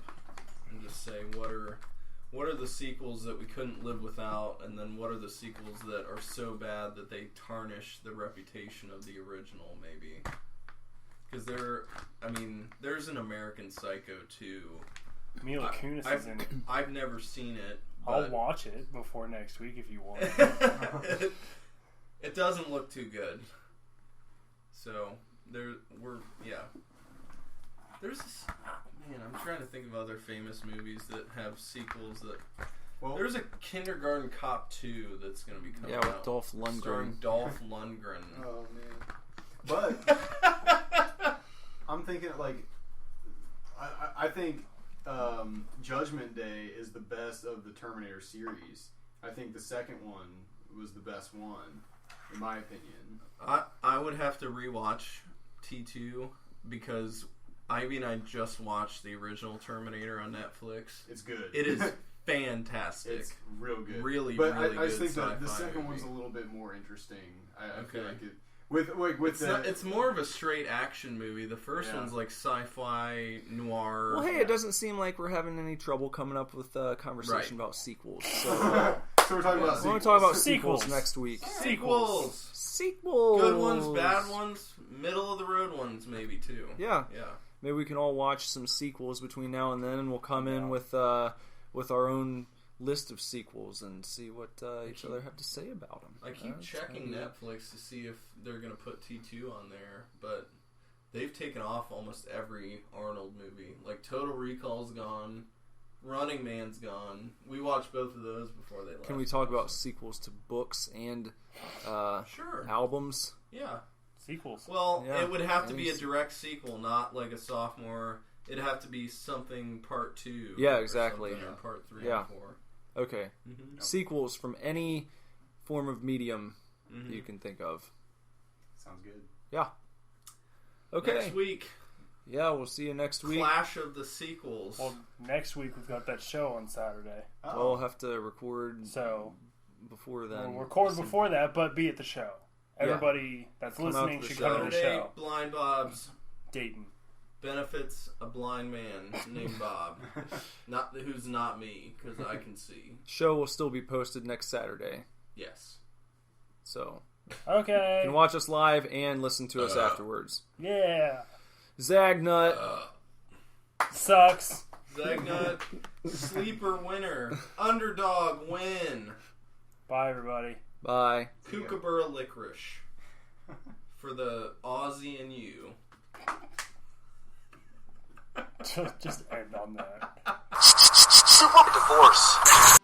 and just say what are the sequels that we couldn't live without, and then what are the sequels that are so bad that they tarnish the reputation of the original, maybe. Because there's an American Psycho 2. Mila Kunis is in it. I've never seen it. I'll but watch it before next week if you want. it doesn't look too good. So there's this, man, I'm trying to think of other famous movies that have sequels that. Well, There's a Kindergarten Cop 2 that's going to be coming Yeah, out. with Dolph Lundgren. Starring Dolph Lundgren. Oh man. But I'm thinking like I think Judgment Day is the best of the Terminator series. I think the second one was the best one, in my opinion. I would have to rewatch T2 because I just watched the original Terminator on Netflix. It's good. It is fantastic. It's real good. Really, but really I just good think that the sci-fi second movie. one's a little bit more interesting. I feel Okay. like it with It's more of a straight action movie. The first Yeah. one's like sci-fi noir. Well, hey, it doesn't seem like we're having any trouble coming up with a conversation Right. about sequels. So So we're talking about we're going to talk about Sequels. sequels next week. Sequels. Sequels. Good ones, bad ones, middle of the road ones, maybe too. Yeah. Yeah. Maybe we can all watch some sequels between now and then, and we'll come in with our own list of sequels and see what each other have to say about them. I keep checking Netflix to see if they're going to put T2 on there, but they've taken off almost every Arnold movie. Like Total Recall's gone, Running Man's gone. We watched both of those before they left. Can we talk about sequels to books and Sure. albums? Yeah. Sequels. Well, Yeah. it would have to be a Thanks. direct sequel, not like a sophomore. It'd have to be something part 2. Yeah, or exactly. something, or part 3 Yeah. or 4. Okay. Mm-hmm. Sequels from any form of medium Mm-hmm. you can think of. Sounds good. Yeah. Okay. Next week, Yeah, we'll see you next week. Clash of the Sequels. Well, next week we've got that show on Saturday. We'll have to record So before then. we'll record before that, but be at the show. Everybody that's Come out listening to the should come to the Saturday, show. Blind Bob's Dayton. benefits a blind man named Bob. Who's not me, because I can see. Show will still be posted next Saturday. Yes. So Okay. you can watch us live and listen to us afterwards. Yeah. Zagnut. Sucks. Zagnut, sleeper winner, underdog win, Bye, everybody. Bye. Kookaburra licorice for the Aussie and you. Just end on that. Super Divorce.